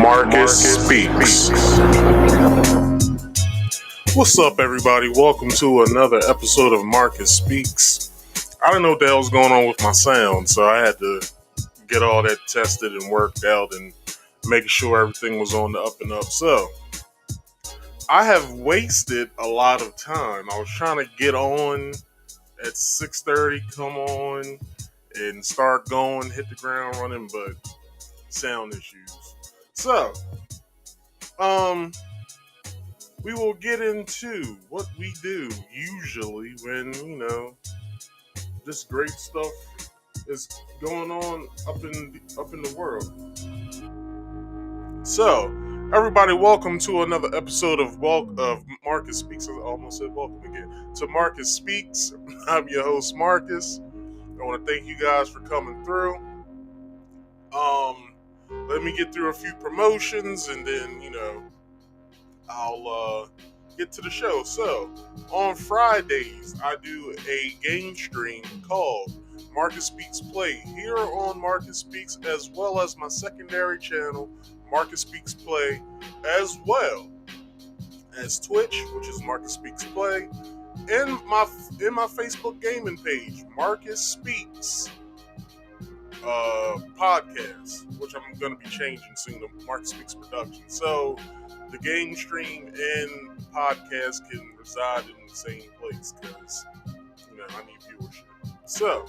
Marcus Speaks. What's up, everybody? Welcome to another episode of Marcus Speaks. I don't know what the hell's going on with my sound, so I had to get all that tested and worked out and making sure everything was on the up and up. So, I have wasted a lot of time. I was trying to get on at 6:30, come on and start going, hit the ground running, but sound issues. So, we will get into what we do usually when, this great stuff is going on up in the world. So, Everybody, welcome to another episode of Marcus Speaks. I almost said welcome again to Marcus Speaks. I'm your host, Marcus. I want to thank you guys for coming through. Let me get through a few promotions, and then I'll get to the show. So on Fridays, I do a game stream called Marcus Speaks Play here on Marcus Speaks, as well as my secondary channel, Marcus Speaks Play, as well as Twitch, which is Marcus Speaks Play, and my Facebook gaming page, Marcus Speaks Podcast, which I'm going to be changing soon to Marcus Speaks Production. So the game stream and podcast can reside in the same place because I need viewership. So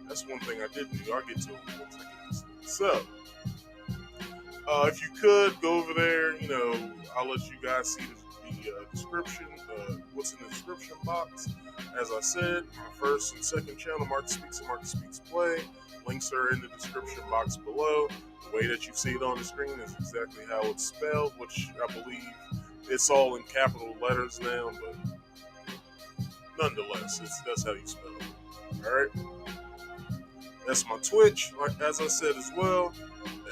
that's one thing I did do. I'll get to it once I get this. So if you could go over there, I'll let you guys see the description, what's in the description box. As I said, my first and second channel, Marcus Speaks and Marcus Speaks Play. Links are in the description box below. The way that you see it on the screen is exactly how it's spelled, which I believe it's all in capital letters now, but nonetheless, that's how you spell it. Alright? That's my Twitch, as I said as well.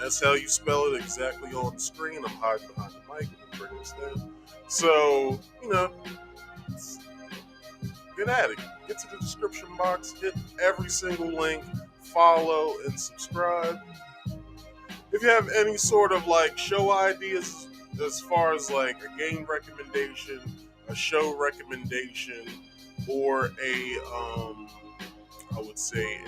That's how you spell it exactly on the screen. I'm hiding behind the mic. I'm bringing this down. So, get at it. Get to the description box. Hit every single link. Follow and subscribe. If you have any sort of show ideas as far as a game recommendation, a show recommendation, or I would say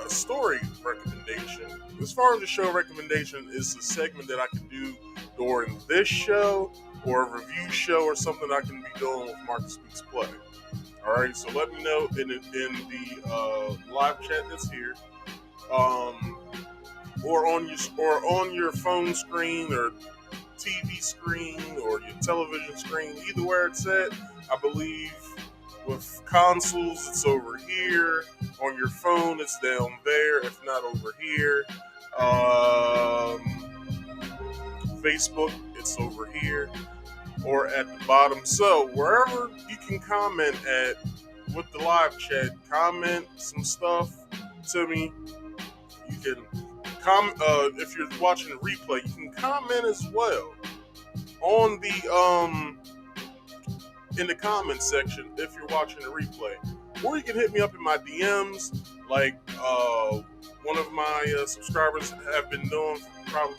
a story recommendation. As far as a show recommendation is a segment that I can do during this show or a review show or something I can be doing with Marcus Speaks Play. Alright, so let me know in the live chat that's here. Or on your phone screen or TV screen or your television screen, either where it's at. I believe with consoles it's over here. On your phone it's down there, if not over here. Facebook it's over here or at the bottom. So wherever you can comment at with the live chat, comment some stuff to me. You can if you're watching a replay, you can comment as well on the in the comment section if you're watching a replay, or you can hit me up in my DMs like one of my subscribers have been doing for probably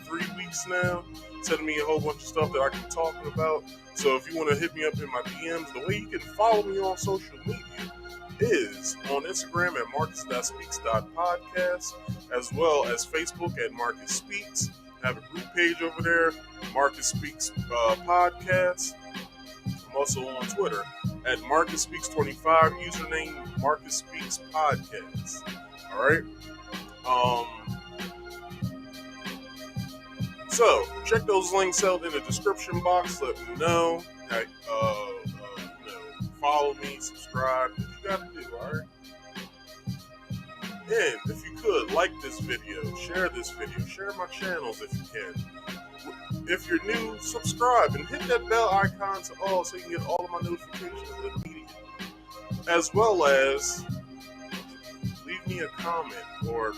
3 weeks now, sending me a whole bunch of stuff that I can talk about. So if you want to hit me up in my DMs, the way you can follow me on social media is on Instagram at marcus.speaks.podcast, as well as Facebook at Marcus Speaks. I have a group page over there, Marcus Speaks Podcast. I'm also on Twitter at Marcus Speaks 25, username Marcus Speaks Podcast. Alright? So check those links out in the description box. Let me know. Follow me, subscribe. What you gotta do, alright? And if you could, like this video, share my channels if you can. If you're new, subscribe and hit that bell icon to all so you can get all of my notifications immediately. As well as leave me a comment or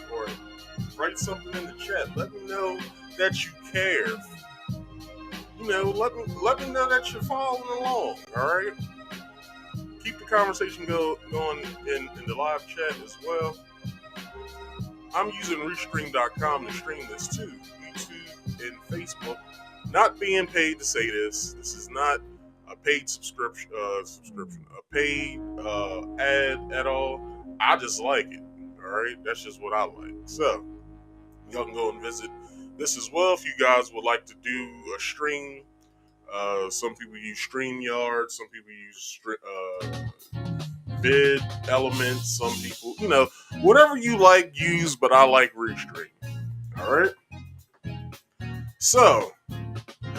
write something in the chat. Let me know that you care. Let me know that you're following along, alright? Keep the conversation going in the live chat as well. I'm using Restream.com to stream this to YouTube and Facebook. Not being paid to say this. This is not a paid subscription, a paid ad at all. I just like it. Alright? That's just what I like. So, y'all can go and visit this as well if you guys would like to do a stream. Some people use StreamYard, some people use Vid Elements, some people, whatever you like, use, but I like Restream. Alright? So,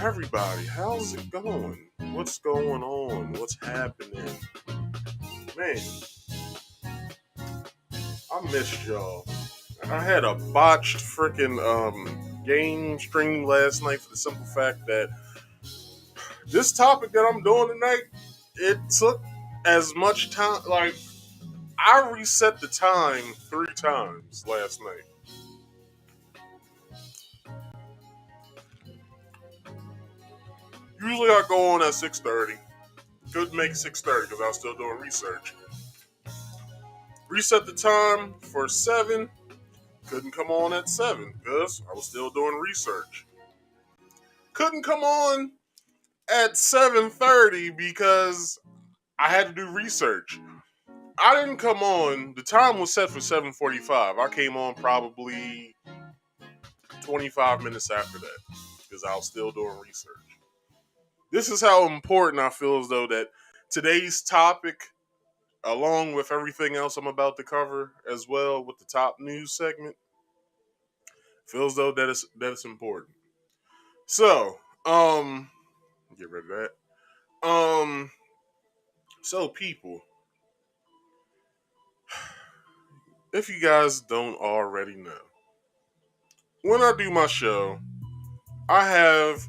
everybody, how's it going? What's going on? What's happening? Man, I missed y'all. I had a botched freaking game stream last night for the simple fact that this topic that I'm doing tonight, it took as much time. Like, I reset the time 3 times last night. Usually I go on at 6:30. Couldn't make 6:30 because I was still doing research. Reset the time for 7. Couldn't come on at 7 because I was still doing research. Couldn't come on at 7:30 because I had to do research. I didn't come on. The time was set for 7:45. I came on probably 25 minutes after that because I was still doing research. This is how important I feel as though that today's topic, along with everything else I'm about to cover as well with the top news segment, feels though that it's important. So, get rid of that. So people, if you guys don't already know, when I do my show, I have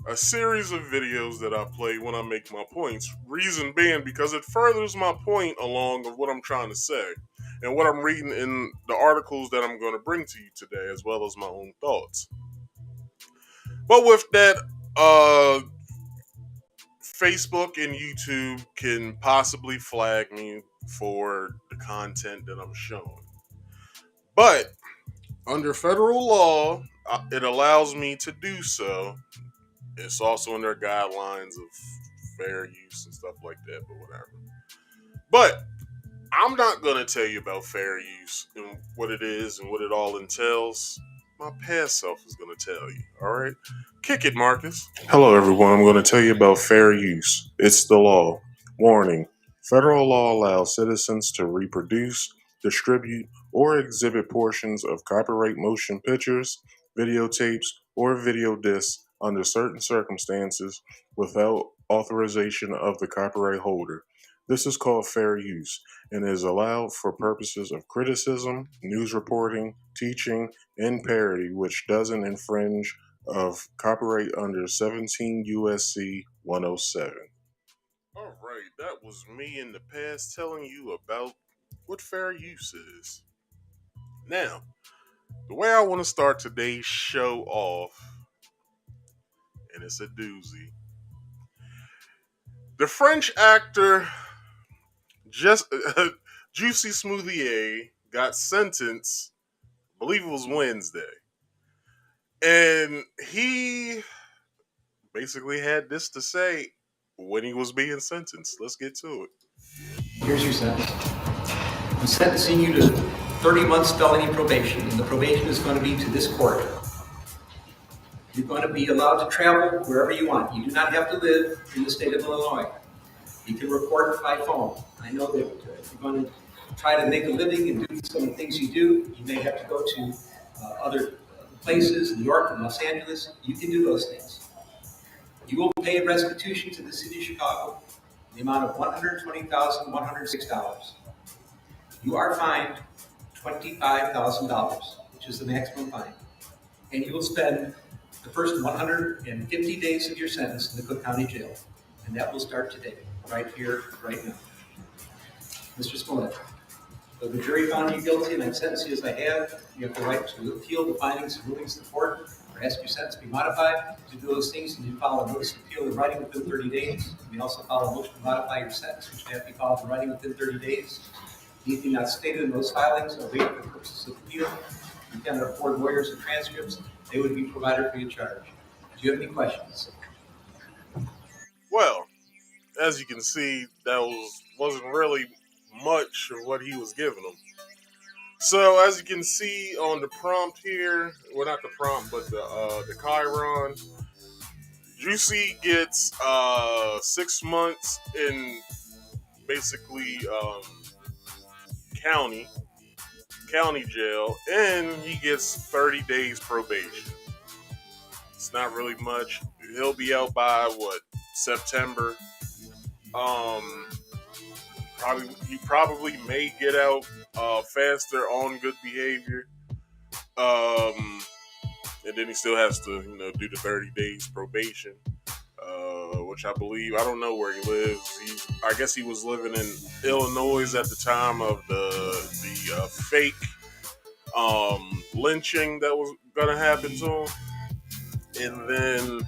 a series of videos that I play when I make my points. Reason being because it furthers my point along of what I'm trying to say and what I'm reading in the articles that I'm going to bring to you today, as well as my own thoughts. But with that, Facebook and YouTube can possibly flag me for the content that I'm showing. But under federal law, it allows me to do so. It's also in their guidelines of fair use and stuff like that, but whatever. But I'm not going to tell you about fair use and what it is and what it all entails. My past self is going to tell you, alright? Kick it, Marcus. Hello, everyone. I'm going to tell you about fair use. It's the law. Warning. Federal law allows citizens to reproduce, distribute, or exhibit portions of copyright motion pictures, videotapes, or video discs under certain circumstances without authorization of the copyright holder. This is called fair use and is allowed for purposes of criticism, news reporting, teaching, and parody, which doesn't infringe of copyright under 17 USC 107. All right, that was me in the past telling you about what fair use is. Now, the way I want to start today's show off, and it's a doozy. The French actor Juicy Smoothie got sentenced, I believe it was Wednesday. And he basically had this to say when he was being sentenced. Let's get to it. Here's your sentence. I'm sentencing you to 30 months felony probation, and the probation is going to be to this court. You're going to be allowed to travel wherever you want. You do not have to live in the state of Illinois. You can report by phone. I know that if you're going to try to make a living and do some of the things you do, you may have to go to other places, New York and Los Angeles. You can do those things. You will pay restitution to the city of Chicago in the amount of $120,106. You are fined $25,000, which is the maximum fine. And you will spend the first 150 days of your sentence in the Cook County Jail. And that will start today, right here, right now. Mr. Smollett, so the jury found you guilty and I've sentenced you as I have. You have the right to appeal the findings and rulings of the court or ask your sentence to be modified. To do those things, you file a notice of appeal in writing within 30 days. You may also file a motion to modify your sentence, which may have to be filed in writing within 30 days. Anything not stated in those filings are waived for purposes of appeal. You cannot afford lawyers and transcripts. They would be provided free of charge. Do you have any questions? Well, as you can see, that wasn't really much of what he was giving them. So as you can see on the prompt here, well, not the prompt, but the Chiron, Juicy gets 6 months in basically county jail, and he gets 30 days probation. It's not really much. He'll be out by September. He probably may get out faster on good behavior. And then he still has to, do the 30 days probation, which I believe, I don't know where he lives. I guess he was living in Illinois at the time of the fake lynching that was gonna happen to him. And then,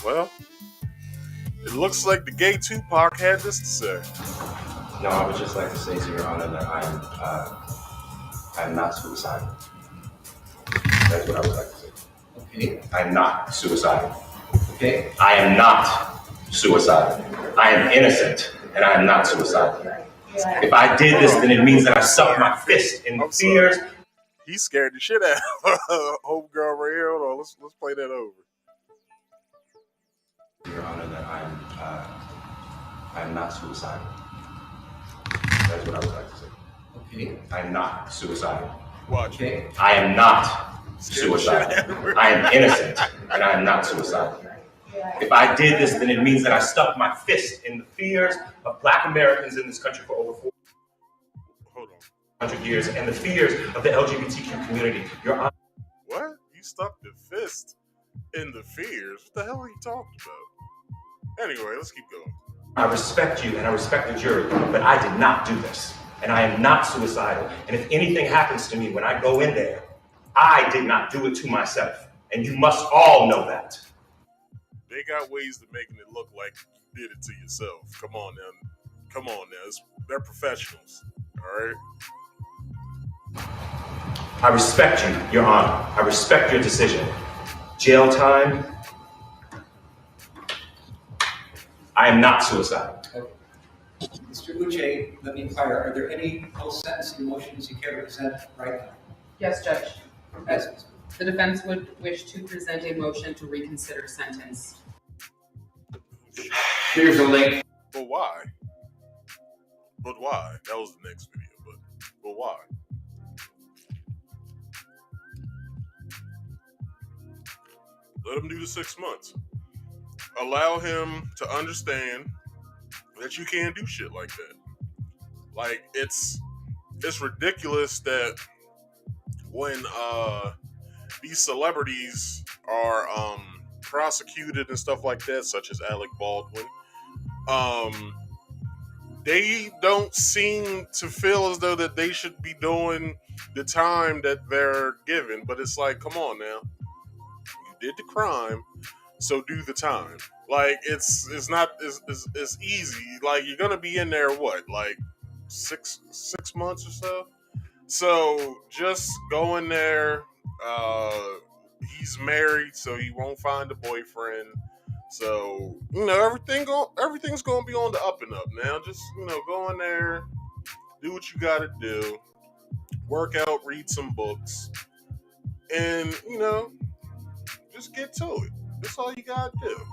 well, it looks like the gay Tupac had this to say. No, I would just like to say to Your Honor that I'm not suicidal. That's what I would like to say. Okay. I'm not suicidal. Okay. I am not suicidal. I am innocent, and I am not suicidal. If I did this, then it means that I stuck my fist in fears. He scared the shit out of homegirl right here. Hold on, let's play that over. Your Honor, that I'm not suicidal. That's what I would like to say. Okay. I'm not suicidal. Watch. Okay. I am not suicidal. I am innocent, and I am not suicidal. If I did this, then it means that I stuck my fist in the fears of Black Americans in this country for over 400 years, and the fears of the LGBTQ community. Your Honor. What? You stuck the fist in the fears? What the hell are you talking about? Anyway, let's keep going. I respect you and I respect the jury, but I did not do this. And I am not suicidal. And if anything happens to me when I go in there, I did not do it to myself. And you must all know that. They got ways of making it look like you did it to yourself. Come on now. They're professionals. All right? I respect you, Your Honor. I respect your decision. Jail time. I am not suicidal. Okay. Mr. Uche, let me inquire, are there any post-sentencing motions you care to present right now? Yes, Judge. Yes. The defense would wish to present a motion to reconsider sentence. Here's a link. But why? That was the next video, but why? Let him do the 6 months. Allow him to understand that you can't do shit like that. Like, it's ridiculous that when these celebrities are prosecuted and stuff like that, such as Alec Baldwin, they don't seem to feel as though that they should be doing the time that they're given. But it's like, come on now, you did the crime, so do the time. Like, it's easy. Like, you're gonna be in there like six months or so. So just go in there. He's married, so he won't find a boyfriend. So everything's gonna be on the up and up now. Just go in there, do what you gotta do, work out, read some books, and just get to it. That's all you gotta do.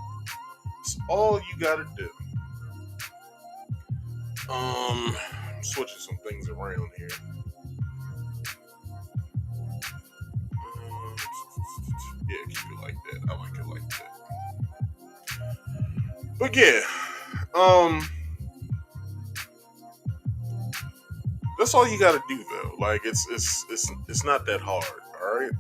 It's all you gotta do. I'm switching some things around here. Yeah, keep it like that. I like it like that. But yeah, that's all you gotta do though. Like, it's not that hard. All right.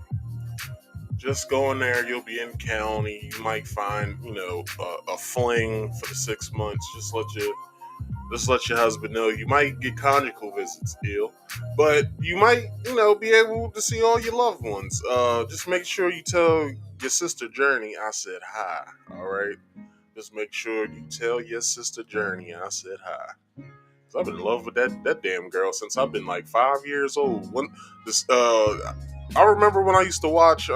Just go in there. You'll be in county. You might find, a fling for the 6 months. Just let your husband know. You might get conjugal visits, but you might, be able to see all your loved ones. Just make sure you tell your sister Journey I said hi. All right. Just make sure you tell your sister Journey I said hi. I've been in love with that damn girl since I've been like 5 years old. I remember when I used to watch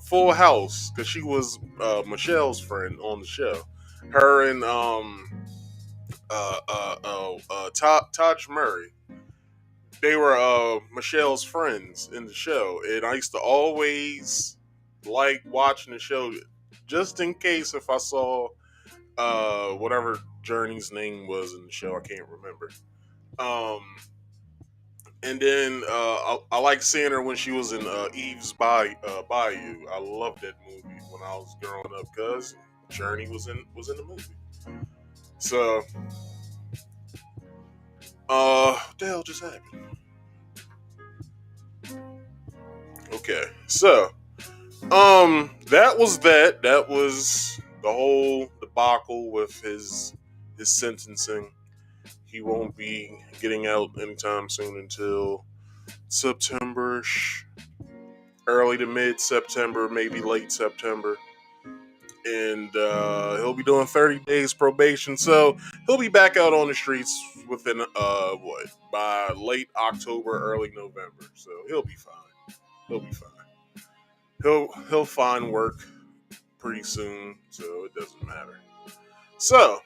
Full House, because she was Michelle's friend on the show. Her and Taj Murray. They were Michelle's friends in the show, and I used to always like watching the show just in case if I saw whatever Journey's name was in the show. I can't remember. And then I like seeing her when she was in Eve's Bayou. I loved that movie when I was growing up because Journey was in the movie. So What the hell just happened? Okay, so that was that. That was the whole debacle with his sentencing. He won't be getting out anytime soon until September-ish, early to mid September, maybe late September. And he'll be doing 30 days probation. So he'll be back out on the streets within by late October, early November. So he'll be fine. He'll be fine. He'll find work pretty soon, so it doesn't matter. So,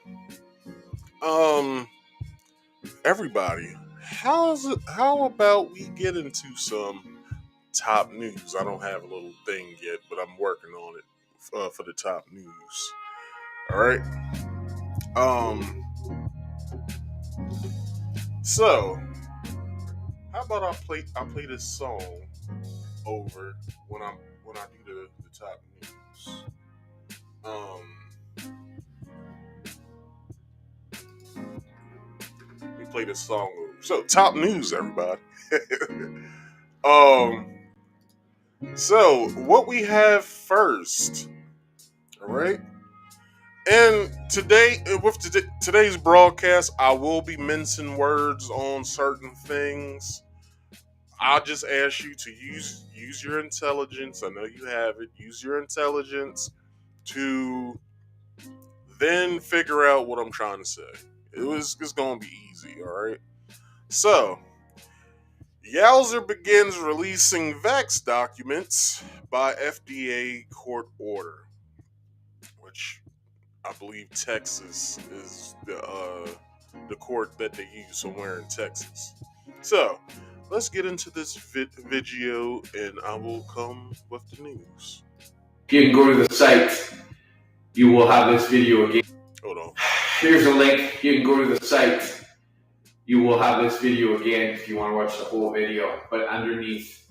everybody, how about we get into some top news? I don't have a little thing yet, but I'm working on it for the top news. All right. So how about I play this song over when I do the top news. Let me play this song over. So top news, everybody. So what we have first, all right? And today, with today's broadcast, I will be mincing words on certain things. I'll just ask you to use your intelligence. I know you have it. Use your intelligence to then figure out what I'm trying to say. It's going to be easy, all right? So, Yowzer begins releasing vax documents by FDA court order, which I believe Texas is the court that they use somewhere in Texas. So, let's get into this video and I will come with the news. If you can go to the site, you will have this video again. Hold on. Here's a link. You can go to the site. You will have this video again if you want to watch the whole video. But underneath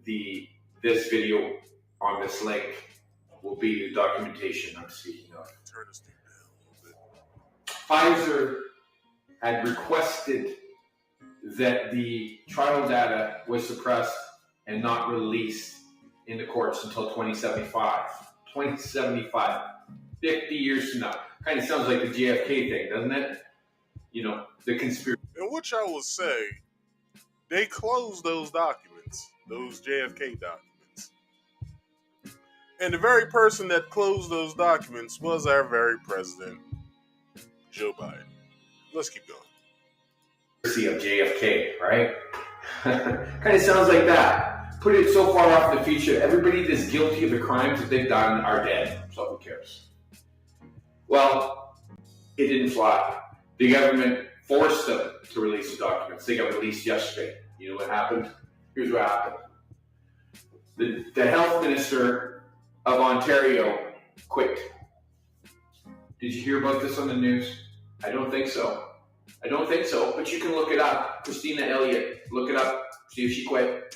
this video on this link will be the documentation I'm speaking of. Turn this thing down a little bit. Pfizer had requested that the trial data was suppressed and not released in the courts until 2075. 2075. 50 years from now. Kind of sounds like the JFK thing, doesn't it? You know, the conspiracy. In which I will say, they closed those documents, those JFK documents. And the very person that closed those documents was our very president, Joe Biden. Let's keep going. Of JFK, right? Kind of sounds like that. Put it so far off in the future, everybody that's guilty of the crimes that they've done are dead, so who cares? Well, it didn't fly. The government forced them to release the documents. They got released yesterday. You know what happened? Here's what happened. The health minister of Ontario quit. Did you hear about this on the news? I don't think so. But you can look it up. Christina Elliott, look it up, see if she quit.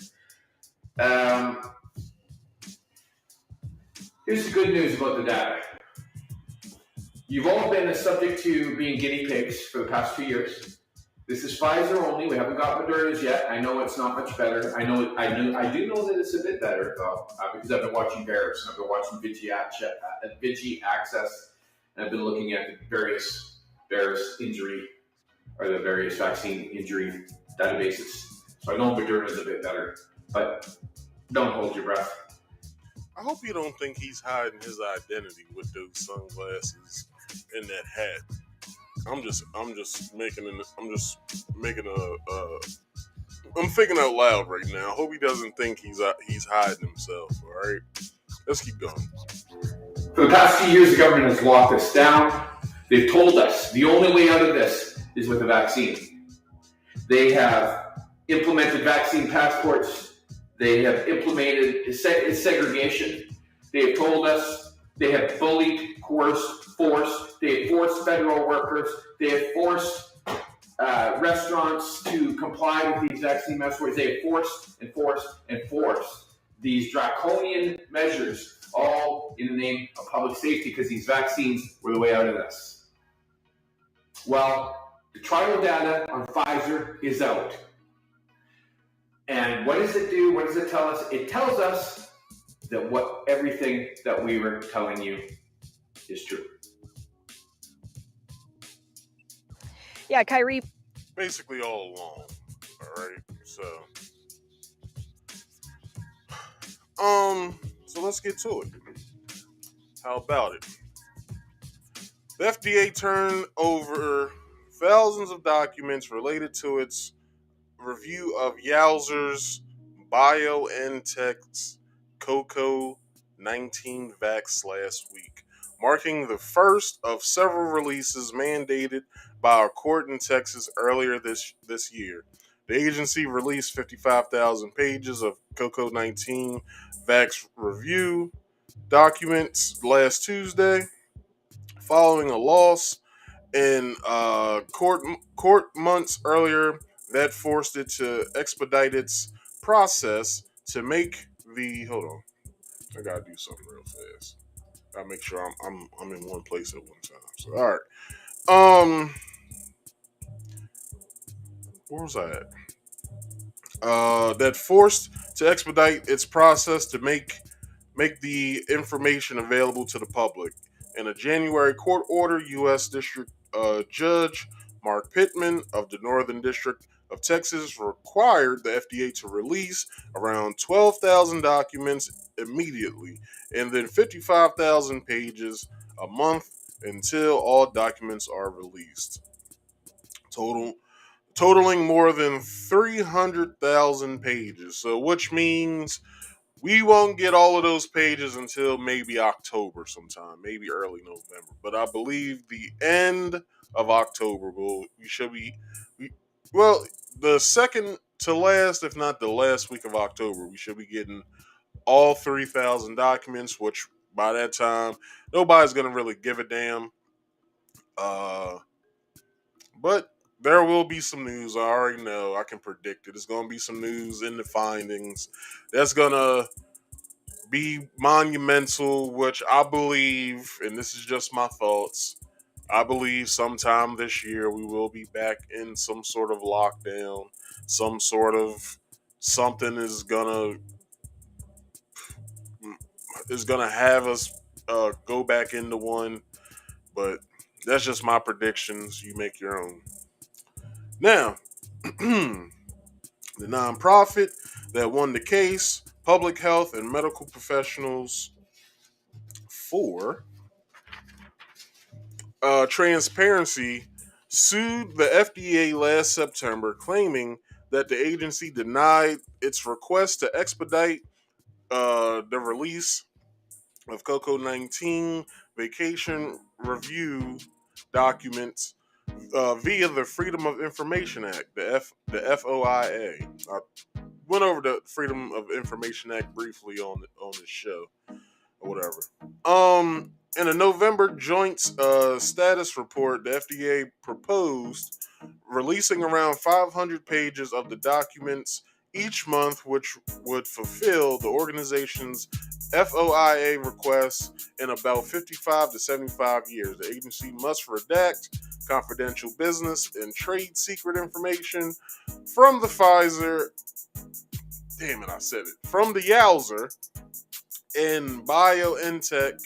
Here's the good news about the data. You've all been subject to being guinea pigs for the past 2 years. This is Pfizer only. We haven't got Moderna's yet. I know it's not much better. I do know that it's a bit better though, because I've been watching VAERS and I've been watching Vigi Access, and I've been looking at the various VAERS injury or the various vaccine injury databases. So I know Moderna's a bit better, but don't hold your breath. I hope you don't think he's hiding his identity with those sunglasses and that hat. I'm thinking out loud right now. I hope he doesn't think he's hiding himself. All right, let's keep going. For the past few years, the government has locked us down. They've told us the only way out of this is with a vaccine. They have implemented vaccine passports. They have implemented segregation. They have told us. They have bullied, coerced, forced. They have forced federal workers. They have forced restaurants to comply with these vaccine passports. They have forced these draconian measures, all in the name of public safety, because these vaccines were the way out of this. Well, The trial data on Pfizer is out. And what does it do? What does it tell us? It tells us that everything that we were telling you is true. Yeah, Kyrie. Basically all along. All right. So let's get to it. How about it? The FDA turned over thousands of documents related to its review of Pfizer's BioNTech's COVID-19 vax last week, marking the first of several releases mandated by a court in Texas earlier this year. The agency released 55,000 pages of COVID-19 vax review documents last Tuesday, following a loss in court months earlier that forced it to expedite its process to make the hold on. I gotta do something real fast. Gotta make sure I'm in one place at one time. So all right. Where was I at? That forced to expedite its process to make the information available to the public. In a January court order, U.S. District Judge Mark Pittman of the Northern District of Texas required the FDA to release around 12,000 documents immediately and then 55,000 pages a month until all documents are released. Totaling more than 300,000 pages. So, which means we won't get all of those pages until maybe October sometime, maybe early November. But I believe the end of October well, the second to last, if not the last week of October, we should be getting all 3,000 documents, which by that time, nobody's going to really give a damn. But there will be some news. I already know. I can predict it. There's going to be some news in the findings that's going to be monumental, which I believe, and this is just my thoughts, I believe sometime this year we will be back in some sort of lockdown. Some sort of something is gonna have us go back into one. But that's just my predictions. You make your own. Now, the nonprofit that won the case, Public Health and Medical Professionals for Transparency, sued the FDA last September, claiming that the agency denied its request to expedite the release of COVID-19 vacation review documents via the Freedom of Information Act, the FOIA. I went over the Freedom of Information Act briefly on this show or whatever. In a November joint status report, the FDA proposed releasing around 500 pages of the documents each month, which would fulfill the organization's FOIA requests in about 55 to 75 years. The agency must redact confidential business and trade secret information from the Pfizer, from the Pfizer and BioNTech,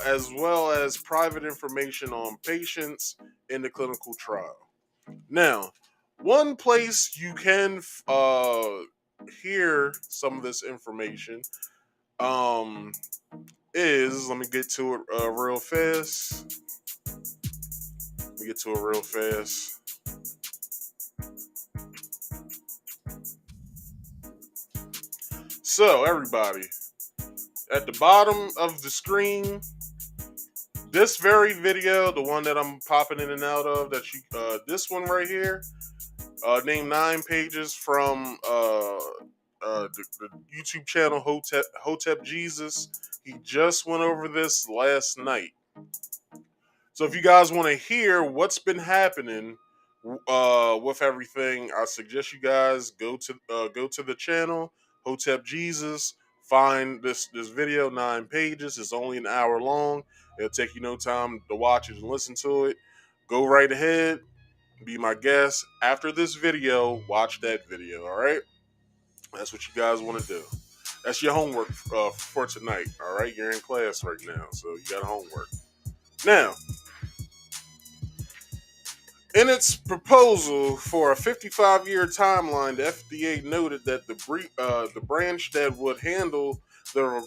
as well as private information on patients in the clinical trial. Now, one place you can hear some of this information is, let me get to it real fast. So, everybody, at the bottom of the screen, this very video, the one that I'm popping in and out of, this one right here, named 9 pages from the YouTube channel Hotep Jesus. He just went over this last night. So if you guys want to hear what's been happening with everything, I suggest you guys go to the channel Hotep Jesus. Find this video, 9 pages. It's only an hour long. It'll take you no time to watch it and listen to it. go right ahead, be my guest. After this video, watch that video, all right? That's what you guys want to do. That's your homework for tonight, all right? You're in class right now, so you got homework. Now, in its proposal for a 55-year timeline, the FDA noted that the branch that would handle the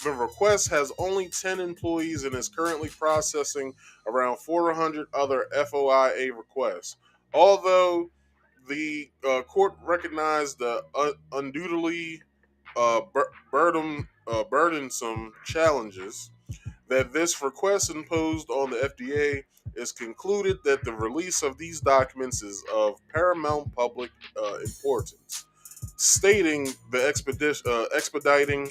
request has only 10 employees and is currently processing around 400 other FOIA requests. Although the court recognized the unduly burdensome challenges that this request imposed on the FDA, is concluded that the release of these documents is of paramount public importance, stating the expediting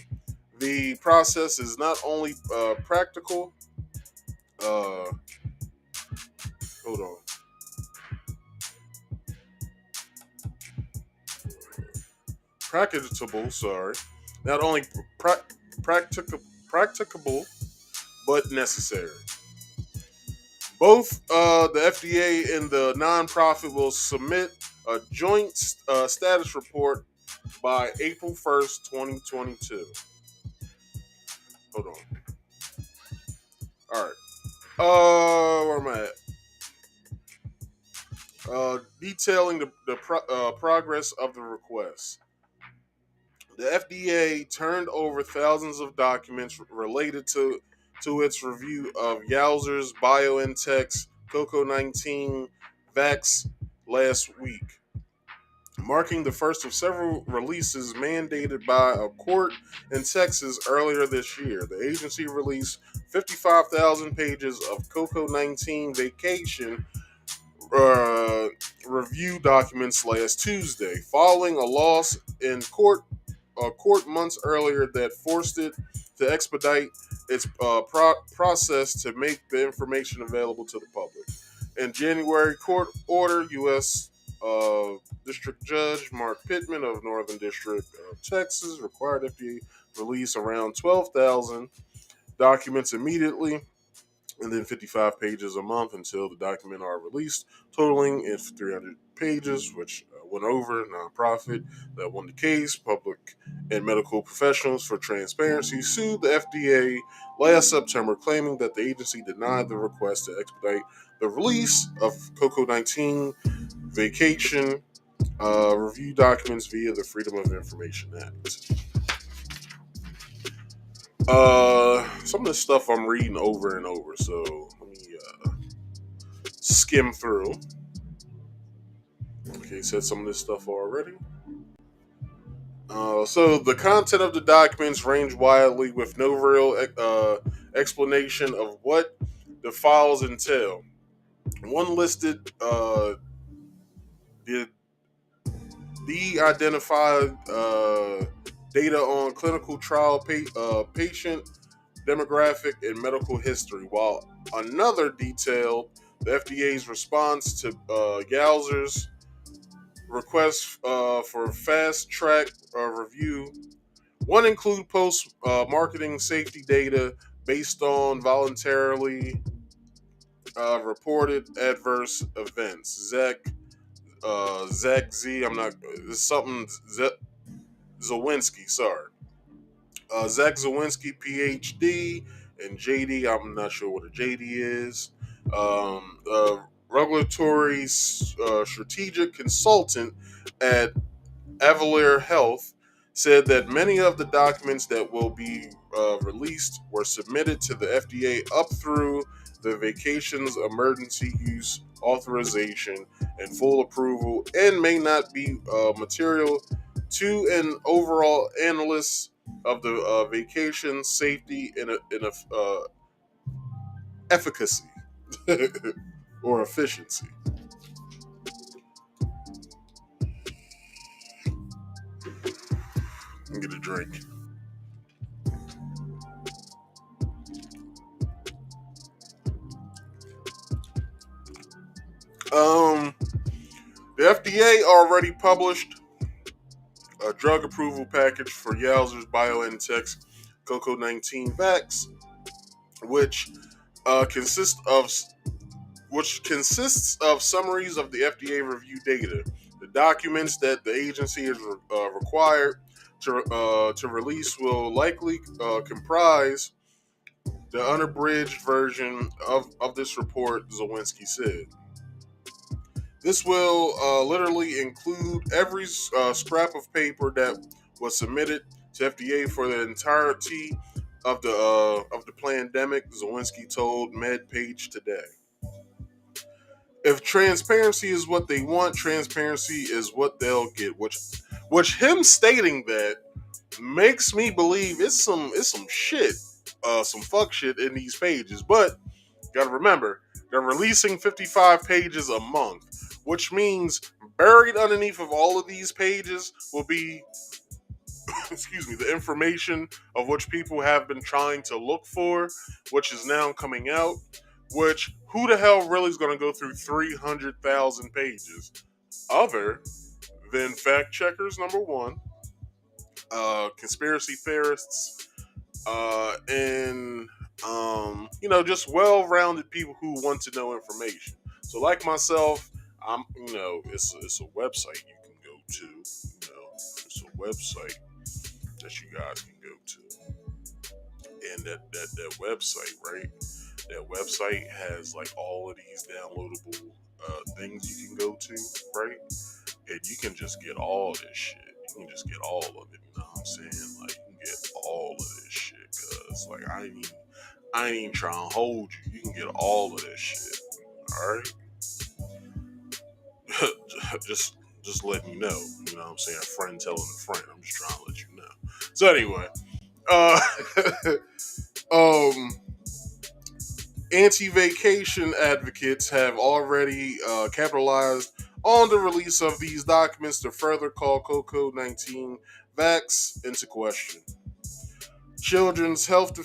the process is not only practical. Hold on. Practicable, sorry. Not only practicable, but necessary. Both the FDA and the nonprofit will submit a joint status report by April 1st, 2022. Hold on. All right. Where am I at? Detailing the progress of the request. The FDA turned over thousands of documents related to its review of Pfizer's BioNTech's COVID-19 vax last week, marking the first of several releases mandated by a court in Texas earlier this year. The agency released 55,000 pages of COVID-19 vacation review documents last Tuesday, following a loss in court months earlier that forced it to expedite its process to make the information available to the public. In January, court order U.S. District Judge Mark Pittman of Northern District of Texas required FDA release around 12,000 documents immediately, and then 55 pages a month until the documents are released, totaling 300 pages, which went over. Nonprofit that won the case, public and medical professionals for transparency, sued the FDA last September, claiming that the agency denied the request to expedite the release of COVID-19 vacation review documents via the Freedom of Information Act. Some of this stuff I'm reading over and over, so let me skim through. Okay, said some of this stuff already. So the content of the documents range widely, with no real explanation of what the files entail. One listed the de-identified data on clinical trial patient demographic and medical history, while another detailed the FDA's response to Pfizer's request for fast-track review. One include post-marketing safety data based on voluntarily reported adverse events. Zach Z, I'm not, it's something, Zawinski, sorry. Zach Zawinski, PhD, and JD, I'm not sure what a JD is. Regulatory strategic consultant at Avalier Health, said that many of the documents that will be released were submitted to the FDA up through the vacation's emergency use authorization and full approval, and may not be material to an overall analysis of the vacation safety and efficacy or efficiency. Let me get a drink. The FDA already published a drug approval package for Pfizer's BioNTech's COVID-19 vax, which consists of which consists of summaries of the FDA review data. The documents that the agency is required to release will likely comprise the unabridged version of this report, Zawinski said. This will literally include every scrap of paper that was submitted to FDA for the entirety of the pandemic, Zawinski told MedPage today. If transparency is what they want, transparency is what they'll get. Which him stating that makes me believe it's some shit, some fuck shit in these pages. But gotta remember, they're releasing 55 pages a month, which means buried underneath of all of these pages will be, excuse me, the information of which people have been trying to look for, which is now coming out. Which, who the hell really is going to go through 300,000 pages? Other than fact checkers, number one, conspiracy theorists, and just well-rounded people who want to know information. So, like myself, it's a website you can go to. It's a website that you guys can go to, and that website, right? That website has like all of these downloadable things you can go to, right? And you can just get all this shit. You can just get all of it. You know what I'm saying? Like, you can get all of this shit. Cause like I ain't even trying to hold you. You can get all of this shit. All right. just letting you know. You know what I'm saying? A friend telling a friend. I'm just trying to let you know. So anyway, anti-vacation advocates have already capitalized on the release of these documents to further call COVID-19 vax into question. Children's Health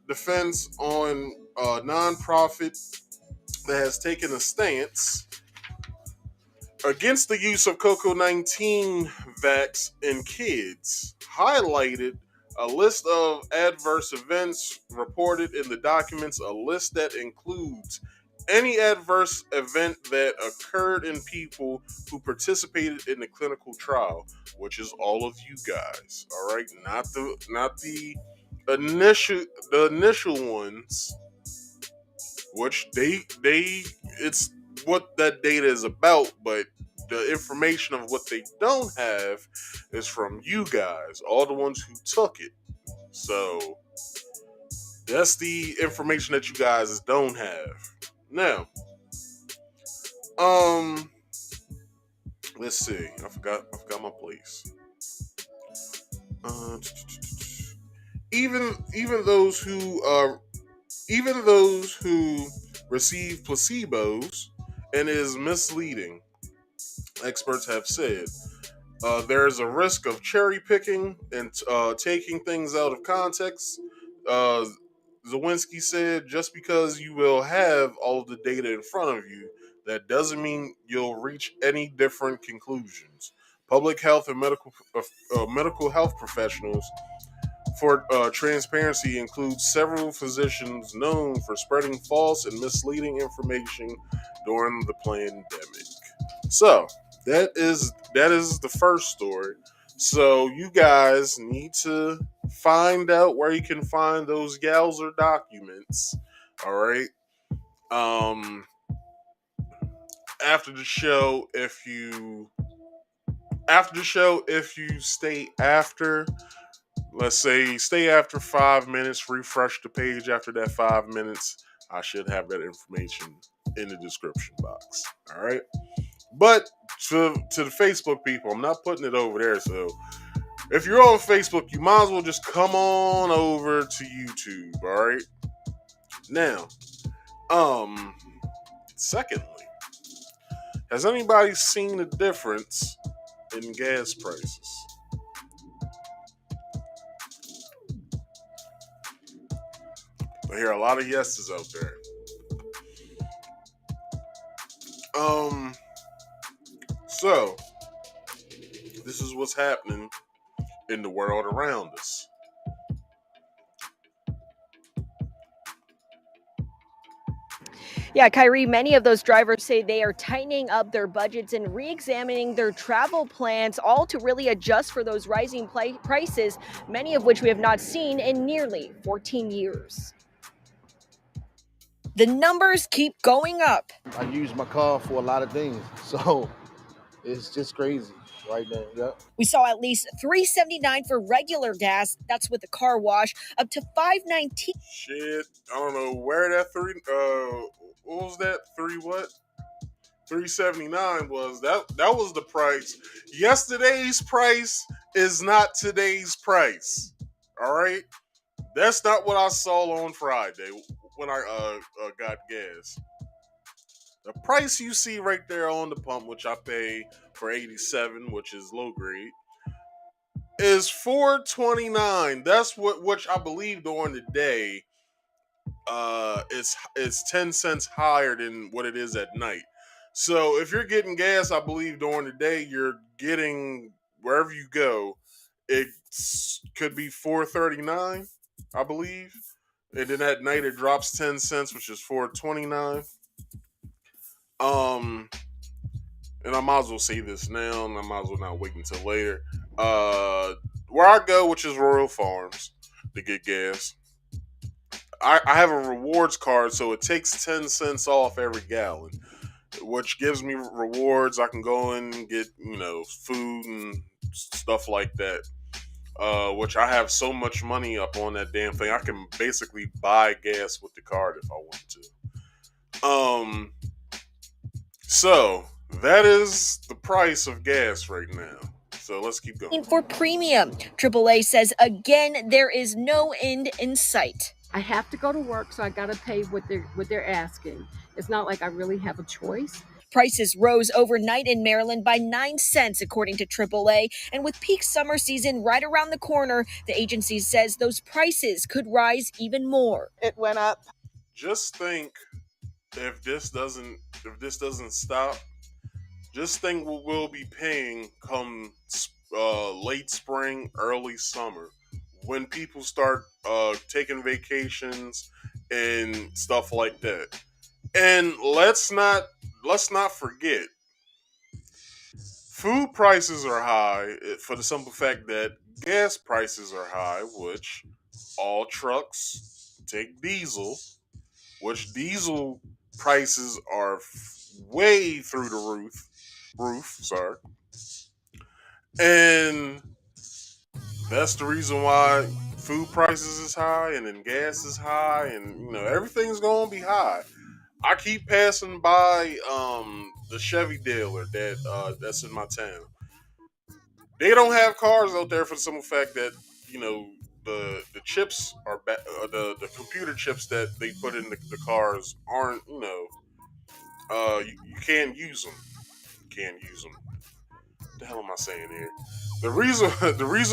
Defense on a nonprofit that has taken a stance against the use of COVID-19 vax in kids highlighted a list of adverse events reported in the documents, a list that includes any adverse event that occurred in people who participated in the clinical trial, which is all of you guys, all right? Not the initial ones, which they it's what that data is about, but the information of what they don't have is from you guys, all the ones who took it. So that's the information that you guys don't have. Now, let's see. I forgot my place. Even those who receive placebos and is misleading, experts have said. There is a risk of cherry picking and taking things out of context. Zawinski said, just because you will have all of the data in front of you, that doesn't mean you'll reach any different conclusions. Public health and medical health professionals for transparency includes several physicians known for spreading false and misleading information during the pandemic. So that is the first story. So you guys need to find out where you can find those Galzer documents. All right. After the show, if you stay after, let's say, stay after 5 minutes, refresh the page after that 5 minutes, I should have that information in the description box. All right. But to the Facebook people, I'm not putting it over there. So if you're on Facebook, you might as well just come on over to YouTube. All right. Now, secondly, has anybody seen the difference in gas prices? I hear a lot of yeses out there. So this is what's happening in the world around us. Yeah, Kyrie, many of those drivers say they are tightening up their budgets and re-examining their travel plans, all to really adjust for those rising prices, many of which we have not seen in nearly 14 years. The numbers keep going up. I use my car for a lot of things, so it's just crazy right now. Yep. We saw at least $3.79 for regular gas. That's with the car wash, up to $5.19. Shit, I don't know where that what was that? Three what? 379 was that was the price. Yesterday's price is not today's price. All right? That's not what I saw on Friday when I got gas. The price you see right there on the pump, which I pay for 87, which is low grade, is $4.29. That's which I believe during the day it's 10 cents higher than what it is at night. So if you're getting gas, I believe during the day you're getting wherever you go, it could be $4.39, I believe. And then at night it drops 10 cents, which is $4.29. And I might as well say this now, and I might as well not wait until later. Where I go, which is Royal Farms, to get gas, I have a rewards card, so it takes 10 cents off every gallon, which gives me rewards. I can go in and get, food and stuff like that. Which I have so much money up on that damn thing, I can basically buy gas with the card if I want to. So that is the price of gas right now. So let's keep going. For premium, AAA says again there is no end in sight. I have to go to work, so I got to pay what they're asking. It's not like I really have a choice. Prices rose overnight in Maryland by 9 cents, according to AAA. And with peak summer season right around the corner, the agency says those prices could rise even more. It went up. Just think, if this doesn't stop, just think what we'll be paying come late spring, early summer, when people start taking vacations and stuff like that. And let's not forget, food prices are high for the simple fact that gas prices are high, which all trucks take diesel, which diesel prices are way through the roof, sorry. And that's the reason why food prices is high, and then gas is high, and everything's gonna be high. I keep passing by the Chevy dealer that's in my town. They don't have cars out there for the simple fact that the chips are the computer chips that they put in the cars aren't you can't use them. What the hell am I saying here? The reason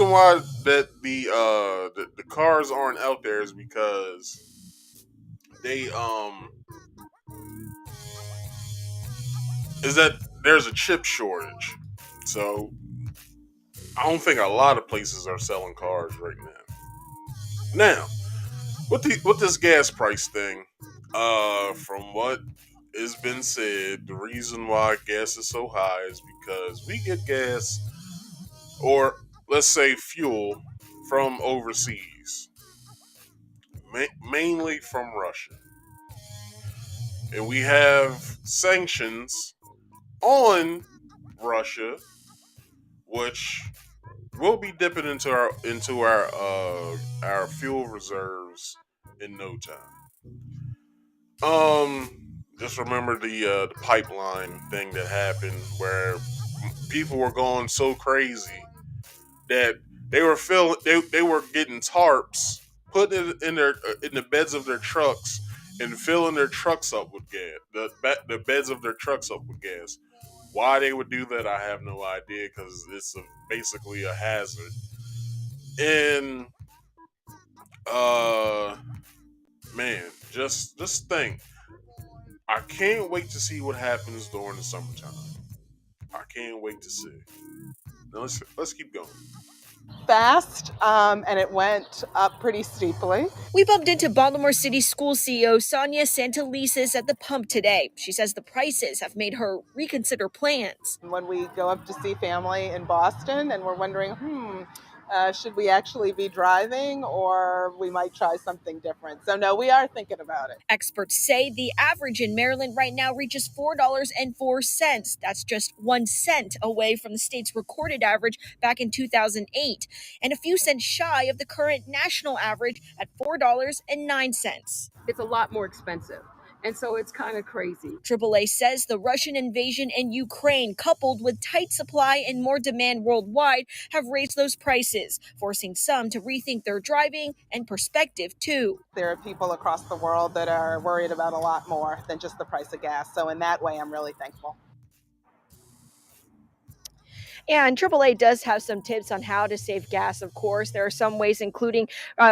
why that the cars aren't out there is because they is that there's a chip shortage. So I don't think a lot of places are selling cars right now. Now, with this gas price thing, from what has been said, the reason why gas is so high is because we get gas, or let's say fuel, from overseas, mainly from Russia, and we have sanctions on Russia, which we'll be dipping into our fuel reserves in no time. Just remember the pipeline thing that happened, where people were going so crazy that they were getting tarps, putting it in the beds of their trucks, and filling their trucks up with gas. The beds of their trucks up with gas. Why they would do that, I have no idea, because it's basically a hazard. And man, just think. I can't wait to see what happens during the summertime. I can't wait to see. Now let's keep going. fast, and it went up pretty steeply. We bumped into Baltimore City School CEO Sonia Santelises at the pump today. She says the prices have made her reconsider plans. When we go up to see family in Boston and we're wondering, should we actually be driving, or we might try something different? So no, we are thinking about it. Experts say the average in Maryland right now reaches $4.04. That's just 1 cent away from the state's recorded average back in 2008, and a few cents shy of the current national average at $4.09. It's a lot more expensive. And so it's kind of crazy. AAA says the Russian invasion in Ukraine, coupled with tight supply and more demand worldwide, have raised those prices, forcing some to rethink their driving and perspective too. There are people across the world that are worried about a lot more than just the price of gas. So in that way, I'm really thankful. And AAA does have some tips on how to save gas, of course. There are some ways, including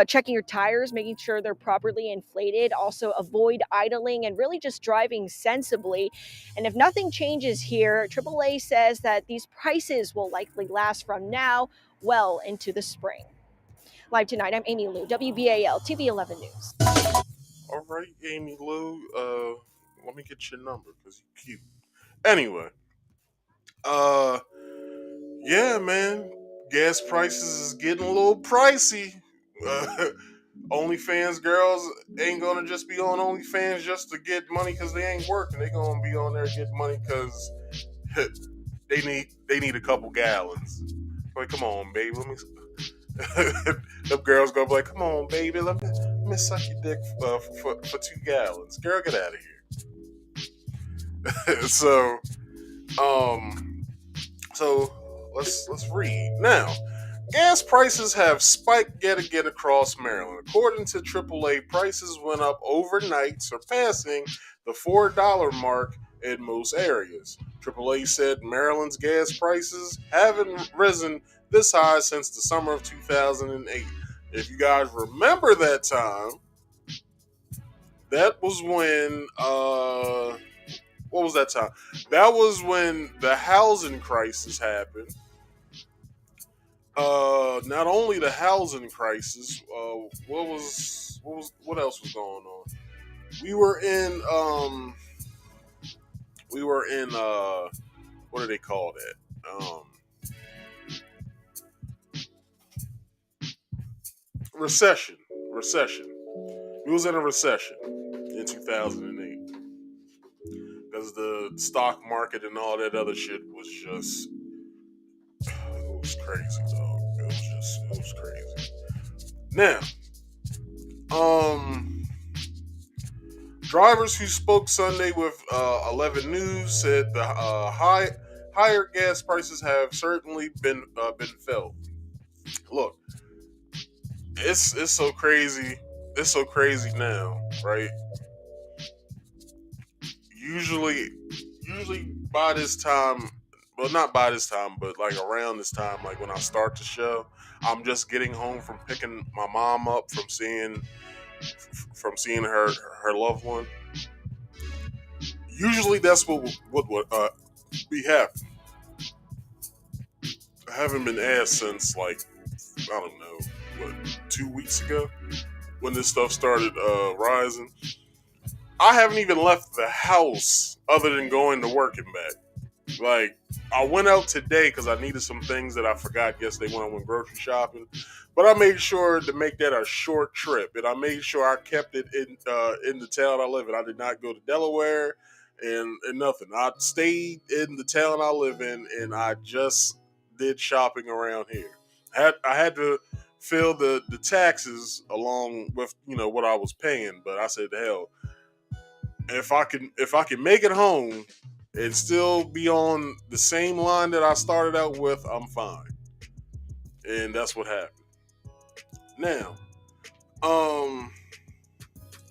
checking your tires, making sure they're properly inflated, also avoid idling, and really just driving sensibly. And if nothing changes here, AAA says that these prices will likely last from now well into the spring. Live tonight, I'm Amy Lou, WBAL TV 11 News. All right, Amy Lou. Let me get your number because you're cute. Anyway, yeah, man, gas prices is getting a little pricey. OnlyFans girls ain't gonna just be on OnlyFans just to get money because they ain't working. They gonna be on there getting money because they need a couple gallons. Like, come on, baby, let me. Them girls gonna be like, come on, baby, let me suck your dick for 2 gallons. Girl, get out of here. So let's read now. Gas prices have spiked yet again across Maryland. According to AAA, prices went up overnight, surpassing the $4 mark in most areas. AAA said Maryland's gas prices haven't risen this high since the summer of 2008. If you guys remember that time, that was when what was that time? That was when the housing crisis happened. Not only the housing crisis, what else was going on? We were in what do they call that? Recession. We was in a recession in 2008 because the stock market and all that other shit was just, it was crazy, dog. It was crazy. Now, drivers who spoke Sunday with 11 News said the higher gas prices have certainly been felt. Look, it's so crazy. It's so crazy now, right? Usually by this time, well, not by this time, but like around this time, like when I start the show, I'm just getting home from picking my mom up from seeing her loved one. Usually that's what would be happening. I haven't been asked since, like, I don't know, 2 weeks ago when this stuff started rising. I haven't even left the house other than going to work and back. Like, I went out today because I needed some things that I forgot yesterday when I went grocery shopping. But I made sure to make that a short trip, and I made sure I kept it in the town I live in. I did not go to Delaware and nothing. I stayed in the town I live in, and I just did shopping around here. I had to fill the taxes along with what I was paying, but I said, hell, if I can make it home and still be on the same line that I started out with, I'm fine. And that's what happened. Now,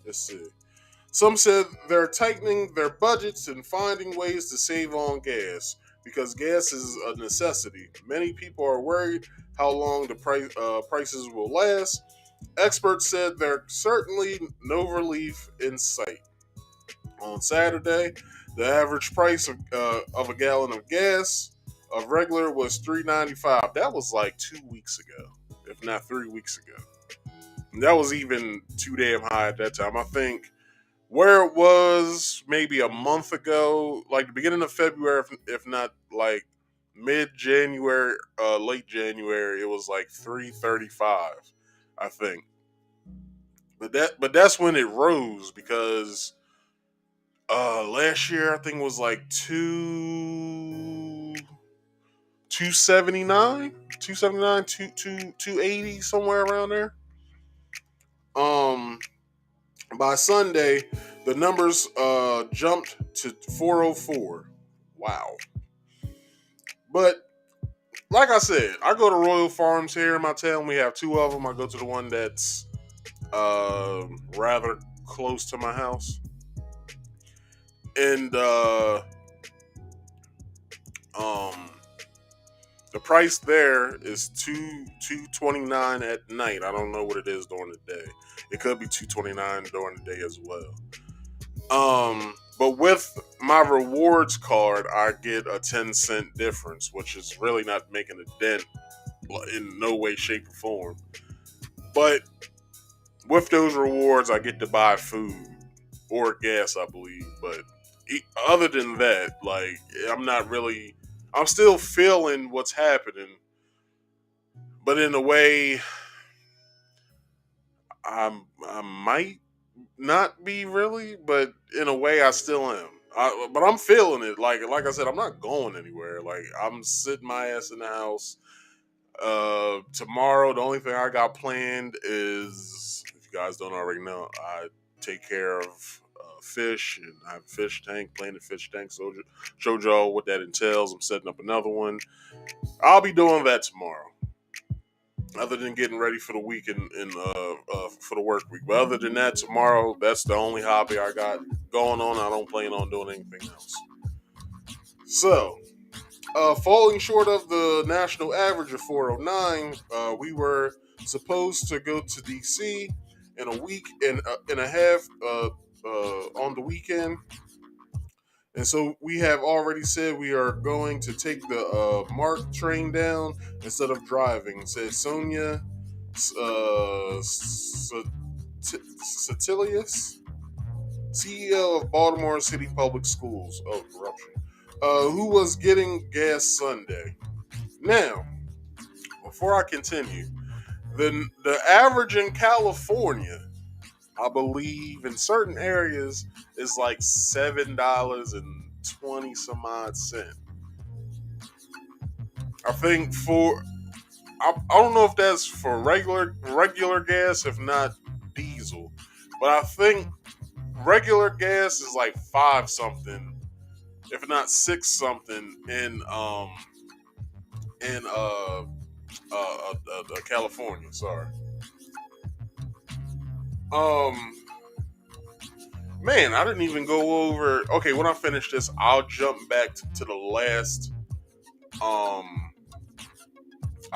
let's see. Some said they're tightening their budgets and finding ways to save on gas because gas is a necessity. Many people are worried how long the prices will last. Experts said there's certainly no relief in sight. On Saturday, the average price of a gallon of gas A regular was $3.95. That was like 2 weeks ago, if not 3 weeks ago. And that was even too damn high at that time. I think where it was maybe a month ago, like the beginning of February, if not like mid-January, late January, it was like $3.35, I think. But that's when it rose because last year I think it was like 279, 279, 280, somewhere around there. By Sunday, the numbers jumped to 404. Wow. But like I said, I go to Royal Farms here in my town. We have two of them. I go to the one that's rather close to my house. And the price there is $2.29 at night. I don't know what it is during the day. It could be $2.29 during the day as well. But with my rewards card, I get a 10-cent difference, which is really not making a dent in no way, shape, or form. But with those rewards, I get to buy food or gas, I believe. But other than that, like, I'm still feeling what's happening. But in a way, I might not be really, but in a way I still am. But I'm feeling it. Like I said, I'm not going anywhere. Like, I'm sitting my ass in the house. Tomorrow, the only thing I got planned is, if you guys don't already know, I take care of fish, and I have a fish tank, planted fish tank. So showed y'all what that entails. I'm setting up another one. I'll be doing that tomorrow. Other than getting ready for the week and for the work week. But other than that, tomorrow, that's the only hobby I got going on. I don't plan on doing anything else. So, falling short of the national average of 409, we were supposed to go to DC in a week and a half on the weekend. And so we have already said we are going to take the MARC train down instead of driving, said Sonia Satilius, CEO of Baltimore City Public Schools. Oh, corruption. Who was getting gas Sunday. Now, before I continue, the average in California, I believe, in certain areas is like $7.20 some odd cent. I think I don't know if that's for regular gas, if not diesel, but I think regular gas is like 5 something, if not 6 something in California. Sorry. Man, I didn't even go over. Okay, when I finish this, I'll jump back to the last. I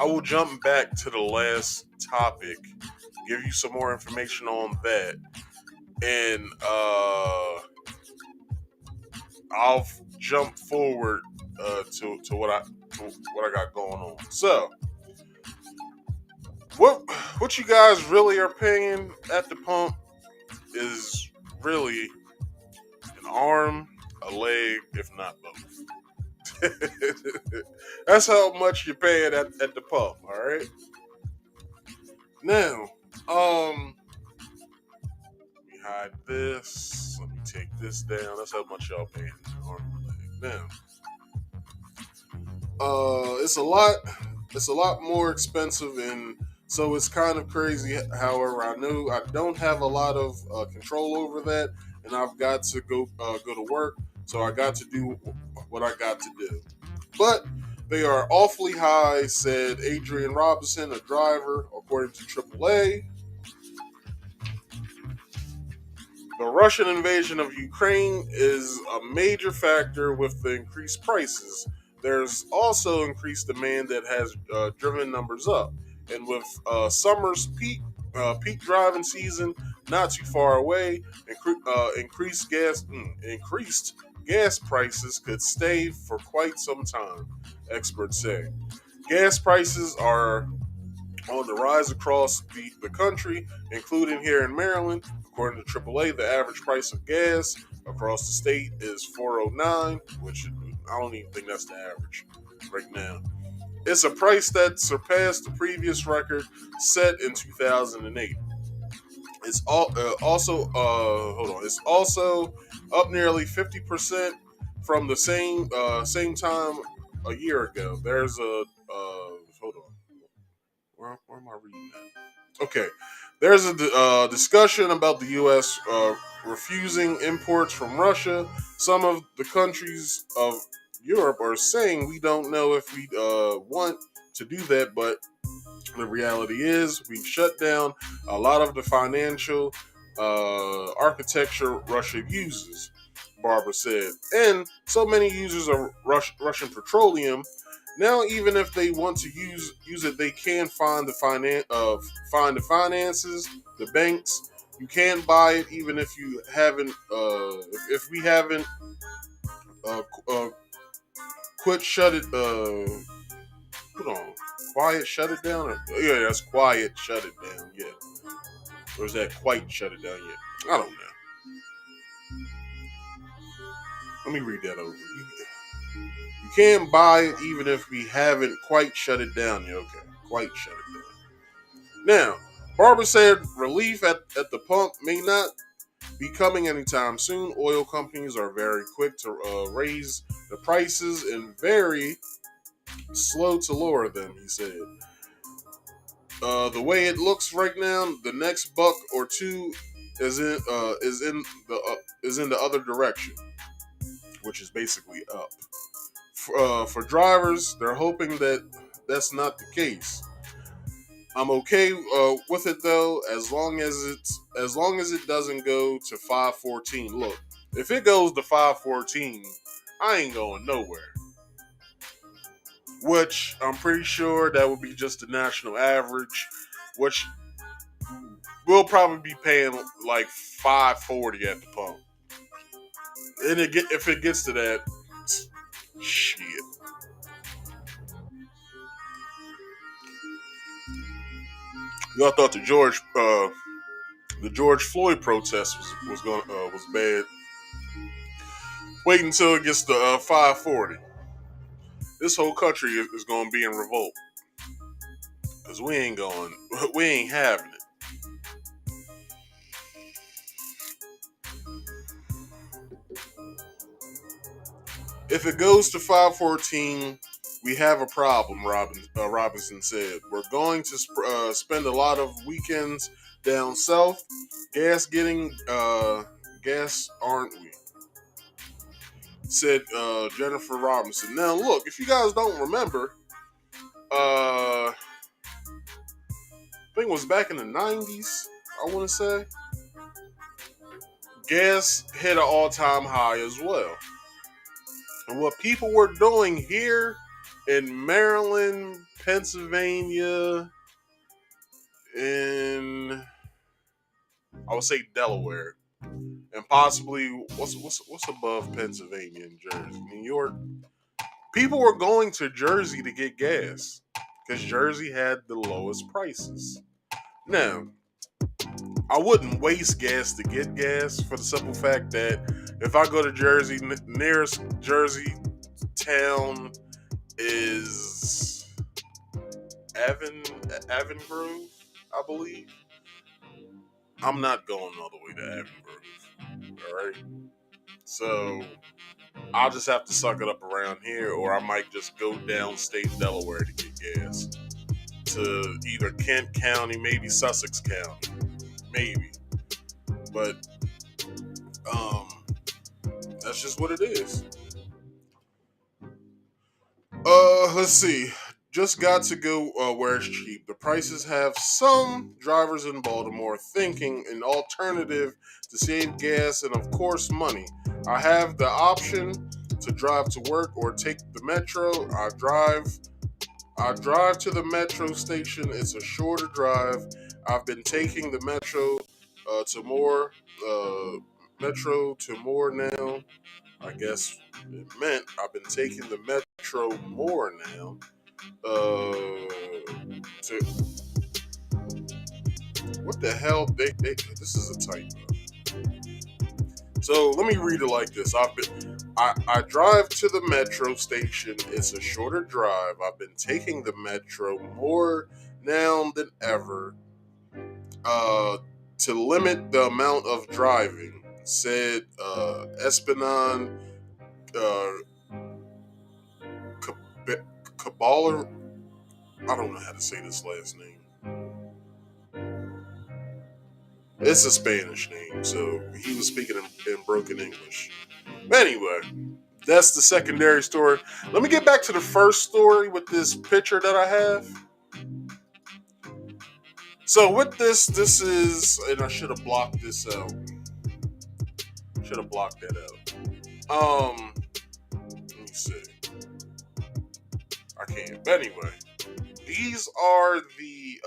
will jump back to the last topic, give you some more information on that, and I'll jump forward to what I got going on. So, what you guys really are paying at the pump is really an arm, a leg, if not both. That's how much you're paying at the pump, alright? Now, let me hide this. Let me take this down. That's how much y'all paying an arm and leg. Now, it's a lot more expensive, and so it's kind of crazy. However, I know I don't have a lot of control over that, and I've got to go to work, so I got to do what I got to do. But they are awfully high, said Adrian Robinson, a driver, according to AAA. The Russian invasion of Ukraine is a major factor with the increased prices. There's also increased demand that has driven numbers up. And with summer's peak driving season not too far away, increased gas prices could stay for quite some time. experts say. Gas prices are on the rise across the country, including here in Maryland. According to AAA, the average price of gas across the state is $4.09, which I don't even think that's the average right now. It's a price that surpassed the previous record set in 2008. It's hold on. It's also up nearly 50% from the same time a year ago. There's a hold on. Where am I reading that? Okay, there's a discussion about the U.S. Refusing imports from Russia. Some of the countries of Europe are saying we don't know if we want to do that, but the reality is we've shut down a lot of the financial architecture Russia uses, Barbara said. And so many users of Russian petroleum now, even if they want to use it, they can find the finances, the banks. You can buy it even if you haven't. If we haven't quit, shut it. Hold on, quiet, shut it down. Yeah, that's quiet, shut it down. Yeah, or is that quite shut it down yet? I don't know. Let me read that over. You can buy it even if we haven't quite shut it down yet. Okay, quite shut it down. Now, Barbara said relief at the pump may not be coming anytime soon. Oil companies are very quick to raise the prices and very slow to lower them, he said. The way it looks right now, the next buck or two is in the other direction, which is basically up. For drivers, they're hoping that that's not the case. I'm okay with it though, as long as it doesn't go to 514. Look, if it goes to 514, I ain't going nowhere. Which I'm pretty sure that would be just the national average, which we'll probably be paying like 540 at the pump. And if it gets to that, shit. Y'all thought the George Floyd protest was bad. Wait until it gets to 540. This whole country is going to be in revolt because we ain't having it. If it goes to 514, we have a problem, Robinson said. We're going to spend a lot of weekends down south. Gas, aren't we? Said Jennifer Robinson. Now, look, if you guys don't remember, I think it was back in the 90s, I want to say. Gas hit an all-time high as well. And what people were doing here in Maryland, Pennsylvania, in I would say Delaware, and possibly what's above Pennsylvania and Jersey, New York. People were going to Jersey to get gas because Jersey had the lowest prices. Now, I wouldn't waste gas to get gas for the simple fact that if I go to Jersey, nearest Jersey town is Avon Grove, I believe. I'm not going all the way to Avon Grove. Alright? So I'll just have to suck it up around here, or I might just go downstate Delaware to get gas. To either Kent County, maybe Sussex County. Maybe. But that's just what it is. Let's see. Just got to go where it's cheap. The prices have some drivers in Baltimore thinking an alternative to save gas and, of course, money. I have the option to drive to work or take the metro. I drive to the metro station. It's a shorter drive. I've been taking the metro to more metro to more now. I guess it meant I've been taking the metro more now. To what the hell? This is a typo. So let me read it like this. I drive to the metro station. It's a shorter drive. I've been taking the metro more now than ever. To limit the amount of driving, said Espinal Kabbalah. I don't know how to say this last name. It's a Spanish name, so he was speaking in broken English. But anyway, that's the secondary story. Let me get back to the first story with this picture that I have. So with this is, and I should have blocked this out. Should have blocked that out. Let me see. I can't. But anyway, these are the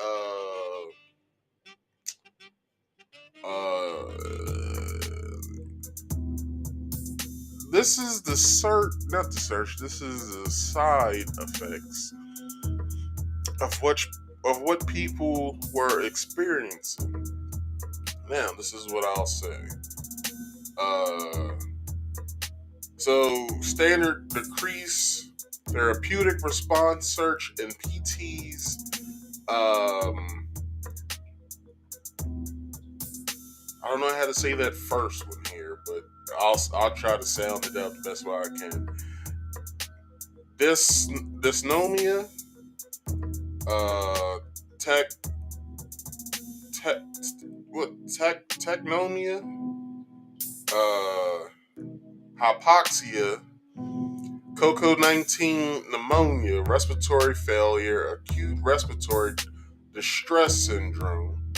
this is the not the search. This is the side effects of what people were experiencing. Now, this is what I'll say. So standard decrease, therapeutic response search, and PTs. I don't know how to say that first one here, but I'll try to sound it out the best way I can. Dysnomia, technomia, hypoxia, COVID-19 pneumonia, respiratory failure, acute respiratory distress syndrome,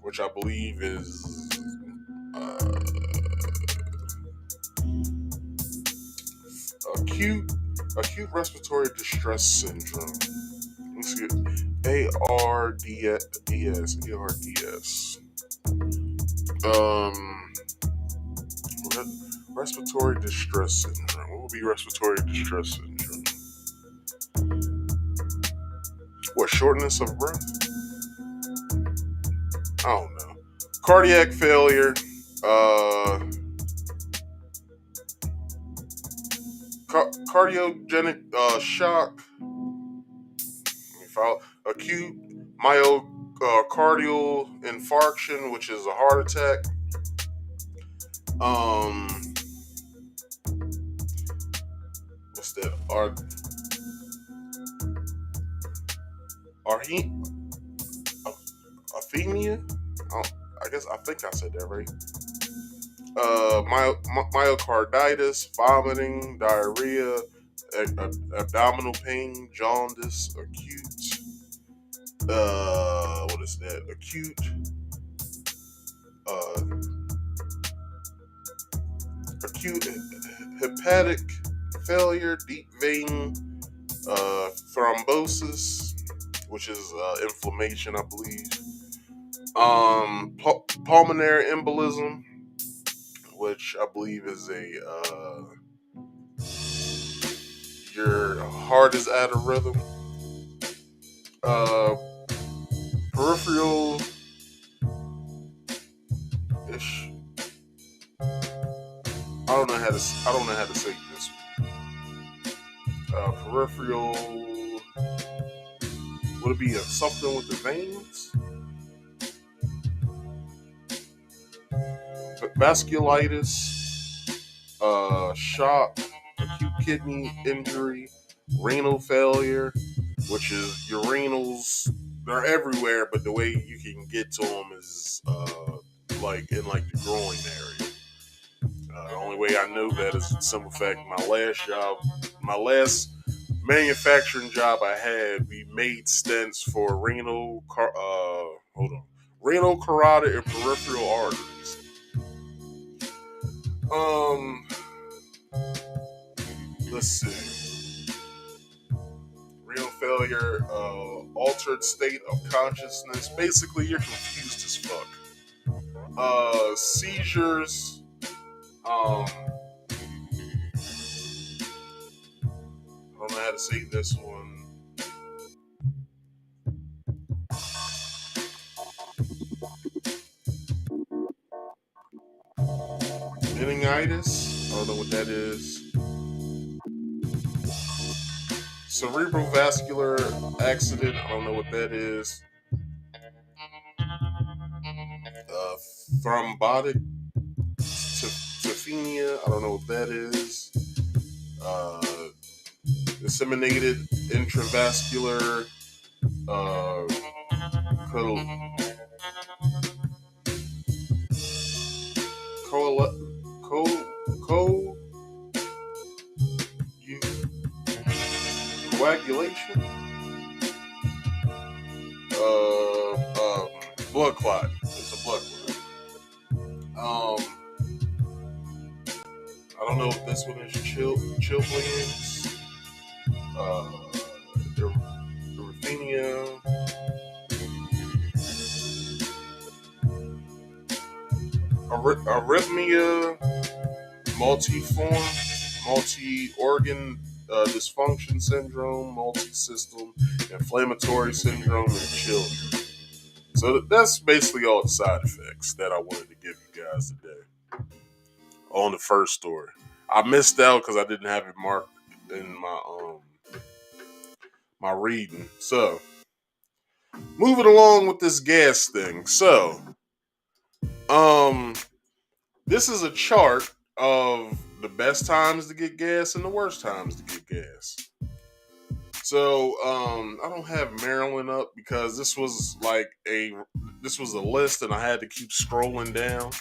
which I believe is acute respiratory distress syndrome. Let's get ARDS. Respiratory distress syndrome. What would be respiratory distress syndrome? What, shortness of breath? I don't know. Cardiac failure. Cardiogenic shock. Let me follow. Acute myocardial infarction, which is a heart attack. What's that? Arrhythmia? I think I said that right. Myocarditis, vomiting, diarrhea, abdominal pain, jaundice, acute. What is that? Acute. Acute hepatic failure, deep vein thrombosis, which is inflammation, I believe. Pulmonary embolism, which I believe is your heart is out of rhythm. Peripheral ish. I don't know how to say this. Peripheral. Would it be something with the veins? Vasculitis, shock, acute kidney injury, renal failure, which is your renals. They're everywhere, but the way you can get to them is like in the groin area. The only way I know that is in simple fact. My last manufacturing job I had, we made stents for renal carotid and peripheral arteries. Let's see. Renal failure, altered state of consciousness. Basically, you're confused as fuck. Seizures, I don't know how to say this one. Meningitis. I don't know what that is. Cerebral vascular accident. I don't know what that is. Thrombotic topenia. I don't know what that is. Disseminated intravascular coagulation. Blood clot. It's a blood clot. I don't know if this one is chilblains. Erythema. Arrhythmia. Multi-organ dysfunction syndrome, multi-system inflammatory syndrome in children. So that's basically all the side effects that I wanted to give you guys today on the first story. I missed out because I didn't have it marked in my reading. So moving along with this gas thing. So this is a chart of the best times to get gas and the worst times to get gas. So I don't have Maryland up because this was a list and I had to keep scrolling down.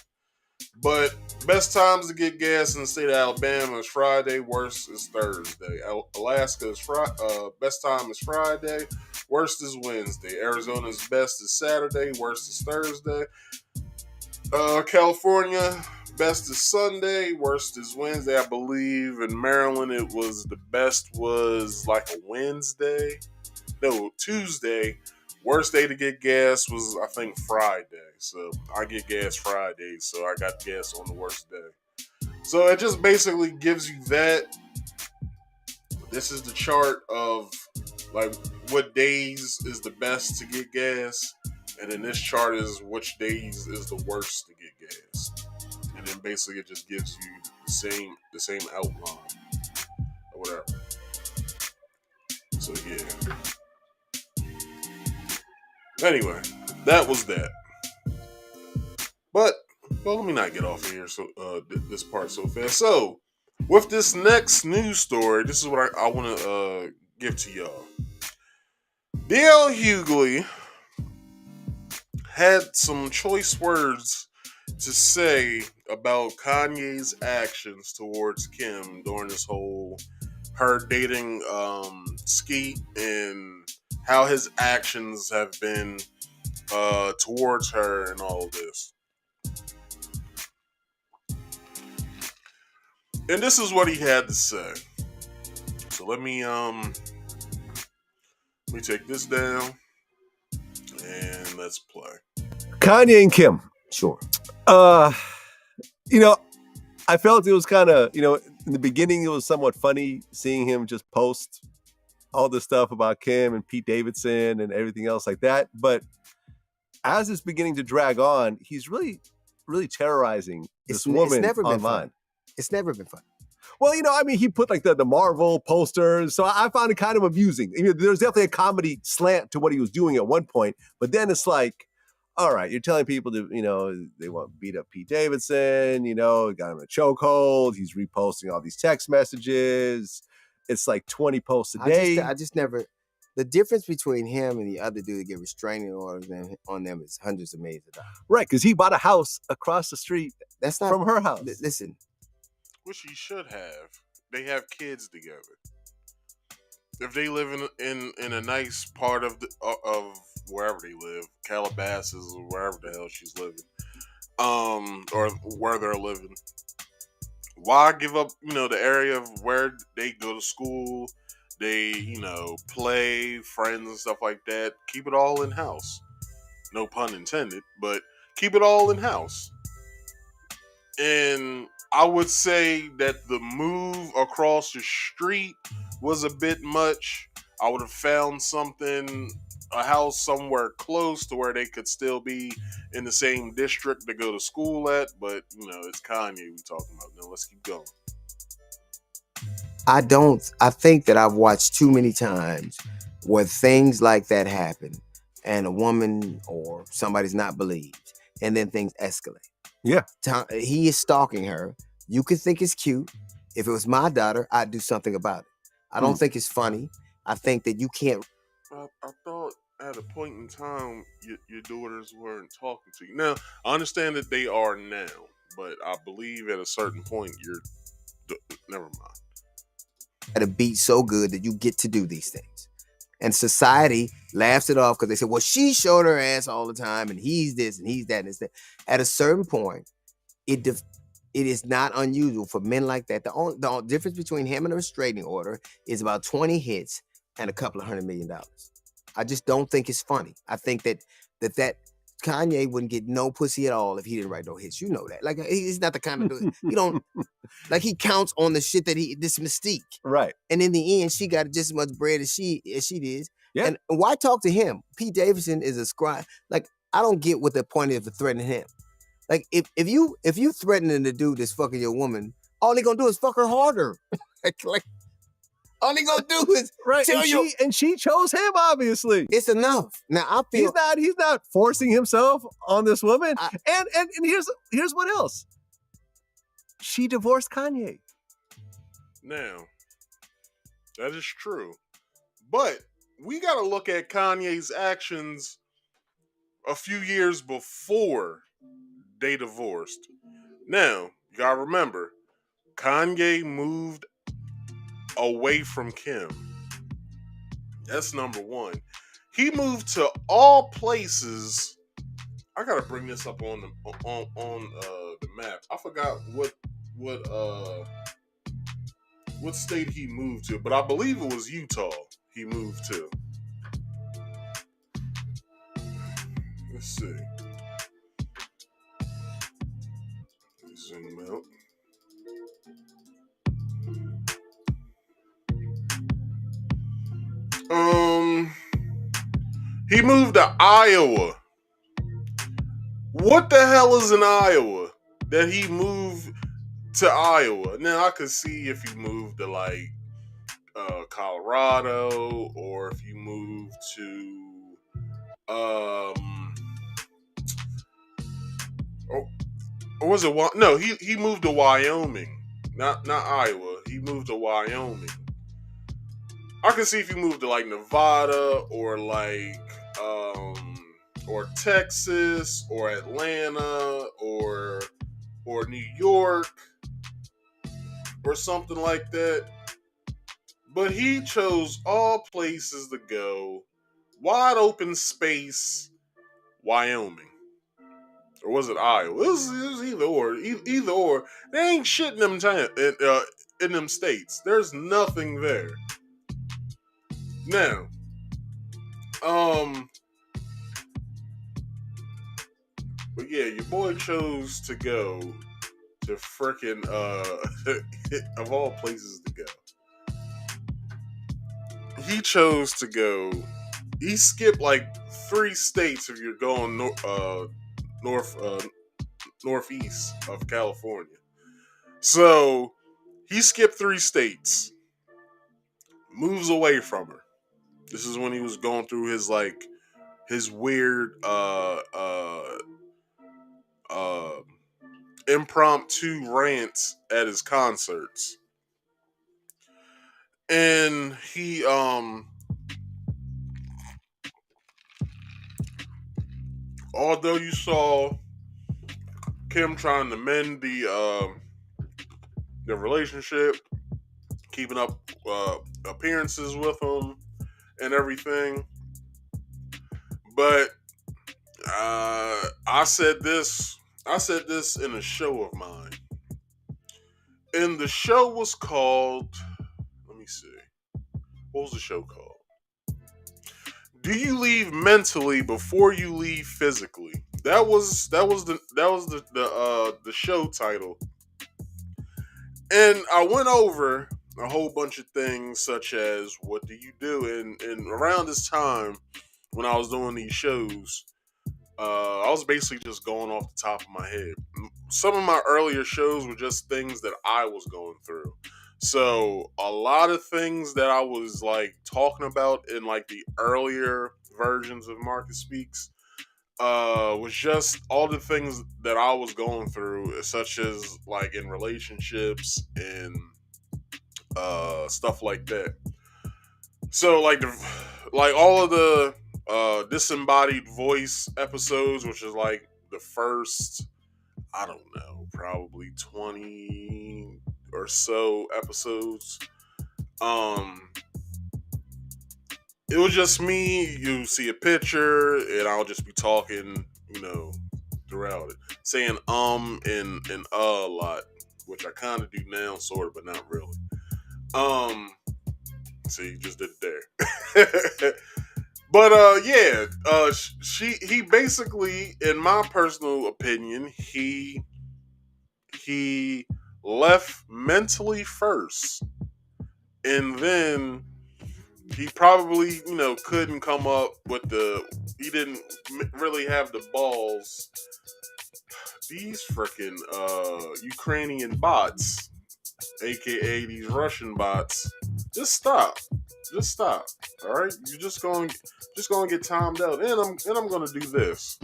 But best times to get gas in the state of Alabama is Friday, worst is Thursday. Alaska is best time is Friday, worst is Wednesday. Arizona's best is Saturday, worst is Thursday. California, best is Sunday, worst is Wednesday, I believe. In Maryland, the best was like a Wednesday. No, Tuesday. Worst day to get gas was, I think, Friday. So I get gas Friday, so I got gas on the worst day. So it just basically gives you that. This is the chart of like what days is the best to get gas. And then this chart is which days is the worst to get gas. And then basically it just gives you the same outline or whatever. So yeah. Anyway, that was that. But let me not get off of here this part so fast. So with this next news story, this is what I want to give to y'all. D.L. Hughley had some choice words to say about Kanye's actions towards Kim during this whole her dating Skeet and how his actions have been towards her and all of this. And this is what he had to say. So let me take this down and let's play. Kanye and Kim. Sure. I felt it was kind of, in the beginning it was somewhat funny seeing him just post all this stuff about Kim and Pete Davidson and everything else like that. But as it's beginning to drag on, he's really, really terrorizing this woman online. It's never been fun. Well, he put like the Marvel posters, so I found it kind of amusing. There's definitely a comedy slant to what he was doing at one point, but then it's like, all right, you're telling people to, they want to beat up Pete Davidson, got him in a chokehold. He's reposting all these text messages. It's like 20 posts a day. I just never. The difference between him and the other dude that get restraining orders on them is hundreds of millions of dollars. Right, because he bought a house across the street from her house. Listen. Which he should have. They have kids together. If they live in a nice part of wherever they live, Calabasas or wherever the hell she's living, or where they're living, why give up, the area of where they go to school, they, play, friends and stuff like that. Keep it all in house. No pun intended, but keep it all in house. And I would say that the move across the street was a bit much. I would have found a house somewhere close to where they could still be in the same district to go to school at. But, it's Kanye we talking about. Now, let's keep going. I think that I've watched too many times where things like that happen and a woman or somebody's not believed and then things escalate. Yeah. He is stalking her. You could think it's cute. If it was my daughter, I'd do something about it. I don't think it's funny. I think that you can't. I thought at a point in time your daughters weren't talking to you. Now, I understand that they are now, but I believe at a certain point never mind. At a beat so good that you get to do these things. And society laughs it off because they say, well, she showed her ass all the time and he's this and he's that and that. At a certain point, it is not unusual for men like that. The difference between him and a restraining order is about 20 hits and a couple of $100 million. I just don't think it's funny. I think that Kanye wouldn't get no pussy at all if he didn't write no hits. You know that. Like, he's not the kind of dude. He don't like, he counts on the shit that this mystique. Right. And in the end, she got just as much bread as she did. Yeah. And why talk to him? Pete Davidson is a scribe. Like, I don't get what the point is of threatening him. Like, if you threatening the dude that's fucking your woman, all he gonna do is fuck her harder. like all he gonna do is tell you. And she chose him, obviously. It's enough. Now I feel he's not forcing himself on this woman. And here's what else. She divorced Kanye. Now, that is true. But we gotta look at Kanye's actions a few years before they divorced. Now, you gotta remember, Kanye moved away from Kim. That's number one. He moved to all places. I gotta bring this up on the map. I forgot what state he moved to, but I believe it was Utah he moved to. Let's see. Zoom out. He moved to Iowa. What the hell is in Iowa that he moved to Iowa? Now I could see if he moved to like Colorado, or if you moved to or was it no? He moved to Wyoming, not Iowa. He moved to Wyoming. I can see if you moved to like Nevada or like or Texas or Atlanta or New York or something like that. But he chose all places to go. Wide open space, Wyoming. Or was it Iowa? It was either or. Either or. There ain't shit in them states. There's nothing there. Now, but yeah, your boy chose to go to frickin' of all places to go. He chose to go. He skipped like 3 states if you're going northeast of California. So he skipped 3 states. Moves away from her. This is when he was going through his weird impromptu rants at his concerts. And he although you saw Kim trying to mend the relationship, keeping up appearances with him and everything, but I said this in a show of mine, and the show was called, let me see, what was the show called? Do you leave mentally before you leave physically? the show title, and I went over a whole bunch of things such as what do you do, and around this time when I was doing these shows, I was basically just going off the top of my head. Some of my earlier shows were just things that I was going through. So a lot of things that I was like talking about in like the earlier versions of Marcus Speaks was just all the things that I was going through, such as like in relationships and stuff like that. So like all of the disembodied voice episodes, which is like the first, I don't know, probably 20 or so episodes. It was just me. You see a picture, and I'll just be talking, throughout it, saying and a lot, which I kind of do now, sort of, but not really. So you just did it there. But yeah, he basically, in my personal opinion, he left mentally first, and then he probably couldn't come up with he didn't really have the balls. These freaking Ukrainian bots, aka these Russian bots, just stop. All right, you're just going to get timed out, and I'm going to do this.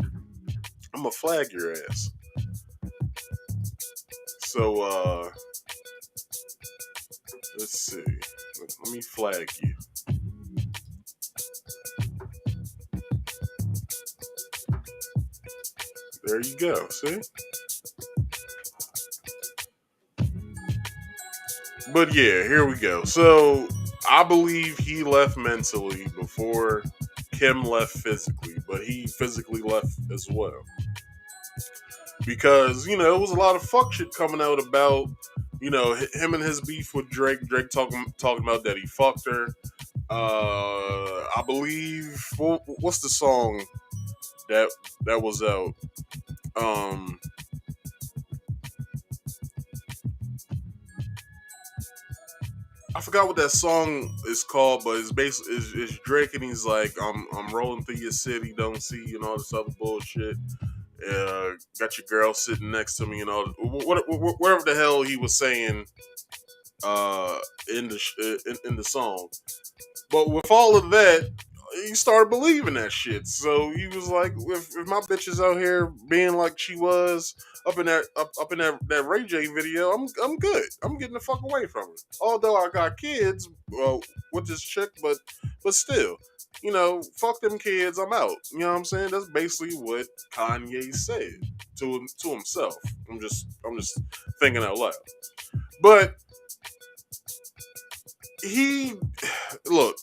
I'm gonna flag your ass. So let's see. Let me flag you. There you go. See? But yeah, here we go. So I believe he left mentally before Kim left physically, but he physically left as well. Because, it was a lot of fuck shit coming out about, him and his beef with Drake. Drake talking about that he fucked her. I believe, what's the song that was out? I forgot what that song is called, but it's basically it's Drake, and he's like, I'm rolling through your city, don't see you, and all this other bullshit. Got your girl sitting next to me, and all whatever the hell he was saying in the song. But with all of that, he started believing that shit. So he was like, if my bitch is out here being like she was up in that Ray J video, I'm good. I'm getting the fuck away from her. Although I got kids with this chick, but still, fuck them kids. I'm out. You know what I'm saying? That's basically what Kanye said to himself. I'm just thinking out loud. But look.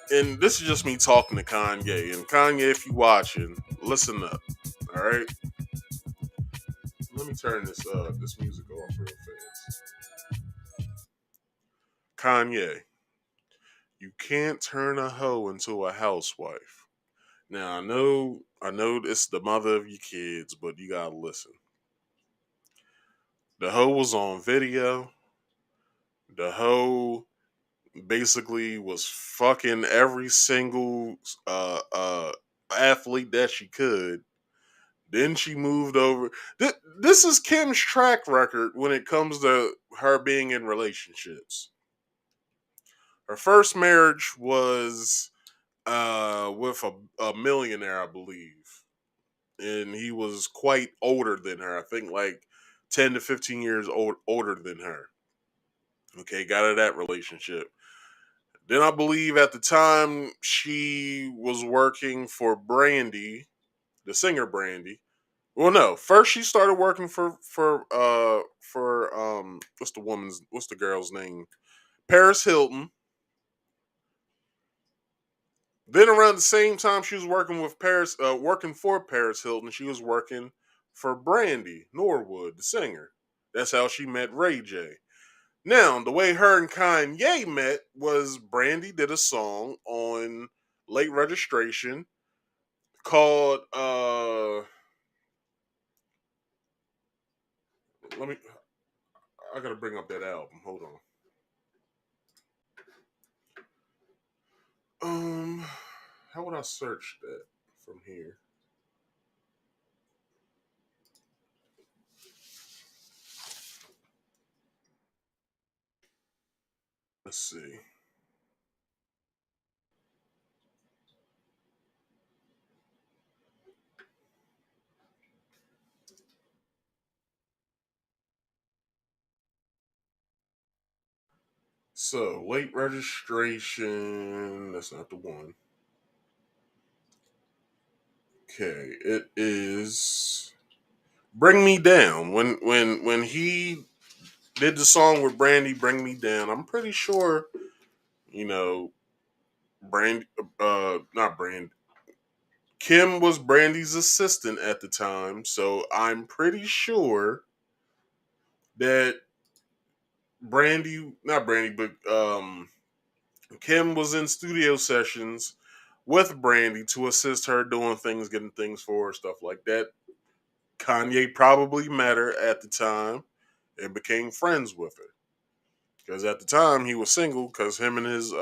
And this is just me talking to Kanye. And Kanye, if you watching, listen up. All right. Let me turn this music off real fast. Kanye, you can't turn a hoe into a housewife. Now I know it's the mother of your kids, but you gotta listen. The hoe was on video. The hoe basically was fucking every single athlete that she could. Then she moved over. This is Kim's track record when it comes to her being in relationships. Her first marriage was with a millionaire, I believe. And he was quite older than her. I think like 10 to 15 years older than her. Okay, got her that relationship. Then I believe at the time she was working for Brandy, the singer Brandy. Well, no, first she started working for what's the girl's name? Paris Hilton. Then around the same time she was working for Paris Hilton, she was working for Brandy Norwood, the singer. That's how she met Ray J. Now, the way her and Kanye met was Brandy did a song on Late Registration called let me I gotta bring up that album. Hold on. How would I search that from here? Let's see. So, late registration. That's not the one. Okay, it is "Bring Me Down." When he did the song with Brandy, "Bring Me Down," I'm pretty sure, you know, not Brandy. Kim was Brandy's assistant at the time, so I'm pretty sure that not Brandy, but Kim was in studio sessions with Brandy to assist her doing things, getting things for her, stuff like that. Kanye probably met her at the time and became friends with her because at the time he was single because him and his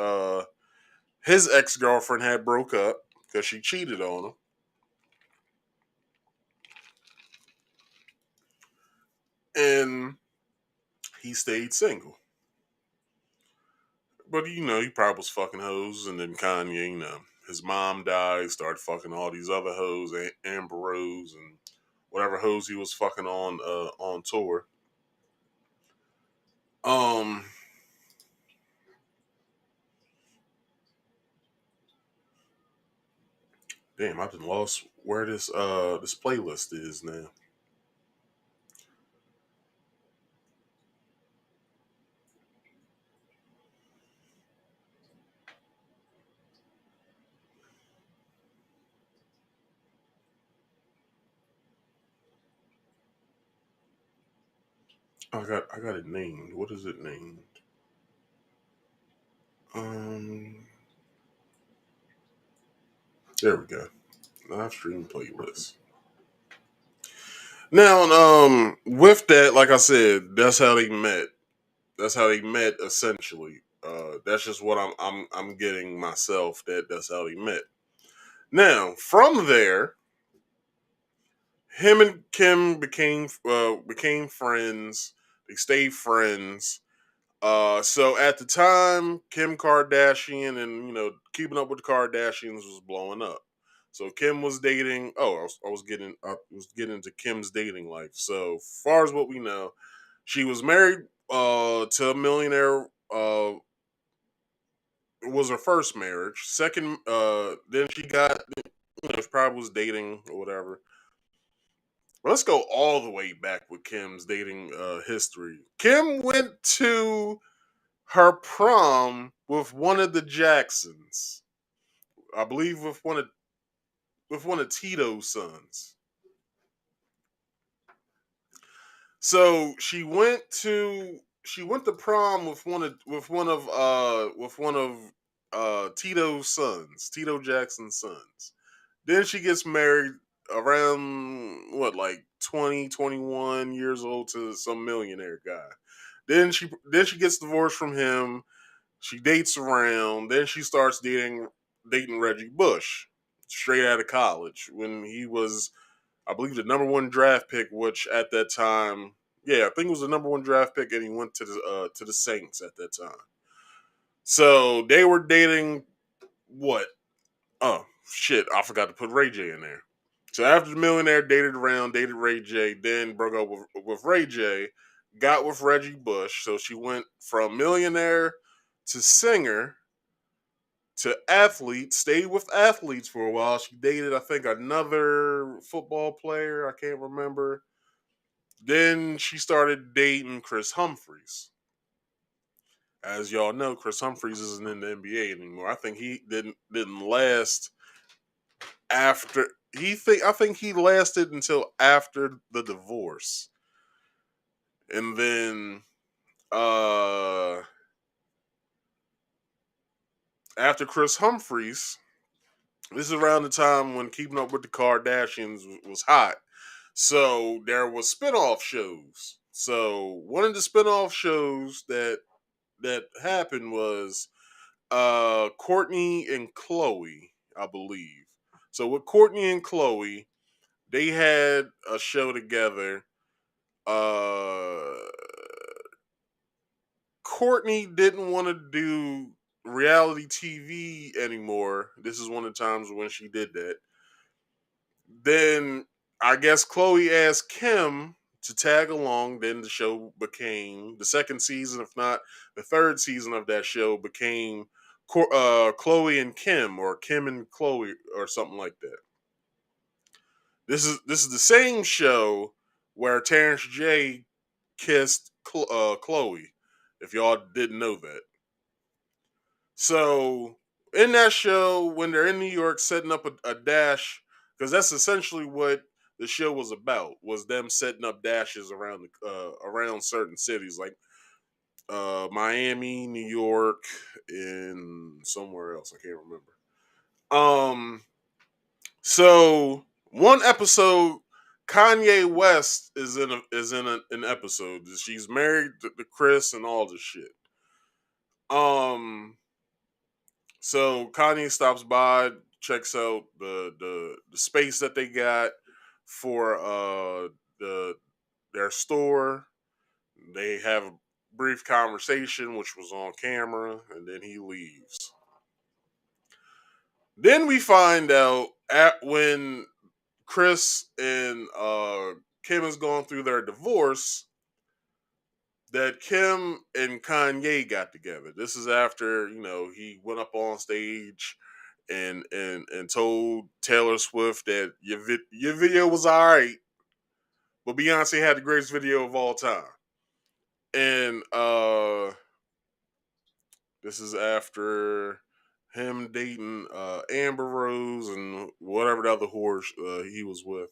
ex girlfriend had broke up because she cheated on him, and he stayed single. But he probably was fucking hoes, and then Kanye, his mom died, started fucking all these other hoes, Amber Rose, and whatever hoes he was fucking on tour. Um, damn, I've been lost where this playlist is now. I got it named. What is it named? Um, there we go. Live stream playlist. Now, with that, like I said, that's how they met. That's how they met essentially. That's just what I'm getting myself. That's how they met. Now, from there, him and Kim became friends. They stayed friends. So at the time, Kim Kardashian and Keeping Up with the Kardashians was blowing up. So Kim was dating. Oh, I was getting into Kim's dating life. So far as what we know, she was married to a millionaire. It was her first marriage. Second, then she got she probably was dating or whatever. Well, let's go all the way back with Kim's dating history. Kim went to her prom with one of the Jacksons. I believe with one of Tito's sons. So she went to prom with one of Tito's sons, Tito Jackson's sons. Then she gets married around what, like 20, 21 years old to some millionaire guy. Then she gets divorced from him. She dates around. Then she starts dating Reggie Bush straight out of college when he was, I believe, the number one draft pick. Which at that time, yeah, I think it was the number one draft pick, and he went to the Saints at that time. So they were dating. What? Oh shit! I forgot to put Ray J in there. So after the millionaire dated around, dated Ray J, then broke up with Ray J, got with Reggie Bush. So she went from millionaire to singer to athlete, stayed with athletes for a while. She dated, I think, another football player. I can't remember. Then she started dating Chris Humphries. As y'all know, Chris Humphries isn't in the NBA anymore. I think he didn't last after I think he lasted until after the divorce. And then after Chris Humphries, This is around the time when Keeping Up with the Kardashians was hot. So there was spin-off shows. So one of the spin-off shows that happened was Courtney and Chloe, I believe. So with Courtney and Chloe, they had a show together. Uh Courtney didn't want to do reality TV anymore. This is one of the times when she did that. Then I guess Chloe asked Kim to tag along. Then the show became the second season, if not the third season of that show, became Chloe and Kim, or Kim and Chloe, or something like that. This is the same show where Terrence J kissed Chloe. If y'all didn't know that. So in that show, when they're in New York setting up a dash, because that's essentially what the show was about, was them setting up dashes around around certain cities like Miami, New York, and somewhere else I can't remember. So one episode, Kanye West is in an episode. She's married to Chris and all this shit. So Kanye stops by, checks out the space that they got for their store. They have a brief conversation, which was on camera, and then he leaves. Then we find out when Chris and Kim is going through their divorce that Kim and Kanye got together. This is after, he went up on stage and told Taylor Swift that your video was alright, but Beyonce had the greatest video of all time. And this is after him dating Amber Rose and whatever the other whore he was with.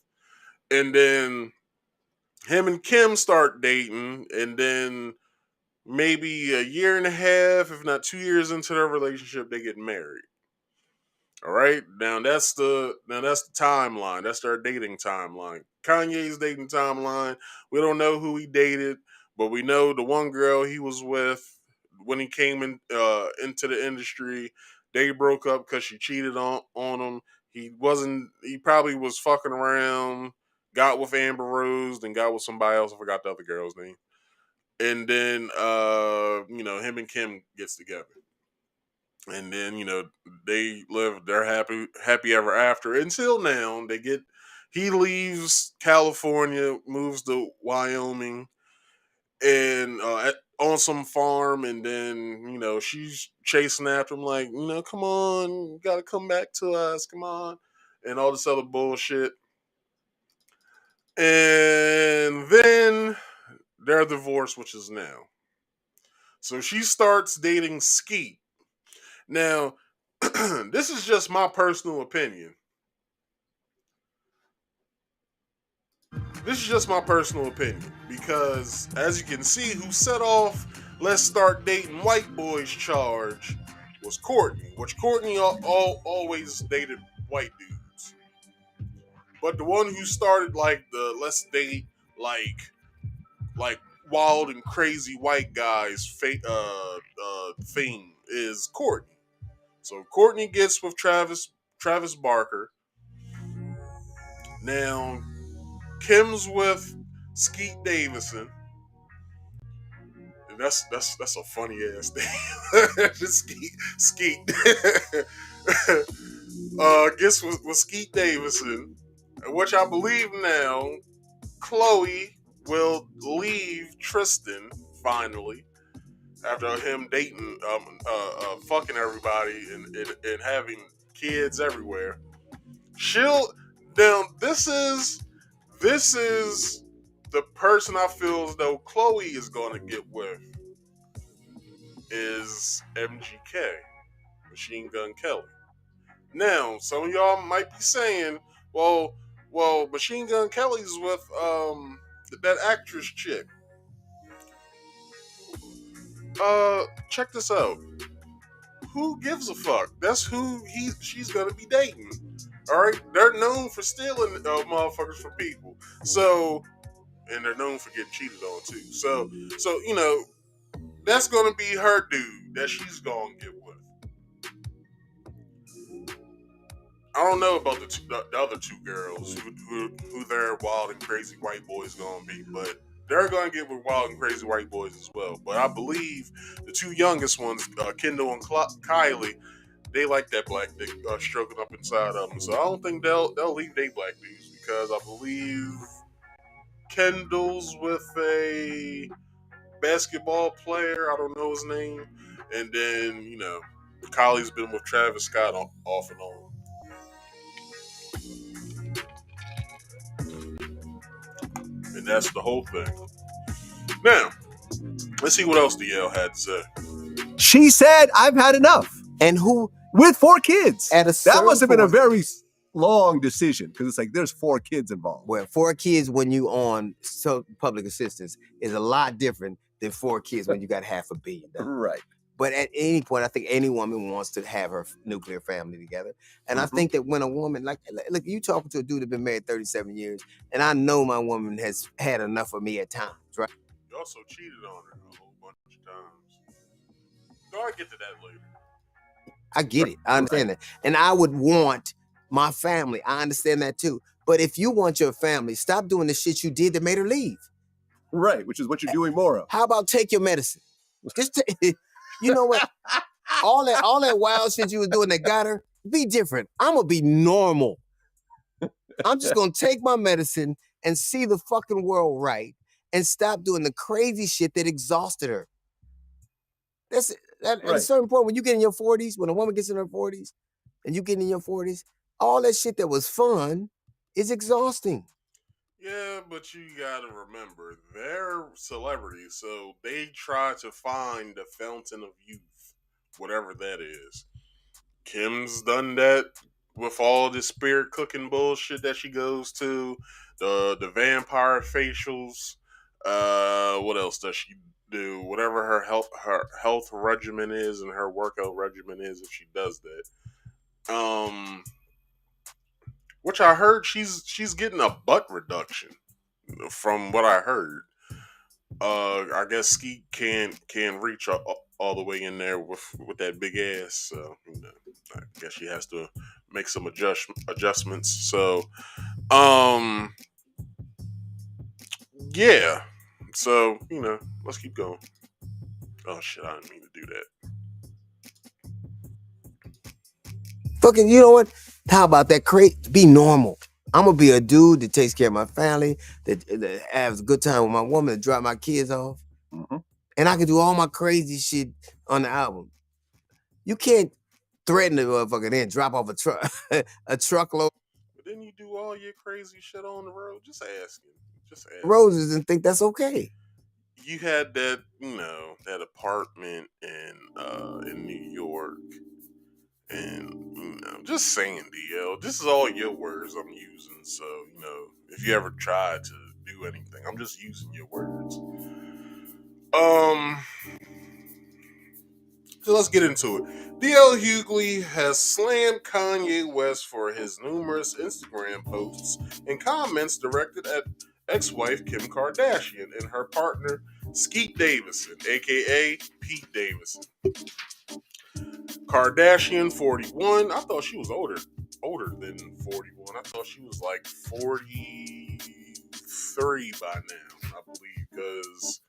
And then him and Kim start dating, and then maybe a year and a half, if not 2 years into their relationship, they get married. All right, that's the timeline. That's their dating timeline. Kanye's dating timeline. We don't know who he dated, but we know the one girl he was with when he came into the industry. They broke up because she cheated on him. He probably was fucking around, got with Amber Rose, then got with somebody else. I forgot the other girl's name. And then him and Kim gets together. And then, they live their happy ever after until now. He leaves California, moves to Wyoming, and on some farm, and then, she's chasing after him like, come on, you gotta come back to us, come on, and all this other bullshit. And then they're divorced, which is now. So she starts dating Skeet. Now, this is just my personal opinion. Because, as you can see, who set off "Let's Start Dating White Boys" charge was Courtney, which Courtney always dated white dudes. But the one who started like the "Let's Date like wild and crazy white guys" theme is Courtney. So Courtney gets with Travis Barker. Now Kim's with Skeet Davison. And that's a funny ass name. Skeet. Gets with Skeet Davison, which I believe now Chloe will leave Tristan finally after him dating, fucking everybody and having kids everywhere. This is the person I feel as though Chloe is going to get with is MGK, Machine Gun Kelly. Now, some of y'all might be saying, well, Machine Gun Kelly's with that actress chick. Check this out. who gives a fuck? That's who she's gonna be dating. All right, they're known for stealing motherfuckers from people. So, and they're known for getting cheated on too. So that's gonna be her dude that she's gonna get with. I don't know about the other two girls who their wild and crazy white boys gonna be, but they're gonna get with wild and crazy white boys as well. But I believe the two youngest ones, Kendall and Kylie, they like that black dick stroking up inside of them. So I don't think they'll leave they black dudes because I believe Kendall's with a basketball player. I don't know his name, and then Kylie's been with Travis Scott off and on. And that's the whole thing. Now, let's see what else DL had to say. She said, "I've had enough." And who with 4 kids? At a that must have been a point, very long decision because it's like there's 4 kids involved. Well, 4 kids when you on public assistance is a lot different than 4 kids when you got $500 million. Right. But at any point, I think any woman wants to have her nuclear family together. And I think that when a woman, like, look, you talking to a dude that's been married 37 years, and I know my woman has had enough of me at times, right? You also cheated on her a whole bunch of times. So I'll get to that later. I get it. I understand that. And I would want my family. I understand that too. But if you want your family, stop doing the shit you did that made her leave. Right, which is what you're doing more of. How about take your medicine? Just you know what? all that wild shit you was doing that got her, be different. I'm gonna be normal. I'm just gonna take my medicine and see the fucking world right and stop doing the crazy shit that exhausted her. That's it. At a certain point, when you get in your 40s, when a woman gets in her 40s and you get in your 40s, all that shit that was fun is exhausting. Yeah, but you gotta remember, they're celebrities, so they try to find the fountain of youth, whatever that is. Kim's done that with all the spirit cooking bullshit that she goes to, the vampire facials. What else does she do? Whatever her health regimen is and her workout regimen is, if she does that. Which I heard she's getting a butt reduction, from what I heard. I guess Skeet can reach all the way in there with that big ass. So I guess she has to make some adjustments. So, yeah. So let's keep going. Oh shit! I didn't mean to do that. Fucking, you know what? How about that? Be normal. I'm gonna be a dude that takes care of my family, that has a good time with my woman, that drop my kids off, and I can do all my crazy shit on the album. You can't threaten the motherfucker then drop off a truckload. But then you do all your crazy shit on the road. Just asking. Roses and think that's okay. You had that, that apartment in New York. And, just saying, DL, this is all your words I'm using. So, if you ever try to do anything, I'm just using your words. So let's get into it. DL Hughley has slammed Kanye West for his numerous Instagram posts and comments directed at ex-wife Kim Kardashian and her partner Skeet Davison, aka Pete Davidson. Kardashian, 41. I thought she was older than 41. I thought she was like 43 by now, I believe, because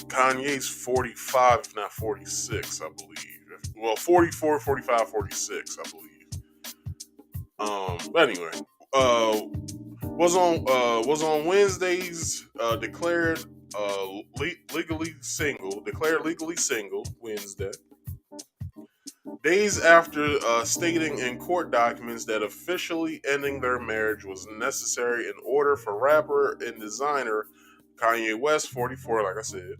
Kanye's 45, if not 46, I believe. Well, 44, 45, 46, I believe. But anyway, was on Wednesday's declared legally single Wednesday. Days after stating in court documents that officially ending their marriage was necessary in order for rapper and designer Kanye West, 44, like I said,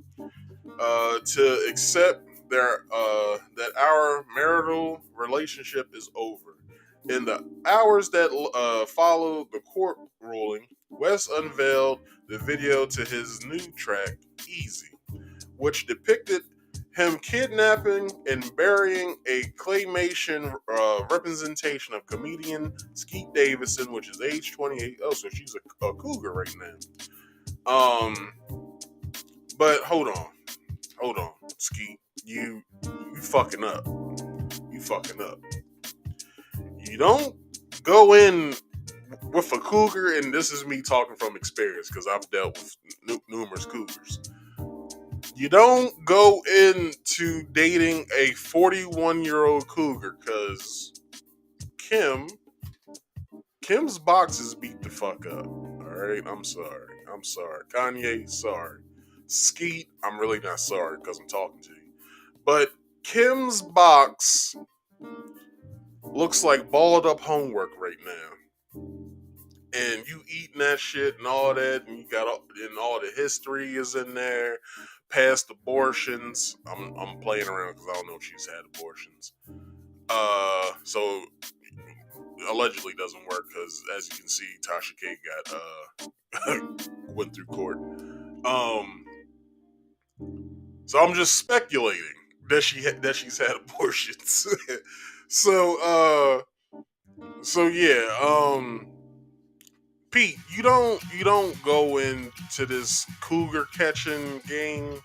to accept that our marital relationship is over. In the hours that followed the court ruling, West unveiled the video to his new track, Easy, which depicted him kidnapping and burying a claymation representation of comedian Skeet Davidson, which is age 28. Oh, so she's a cougar right now. But hold on, Skeet, you fucking up. You fucking up. You don't go in with a cougar, and this is me talking from experience because I've dealt with numerous cougars. You don't go into dating a 41-year-old cougar because Kim's boxes beat the fuck up. Alright, I'm sorry. Kanye, sorry. Skeet, I'm really not sorry because I'm talking to you. But Kim's box looks like balled up homework right now. And you eating that shit and all that, and you got all the history is in there, past abortions. I'm playing around because I don't know if she's had abortions. So allegedly doesn't work because, as you can see, Tasha K got went through court. So I'm just speculating that she's had abortions. So yeah. Pete, you don't go into this cougar catching game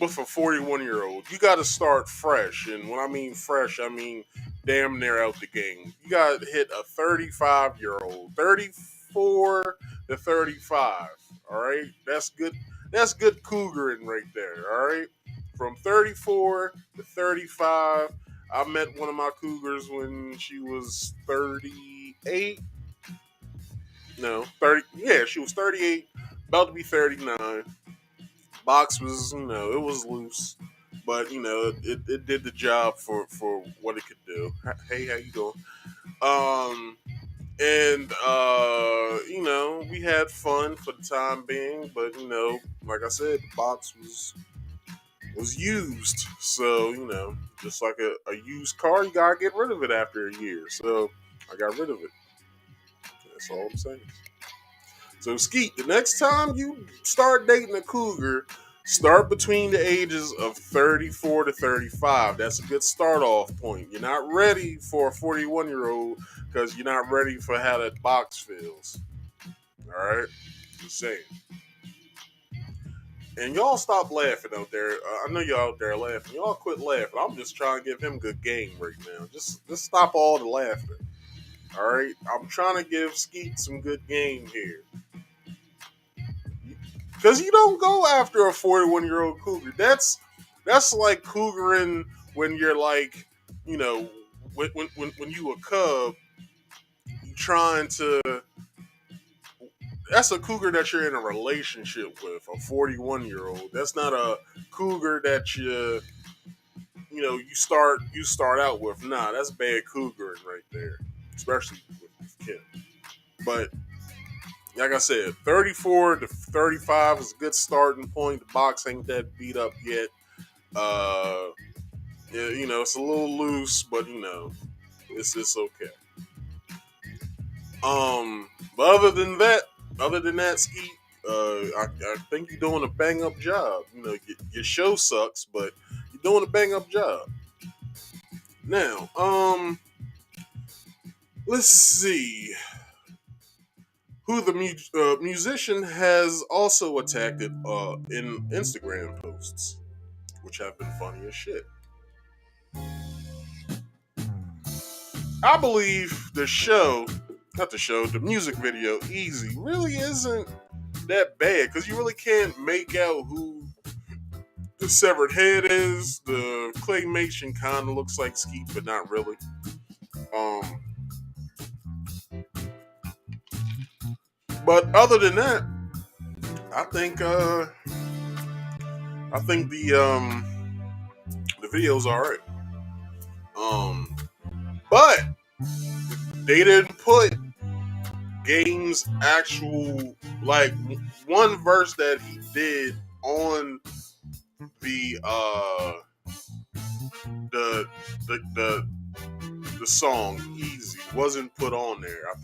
with a 41-year-old. You got to start fresh, and when I mean fresh, I mean damn near out the game. You got to hit a 35-year-old, 34 to 35. All right, that's good. That's good cougaring right there. All right, from 34 to 35. I met one of my cougars when she was 38. No, 30. Yeah, she was 38, about to be 39. Box was, it was loose, but it did the job for what it could do. Hey, how you doing? And we had fun for the time being, but like I said, the box was used, so just like a used car, you gotta get rid of it after a year. So I got rid of it. That's all I'm saying. So Skeet, the next time you start dating a cougar, start between the ages of 34 to 35. That's a good start off point. You're not ready for a 41-year-old because you're not ready for how that box feels. Alright? Just saying. And y'all stop laughing out there. I know y'all out there laughing. Y'all quit laughing. I'm just trying to give him good game right now. Just stop all the laughter. Alright? I'm trying to give Skeet some good game here. Because you don't go after a 41-year-old cougar. That's like cougaring when you're like, when you a cub, you trying to. That's a cougar that you're in a relationship with, a 41-year-old. That's not a cougar that you start out with. Nah, that's bad cougaring right there, especially with Kim. But like I said, 34 to 35 is a good starting point. The box ain't that beat up yet. It's a little loose, but it's okay. But other than that, Skeet, I think you're doing a bang up job. Your show sucks, but you're doing a bang up job. Now, let's see. Who the musician has also attacked it in Instagram posts, which have been funny as shit. I believe the music video, Easy, really isn't that bad because you really can't make out who the severed head is. The claymation kind of looks like Skeet, but not really. But other than that, I think the video's alright. But they didn't put Game's actual one verse that he did on the song Easy wasn't put on there. I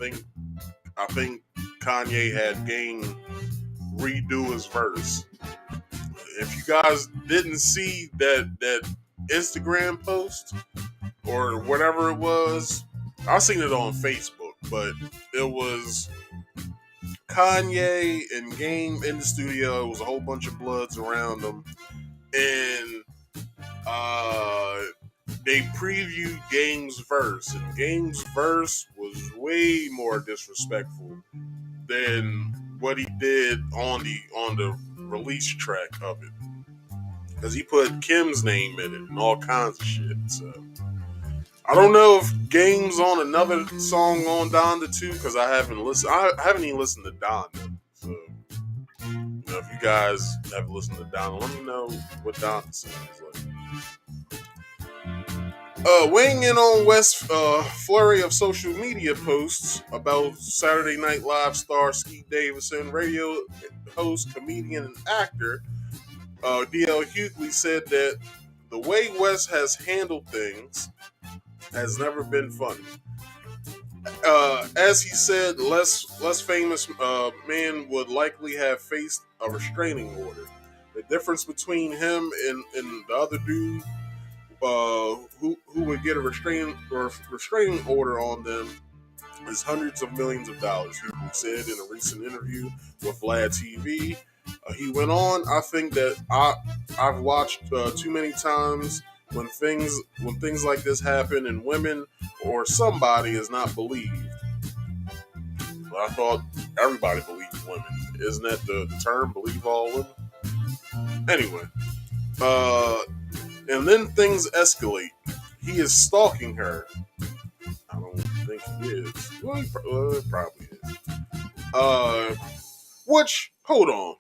think Kanye had Game redo his verse, if you guys didn't see that Instagram post or whatever it was, I seen it on Facebook, but it was Kanye and Game in the studio. It was a whole bunch of bloods around them, and they previewed Game's verse, and Game's verse was way more disrespectful than what he did on the release track of it, because he put Kim's name in it and all kinds of shit. So I don't know if Game's on another song on Donda 2, because I haven't listened. I haven't even listened to Donda. So if you guys have listened to Donda, let me know what Donda sounds like. Weighing in on West's flurry of social media posts about Saturday Night Live star Skeet Davidson, radio host, comedian, and actor, D.L. Hughley said that the way West has handled things has never been funny. As he said, less famous men would likely have faced a restraining order. The difference between him and the other dude who would get a restraining order on them is hundreds of millions of dollars, he said in a recent interview with Vlad TV. He went on, I think that I've watched too many times when things like this happen and women or somebody is not believed. But I thought everybody believed women. Isn't that the term, believe all women? Anyway, and then things escalate. He is stalking her. I don't think he is. Well, he probably is. Which, hold on.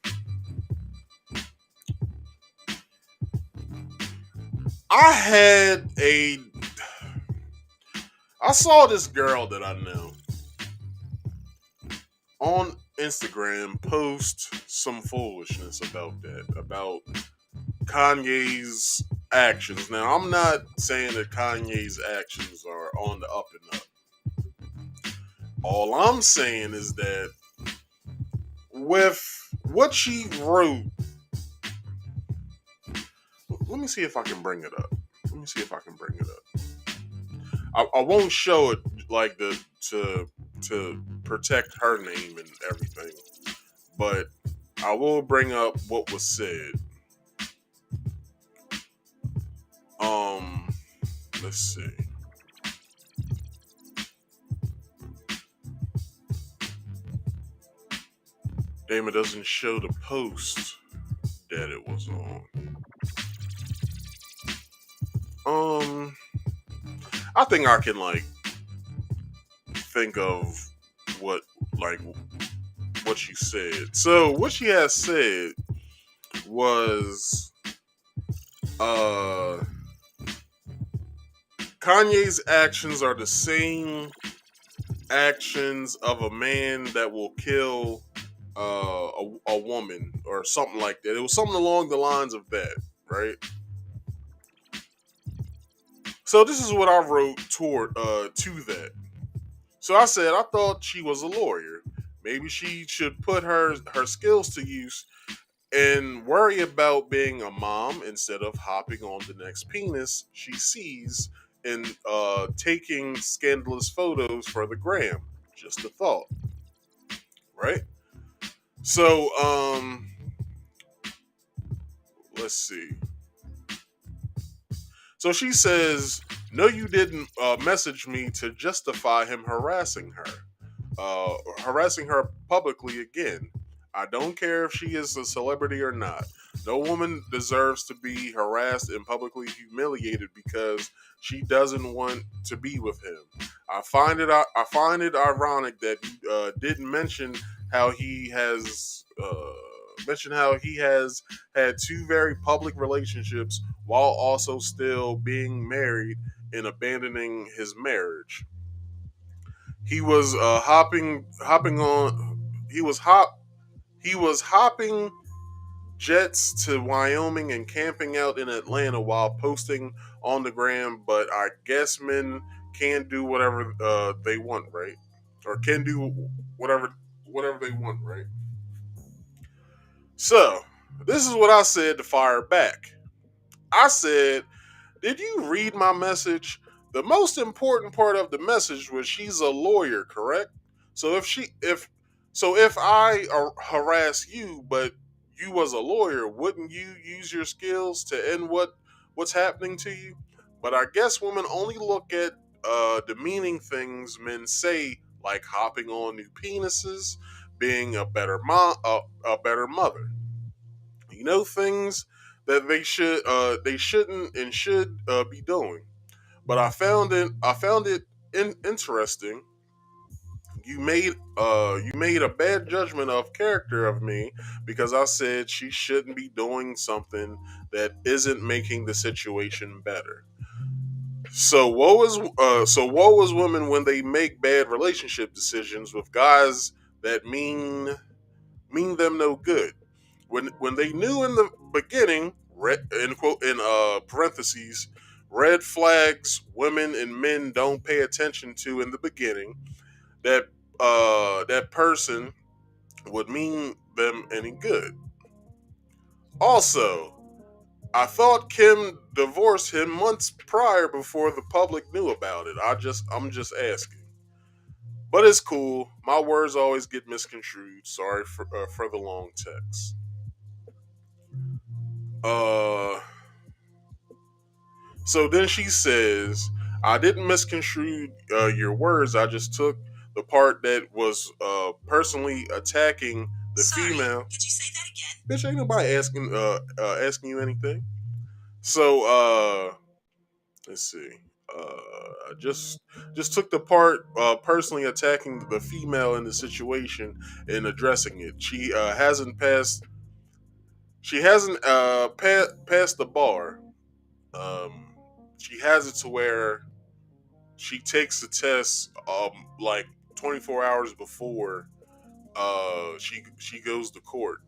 I saw this girl that I know on Instagram post some foolishness about Kanye's actions. Now, I'm not saying that Kanye's actions are on the up and up. All I'm saying is that with what she wrote, let me see if I can bring it up. I won't show it like to protect her name and everything, but I will bring up what was said. Let's see. Damn, it doesn't show the post that it was on. I think I can think of what she said. So what she has said was Kanye's actions are the same actions of a man that will kill a woman or something like that. It was something along the lines of that, right? So this is what I wrote to that. So I said I thought she was a lawyer. Maybe she should put her skills to use and worry about being a mom instead of hopping on the next penis she sees and taking scandalous photos for the gram. Just a thought. Right? So, let's see. So she says, no, you didn't message me to justify him harassing her publicly again. I don't care if she is a celebrity or not. No woman deserves to be harassed and publicly humiliated because she doesn't want to be with him. I find it ironic that you didn't mention how he has had two very public relationships while also still being married and abandoning his marriage. He was hopping jets to Wyoming and camping out in Atlanta while posting on the gram, but I guess men can do whatever they want, right? Or can do whatever they want, right? So, this is what I said to fire back. I said, did you read my message? The most important part of the message was she's a lawyer, correct? So if I harass you, but you was a lawyer, wouldn't you use your skills to end what's happening to you? But I guess women only look at demeaning things men say, like hopping on new penises, being a better mom, a better mother. You know, things that they shouldn't and should be doing. But I found it interesting. You made a bad judgment of character of me because I said she shouldn't be doing something that isn't making the situation better. So woe is women when they make bad relationship decisions with guys that mean them no good. When they knew in the beginning, in quote in parentheses, red flags women and men don't pay attention to in the beginning, that that person would mean them any good. Also, I thought Kim divorced him months prior before the public knew about it. I'm just asking. But it's cool. My words always get misconstrued. Sorry for the long text. Uh So then she says, I didn't misconstrue your words. I just took the part that was personally attacking the female. Could you say that again? Bitch, ain't nobody asking you anything. So let's see. I just took the part personally attacking the female in the situation and addressing it. She hasn't passed the bar. Um, she has it to where she takes the test like 24 hours before she goes to court.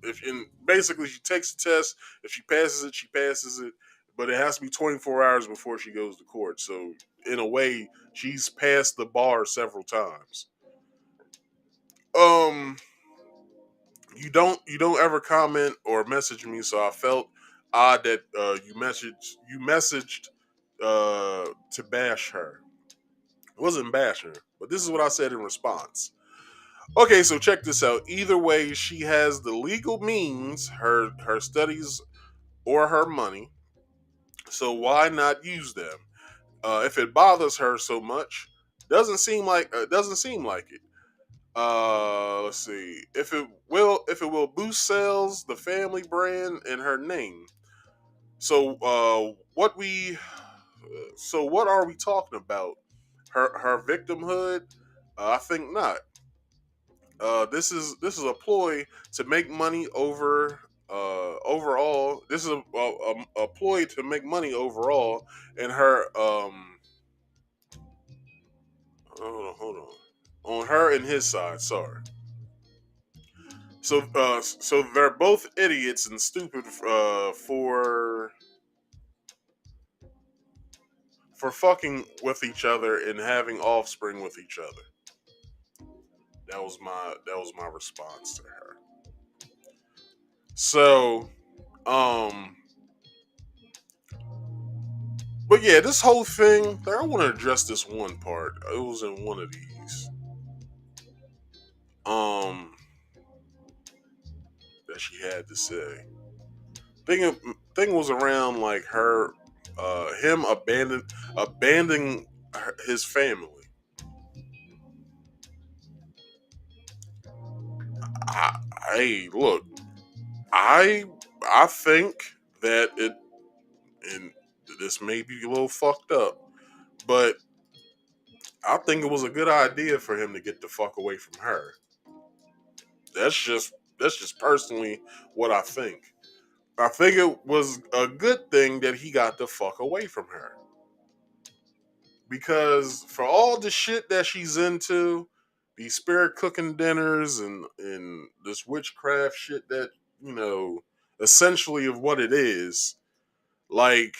If and basically she takes the test, if she passes it, she passes it, but it has to be 24 hours before she goes to court. So in a way, she's passed the bar several times. Um, you don't ever comment or message me, so I felt odd that you messaged to bash her. It wasn't bashing her, but this is what I said in response. Okay, so check this out. Either way, she has the legal means, her studies or her money. So why not use them? If it bothers her so much, doesn't seem like it. Let's see. If it will boost sales, the family brand, and her name. So what are we talking about? Her victimhood? I think not. This is a ploy to make money overall. This is a ploy to make money overall, and her hold on, on her and his side. Sorry. So they're both idiots and stupid for fucking with each other and having offspring with each other. That was my response to her. So um but yeah, this whole thing, I want to address this one part. It was in one of these. Um, that she had to say. Thing thing was around like him abandoning his family. Hey, look, I I think that and this may be a little fucked up, but I think it was a good idea for him to get the fuck away from her. That's just personally what I think. I think it was a good thing that he got the fuck away from her. Because for all the shit that she's into, these spirit cooking dinners and this witchcraft shit that, you know, essentially of what it is, like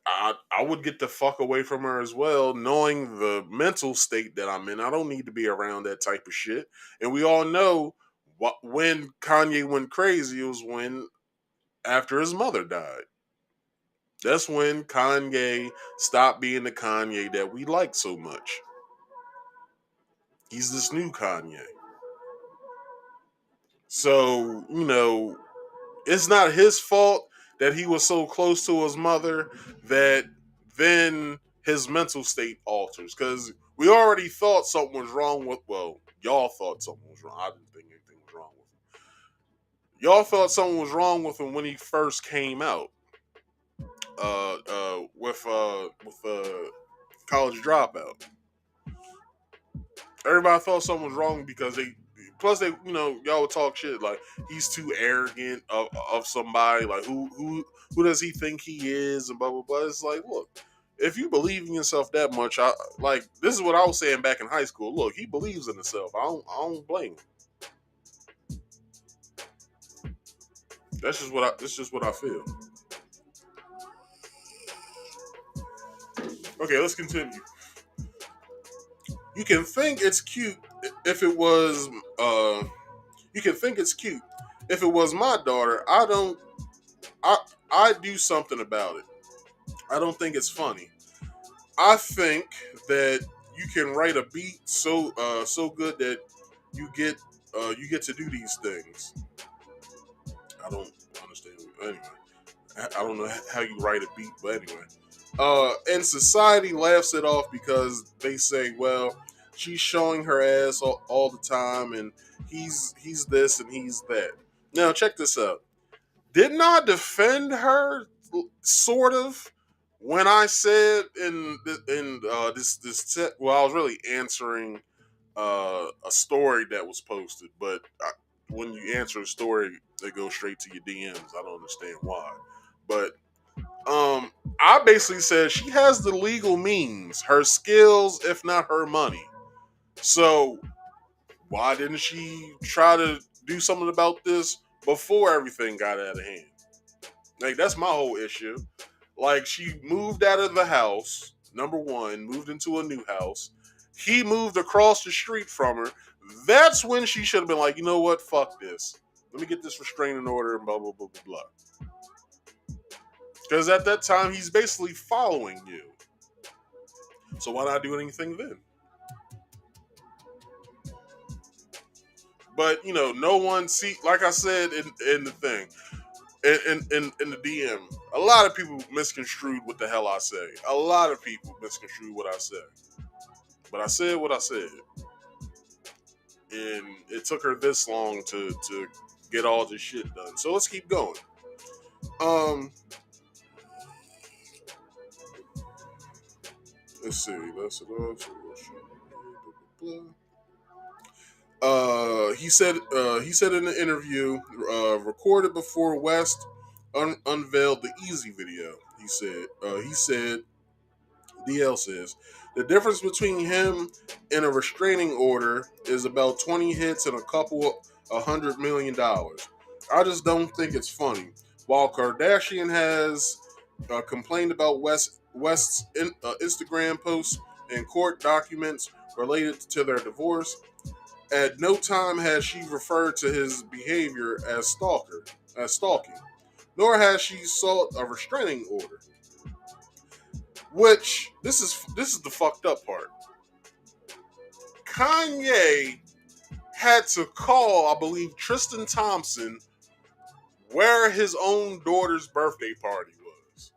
I would get the fuck away from her as well, knowing the mental state that I'm in. I don't need to be around that type of shit. And we all know When Kanye went crazy, it was after his mother died. That's when Kanye stopped being the Kanye that we like so much. He's this new Kanye. So, it's not his fault that he was so close to his mother that then his mental state alters. Because we already thought something was wrong with, y'all thought something was wrong. I didn't think anything was wrong with him. Y'all thought something was wrong with him when he first came out. With College Dropout. Everybody thought something was wrong because y'all would talk shit like he's too arrogant of somebody, like who does he think he is, and blah blah blah. It's like, look, if you believe in yourself that much, this is what I was saying back in high school. Look, he believes in himself. I don't blame him. That's just what I feel. Okay, let's continue. You can think it's cute if it was. You can think it's cute if it was my daughter. I do something about it. I don't think it's funny. I think that you can write a beat so good that you get to do these things. I don't understand. Anyway, I don't know how you write a beat, but anyway. And society laughs it off because they say, well, she's showing her ass all the time, and he's this and he's that. Now, check this out. Didn't I defend her, sort of, when I said I was really answering a story that was posted, but when you answer a story, it goes straight to your DMs. I don't understand why, but I basically said she has the legal means, her skills, if not her money. So why didn't she try to do something about this before everything got out of hand? Like, that's my whole issue. Like, she moved out of the house, number one, moved into a new house. He moved across the street from her. That's when she should have been like, you know what, fuck this. Let me get this restraining order and blah, blah, blah, blah, blah. Because at that time, he's basically following you. So why not do anything then? But, no one like I said in the thing, in the DM, a lot of people misconstrued what the hell I say. A lot of people misconstrued what I said. But I said what I said. And it took her this long to get all this shit done. So let's keep going. Let's see. That's it. He said in the interview recorded before West unveiled the Easy video. He said DL says the difference between him and a restraining order is about 20 hits and $200 million. I just don't think it's funny. While Kardashian has complained about West's Instagram posts and court documents related to their divorce, at no time has she referred to his behavior as stalking, nor has she sought a restraining order. Which this is the fucked up part. Kanye had to call, I believe, Tristan Thompson where his own daughter's birthday party was.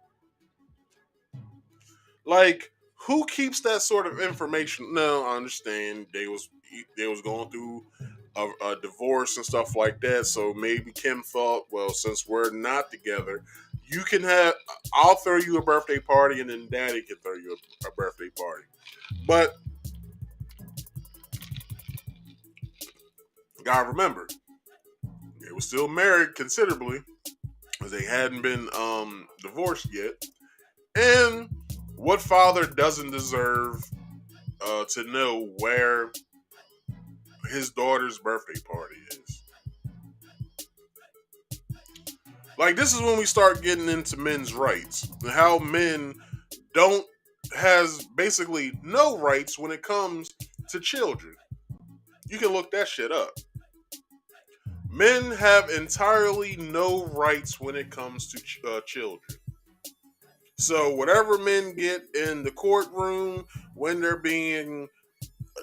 Like, who keeps that sort of information? No, I understand they was going through a divorce and stuff like that. So maybe Kim thought, well, since we're not together, I'll throw you a birthday party, and then Daddy can throw you a birthday party. But you gotta remember, they were still married considerably, as they hadn't been divorced yet. And what father doesn't deserve to know where his daughter's birthday party is? Like, this is when we start getting into men's rights and how men has basically no rights when it comes to children. You can look that shit up. Men have entirely no rights when it comes to children. So whatever men get in the courtroom when they're being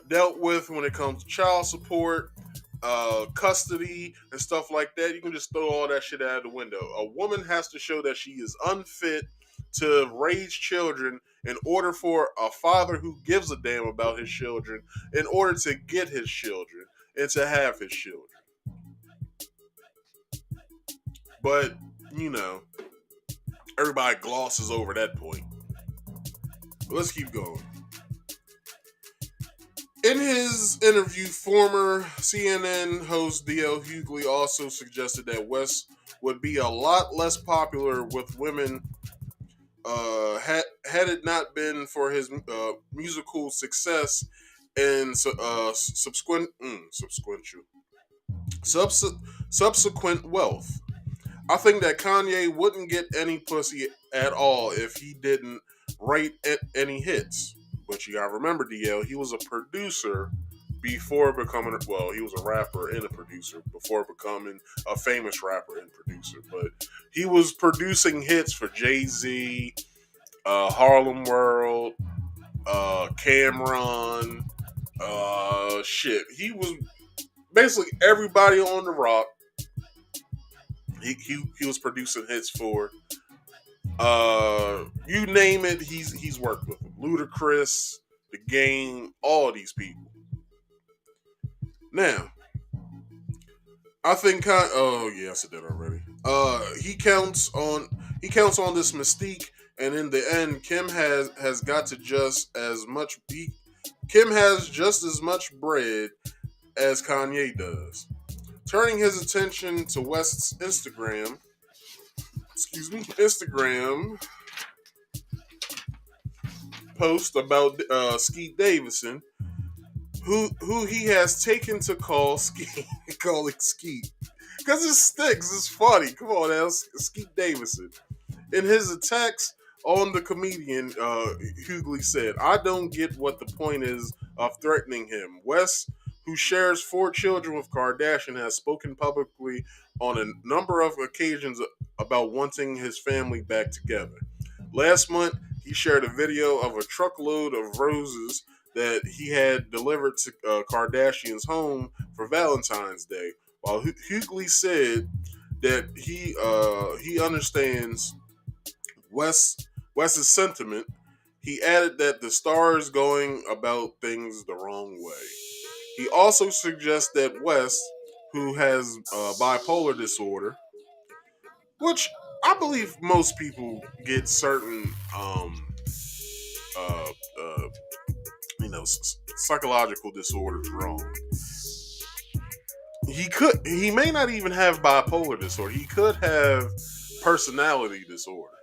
dealt with when it comes to child support, custody, and stuff like that, you can just throw all that shit out of the window. A woman has to show that she is unfit to raise children in order for a father who gives a damn about his children, in order to get his children and to have his children. But, everybody glosses over that point. Let's keep going. In his interview, former CNN host D.L. Hughley also suggested that West would be a lot less popular with women had it not been for his musical success and subsequent wealth. I think that Kanye wouldn't get any pussy at all if he didn't write any hits. But you gotta remember, DL, he was a producer before becoming, he was a rapper and a producer before becoming a famous rapper and producer. But he was producing hits for Jay-Z, Harlem World, Cameron, He was basically everybody on the rock. He was producing hits for. You name it, he's worked with them. Ludacris, The Game, all these people. Now, I think I said that already. He counts on this mystique, and in the end, Kim has got to just as much. Kim has just as much bread as Kanye does. Turning his attention to West's Instagram post about Skeet Davidson, who he has taken to call Skeet, calling Skeet, because it sticks. It's funny. Come on, now, Skeet Davidson. In his attacks on the comedian, Hughley said, "I don't get what the point is of threatening him." West, who shares 4 children with Kardashian, has spoken publicly on a number of occasions about wanting his family back together. Last month, he shared a video of a truckload of roses that he had delivered to Kardashian's home for Valentine's Day. While Hughley said that he understands West's sentiment, he added that the star is going about things the wrong way. He also suggests that West, who has bipolar disorder, which I believe most people get certain, psychological disorders wrong. He may not even have bipolar disorder. He could have personality disorder.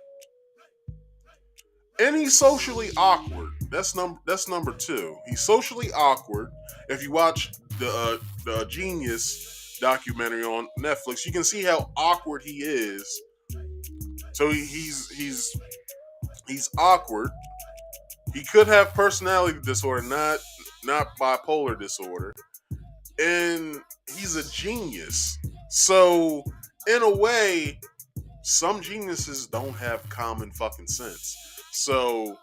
And he's socially awkward. That's number 2. He's socially awkward. If you watch the Genius documentary on Netflix, you can see how awkward he is. So he's awkward. He could have personality disorder, not bipolar disorder. And he's a genius. So in a way, some geniuses don't have common fucking sense. So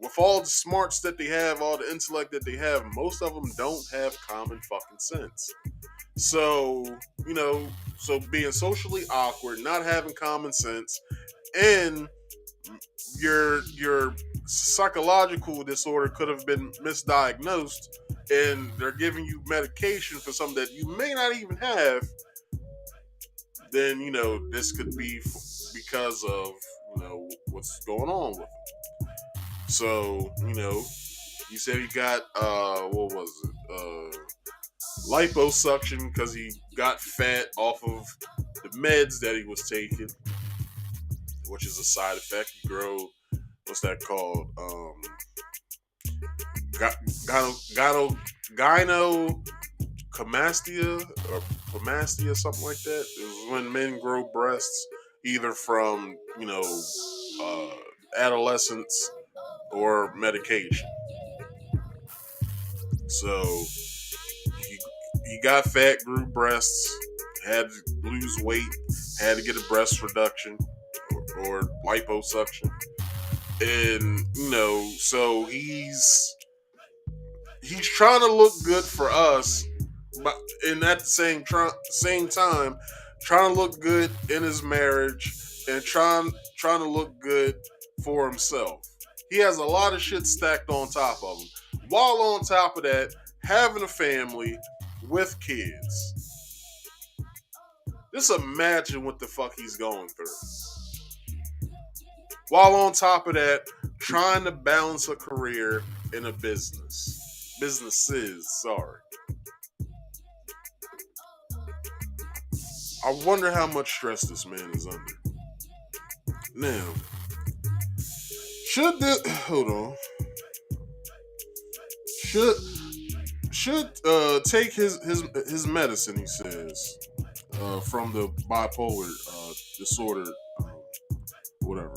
with all the smarts that they have, all the intellect that they have, most of them don't have common fucking sense. So, so being socially awkward, not having common sense, and your psychological disorder could have been misdiagnosed, and they're giving you medication for something that you may not even have, then, this could be because of, what's going on with him. So, he said he got, liposuction because he got fat off of the meds that he was taking, which is a side effect. You grow, what's that called? Gynecomastia or pomastia, something like that. It was when men grow breasts, either from, adolescence or medication. So he got fat, grew breasts, had to lose weight, had to get a breast reduction or liposuction, and so he's trying to look good for us, but and at the same time, trying to look good in his marriage and trying to look good for himself. He has a lot of shit stacked on top of him. While on top of that, having a family with kids. Just imagine what the fuck he's going through. While on top of that, trying to balance a career in a businesses, sorry. I wonder how much stress this man is under. Now, hold on. Should take his medicine, he says, from the bipolar disorder, whatever.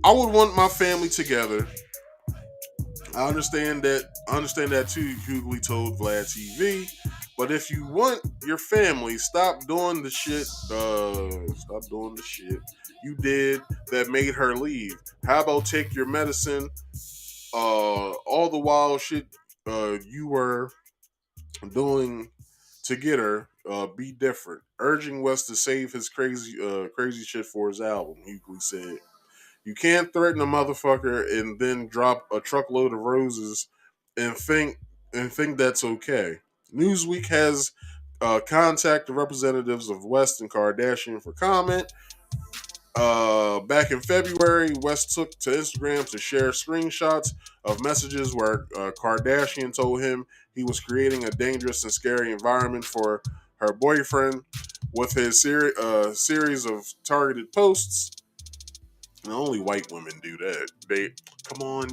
I would want my family together. I understand that too, Hughley told Vlad TV. But if you want your family, stop doing the shit you did that made her leave. How about take your medicine, all the wild shit you were doing to get her, be different. Urging West to save his crazy shit for his album, Hughley said. You can't threaten a motherfucker and then drop a truckload of roses and think that's okay. Newsweek has contacted representatives of West and Kardashian for comment. Back in February, West took to Instagram to share screenshots of messages where Kardashian told him he was creating a dangerous and scary environment for her boyfriend with his series of targeted posts. And only white women do that. Come on,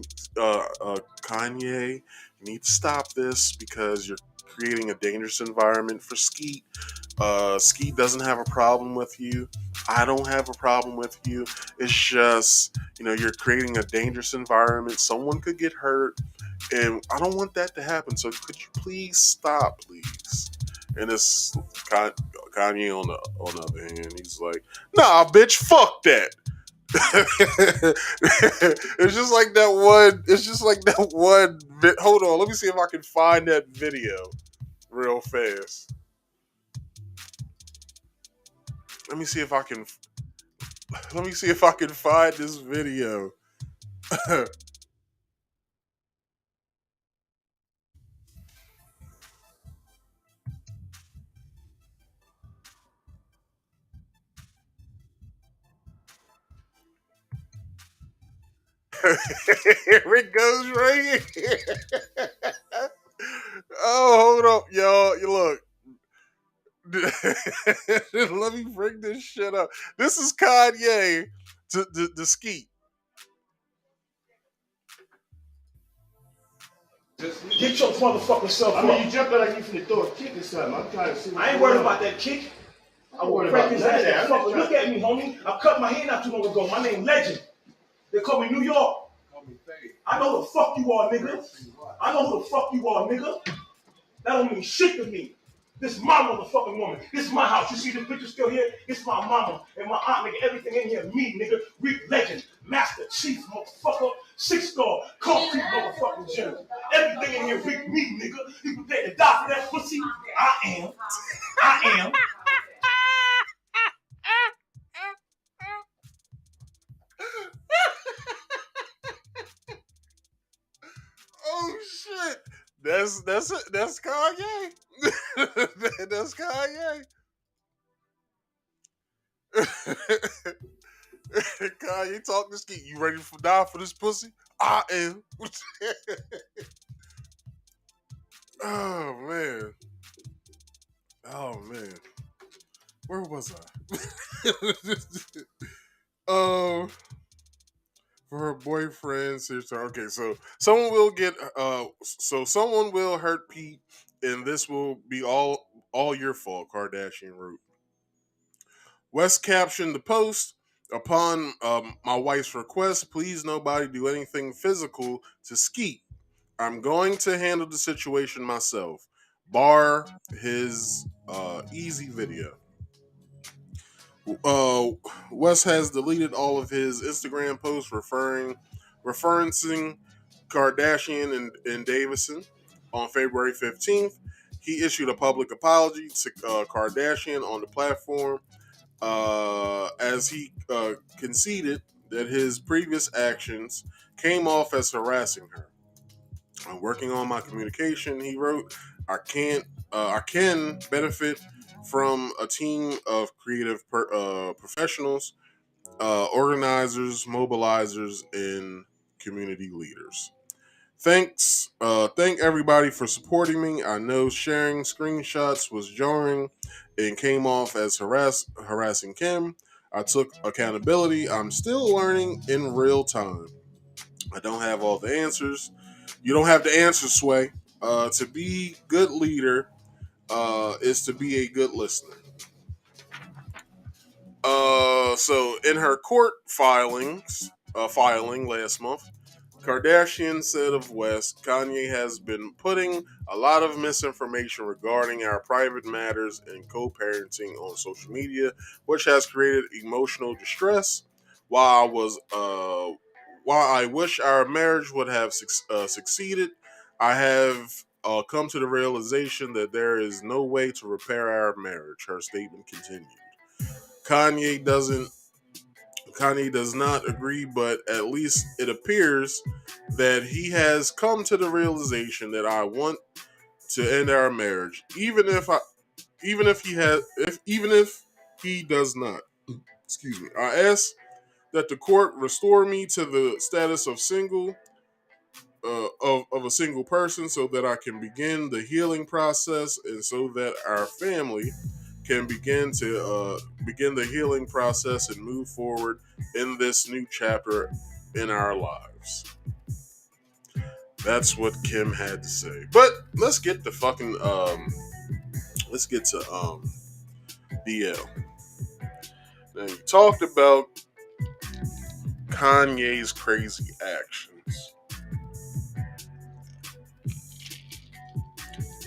Kanye, you need to stop this because you're creating a dangerous environment for Skeet. Skeet doesn't have a problem with you. I don't have a problem with you. It's just, you're creating a dangerous environment. Someone could get hurt, and I don't want that to happen. So could you please stop, please? And it's Kanye on the other hand. He's like, nah, bitch, fuck that. It's just like that one. Hold on, let me see if I can find that video real fast. Let me see if I can find this video. Here it goes right here. Oh, hold up, y'all. You look. Let me bring this shit up. This is Kanye to Skeet. Get your motherfucking self up. You jumping like you finna throw a kick or something. I'm trying to see what I ain't worried about that kick. I'm worried about that. Look at me, homie. I cut my hair not too long ago. My name Legend. They call me New York. I know who the fuck you are, nigga. That don't mean shit to me. This is my motherfucking woman. This is my house. You see this picture still here? This is my mama and my aunt, nigga. Everything in here, me, nigga. Rick Legend, Master Chief, motherfucker. 6-star, concrete motherfucking general. Everything in here, Rick, me, nigga. You prepared to die for that pussy? I am. Oh shit! That's Kanye. That's Kanye. Kanye talk to Skeet. You ready to die for this pussy? I am. Oh man. Where was I? For her boyfriend, sister. Okay, so someone will hurt Pete, and this will be all your fault. Kardashian wrote. West captioned the post. Upon my wife's request, please nobody do anything physical to Skeet. I'm going to handle the situation myself. bar his Easy video. West has deleted all of his Instagram posts referencing Kardashian and Davison. On February 15th, he issued a public apology to Kardashian on the platform as he conceded that his previous actions came off as harassing her. I'm working on my communication, he wrote. I can benefit from a team of creative professionals, organizers, mobilizers, and community leaders. Thank everybody for supporting me. I know sharing screenshots was jarring and came off as harassing Kim. I took accountability. I'm still learning in real time. I don't have all the answers. You don't have the answers, Sway. To be good leader is to be a good listener. So in her court filing last month, Kardashian said of West, Kanye has been putting a lot of misinformation regarding our private matters and co-parenting on social media, which has created emotional distress. While I wish our marriage would have succeeded, I have come to the realization that there is no way to repair our marriage. Her statement continued. Kanye doesn't Kanye does not agree, but at least it appears that he has come to the realization that I want to end our marriage, even if he does not. Excuse me. I ask that the court restore me to the status of single of a single person so that I can begin the healing process and so that our family can begin the healing process and move forward in this new chapter in our lives. That's what Kim had to say. But let's get to DL. Now you talked about Kanye's crazy actions.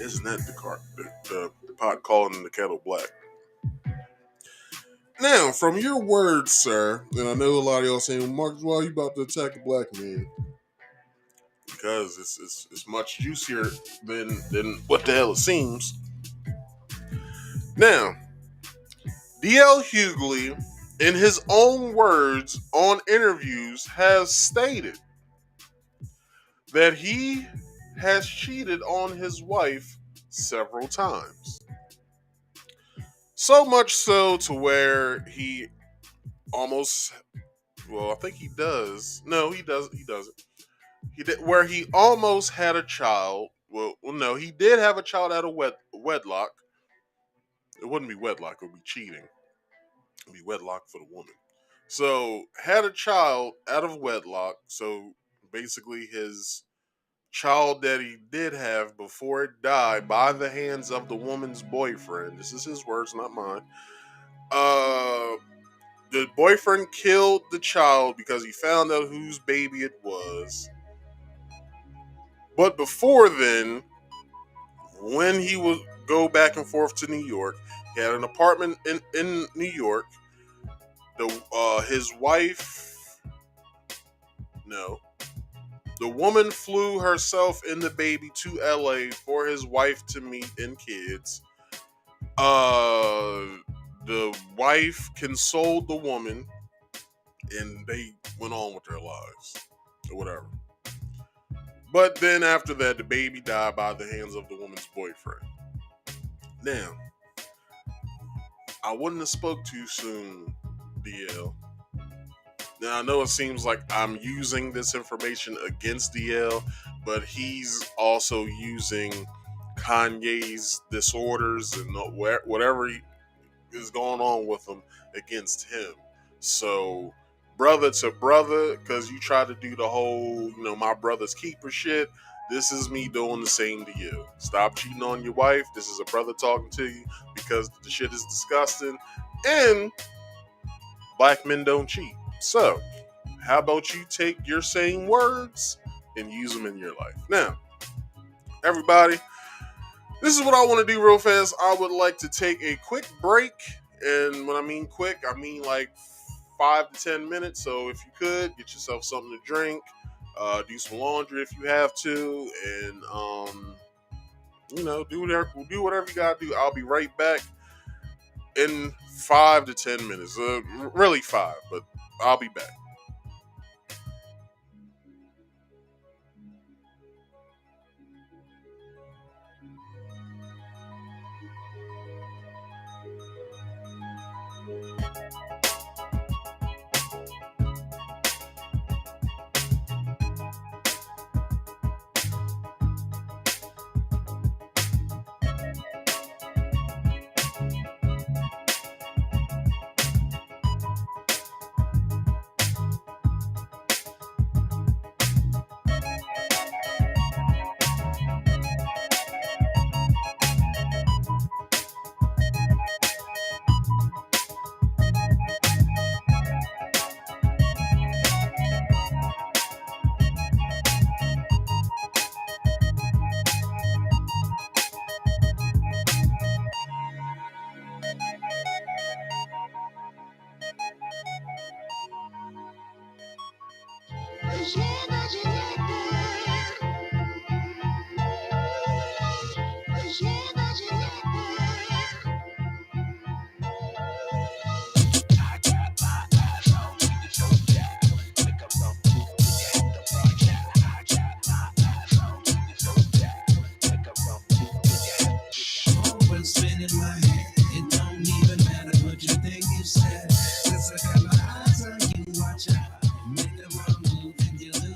Isn't that the pot calling the kettle black? Now, from your words, sir, and I know a lot of y'all saying, Marcus, why are you about to attack a black man? Because it's much juicier than what the hell it seems. Now, DL Hughley, in his own words on interviews, has stated that he has cheated on his wife several times. So much so to where he almost, well, I think he does. No, he doesn't. He did, where he almost had a child. Well, no, he did have a child out of wedlock. It wouldn't be wedlock, it would be cheating. It would be wedlock for the woman. So, had a child out of wedlock. So, basically, his child that he did have before it died by the hands of the woman's boyfriend. This is his words, not mine. The boyfriend killed the child because he found out whose baby it was. But before then, when he would go back and forth to New York, he had an apartment in New York. His wife, no, the woman flew herself and the baby to LA for his wife to meet and kids. The wife consoled the woman, and they went on with their lives or whatever. But then after that, the baby died by the hands of the woman's boyfriend. Now, I wouldn't have spoke too soon, DL. Now, I know it seems like I'm using this information against DL, but he's also using Kanye's disorders and whatever is going on with him against him. So, brother to brother, because you try to do the whole, my brother's keeper shit. This is me doing the same to you. Stop cheating on your wife. This is a brother talking to you because the shit is disgusting. And black men don't cheat. So, how about you take your same words and use them in your life? Now, everybody, This is what I want to do real fast. I would like to take a quick break. And when I mean quick, I mean like 5 to 10 minutes. So if you could, get yourself something to drink, do some laundry if you have to, and do whatever you gotta do. I'll be right back in 5 to 10 minutes. Really 5, but I'll be back. Make the wrong move and you'll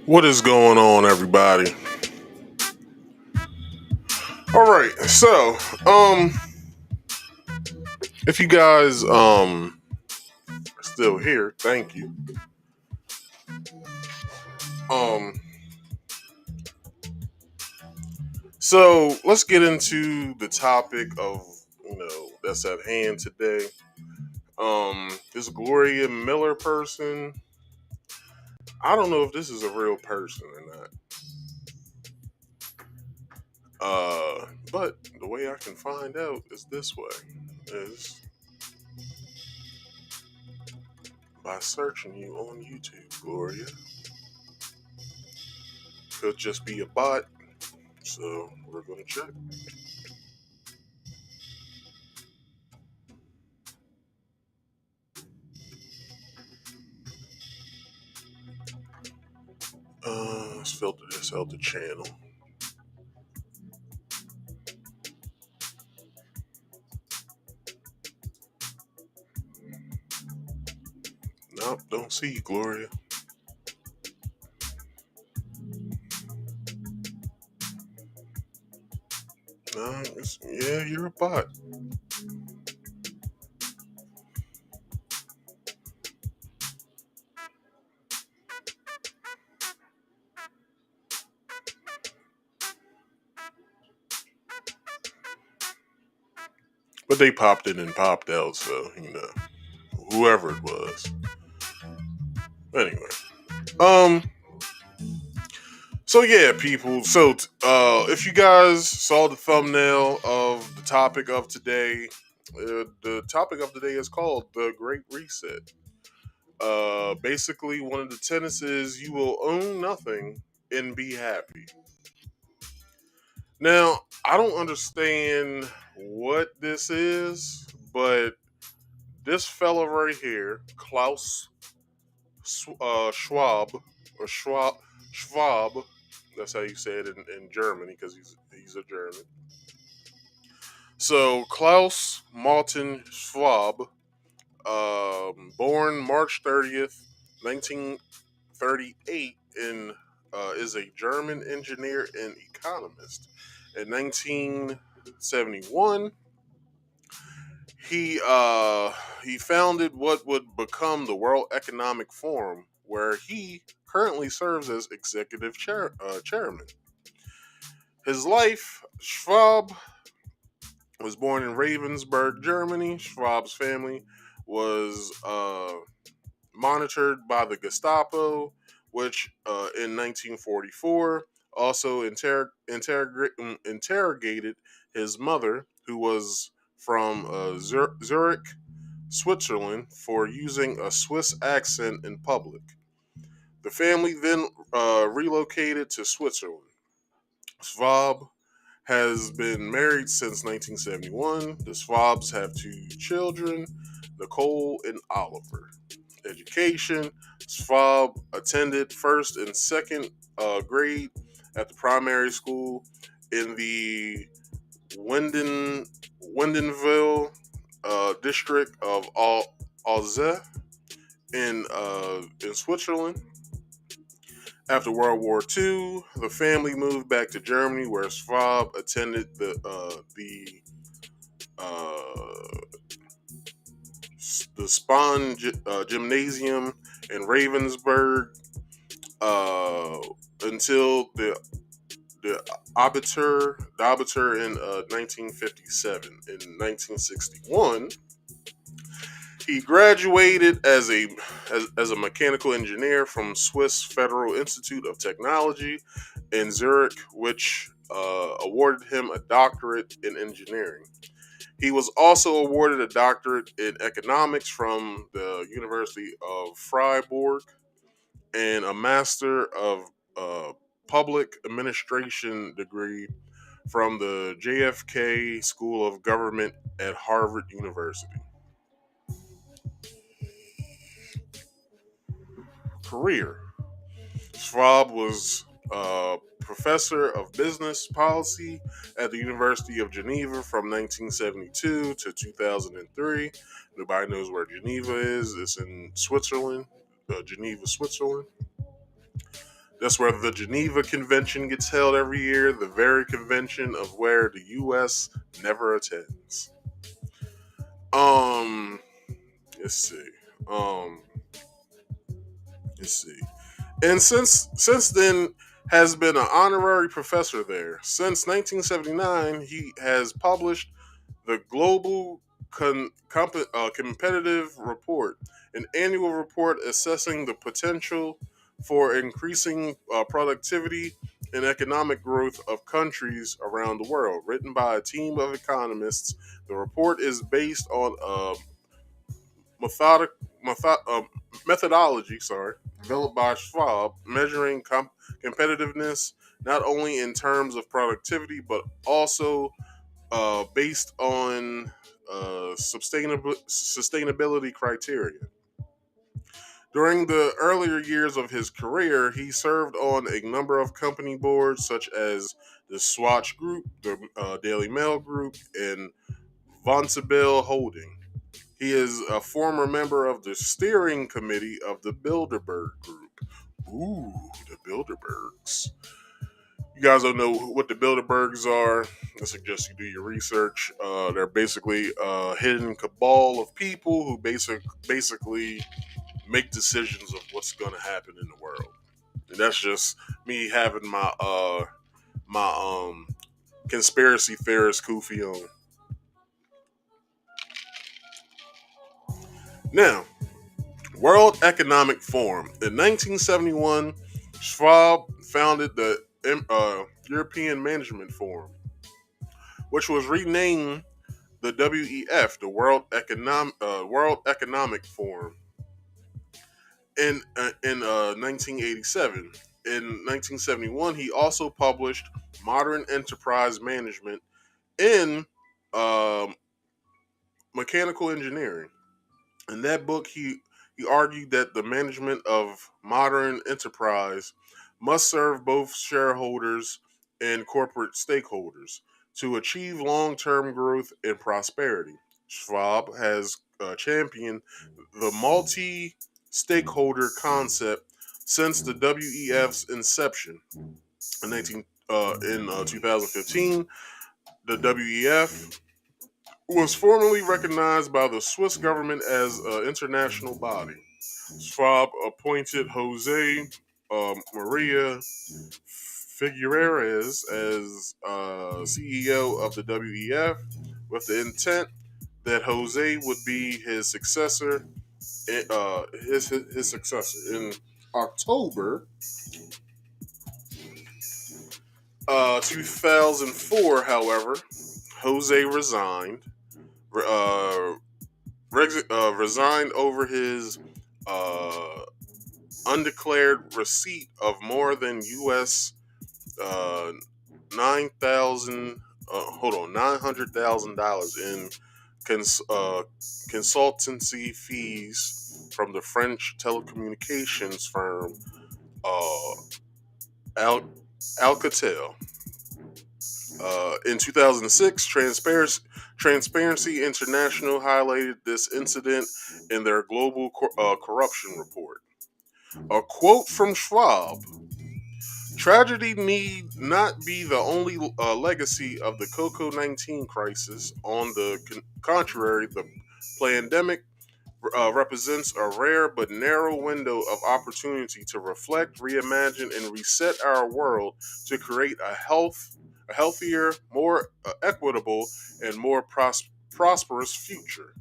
What is going on, everybody? All right, so if you guys are still here, thank you. So let's get into the topic of that's at hand today. This Gloria Miller person, I don't know if this is a real person or not. But the way I can find out is this way, is by searching you on YouTube, Gloria. Could just be a bot, so we're gonna check. Let's filter this out the channel. Nope, don't see you, Gloria. No, yeah, you're a bot. But they popped in and popped out, so, whoever it was. Anyway. So yeah, people. So, if you guys saw the thumbnail of the topic of today, the topic of today is called The Great Reset. Basically, one of the tenets is you will own nothing and be happy. Now, I don't understand what this is, but this fella right here, Klaus Schwab, or Schwab, that's how you say it in Germany, because he's a German. So Klaus Martin Schwab, born March 30th, 1938, is a German engineer and economist. In 1971, he founded what would become the World Economic Forum, where he currently serves as executive chairman. His life: Schwab was born in Ravensburg, Germany. Schwab's family was monitored by the Gestapo, which in 1944 also interrogated his mother, who was from Zurich, Switzerland, for using a Swiss accent in public. The family then relocated to Switzerland. Schwab has been married since 1971. The Schwabs have two children, Nicole and Oliver. Education: Schwab attended first and second grade at the primary school in the Windenville district of Alzey in Switzerland. After World War II, the family moved back to Germany, where Schwab attended the Spahn Gymnasium in Ravensburg until the Obiter in 1957. In 1961, he graduated as a mechanical engineer from Swiss Federal Institute of Technology in Zurich, which awarded him a doctorate in engineering. He was also awarded a doctorate in economics from the University of Freiburg and a Master of Public Administration degree from the JFK School of Government at Harvard University. Career. Schwab was professor of business policy at the University of Geneva from 1972 to 2003. Nobody knows where Geneva is. It's in Switzerland, Geneva, Switzerland. That's where the Geneva Convention gets held every year, the very convention of where the U.S. never attends. Let's see. Let's see. And since then has been an honorary professor there. Since 1979, he has published the Global Competitive Report, an annual report assessing the potential for increasing productivity and economic growth of countries around the world. Written by a team of economists, the report is based on a methodology developed by Schwab, measuring competitiveness not only in terms of productivity but also based on sustainability criteria. During the earlier years of his career, he served on a number of company boards such as the Swatch Group, the Daily Mail Group, and Vontobel Holding. He is a former member of the steering committee of the Bilderberg Group. Ooh, the Bilderbergs. You guys don't know what the Bilderbergs are. I suggest you do your research. They're basically a hidden cabal of people who basically make decisions of what's going to happen in the world. And that's just me having my conspiracy theorist Kofi on. Now, World Economic Forum. In 1971, Schwab founded the European Management Forum, which was renamed the WEF, the World Economic Forum, in 1987. In 1971, he also published Modern Enterprise Management in Mechanical Engineering. In that book, he argued that the management of modern enterprise must serve both shareholders and corporate stakeholders to achieve long-term growth and prosperity. Schwab has championed the multi-stakeholder concept since the WEF's inception. In 2015, the WEF was formally recognized by the Swiss government as an international body. Schwab appointed Jose Maria Figueres as CEO of the WEF with the intent that Jose would be his successor. His successor in October 2004. However, Jose resigned. Resigned over his undeclared receipt of more than US $900,000 in consultancy fees from the French telecommunications firm Alcatel. In 2006, Transparency International highlighted this incident in their global corruption report. A quote from Schwab: "Tragedy need not be the only legacy of the COVID-19 crisis. On the contrary, the pandemic represents a rare but narrow window of opportunity to reflect, reimagine, and reset our world to create a healthier, more equitable, and more prosperous future.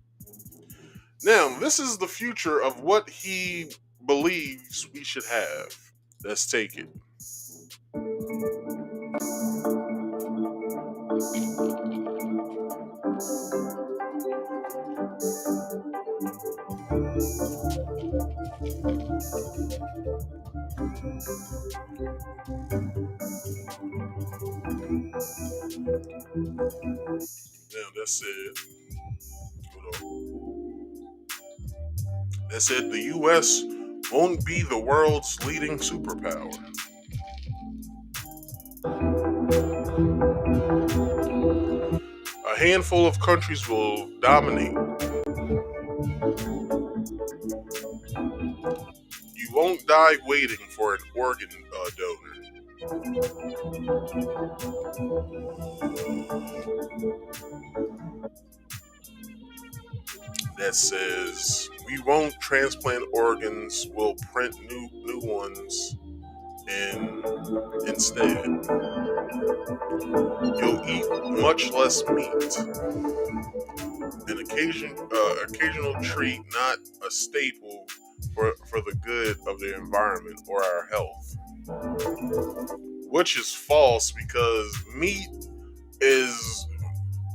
Now, this is the future of what he believes we should have. Let's take it. Now, that's it. Hold on. That said, the U.S. won't be the world's leading superpower. A handful of countries will dominate. You won't die waiting for an organ donor. That says we won't transplant organs, we'll print new ones, and instead you'll eat much less meat. An occasional treat, not a staple for the good of the environment or our health. Which is false because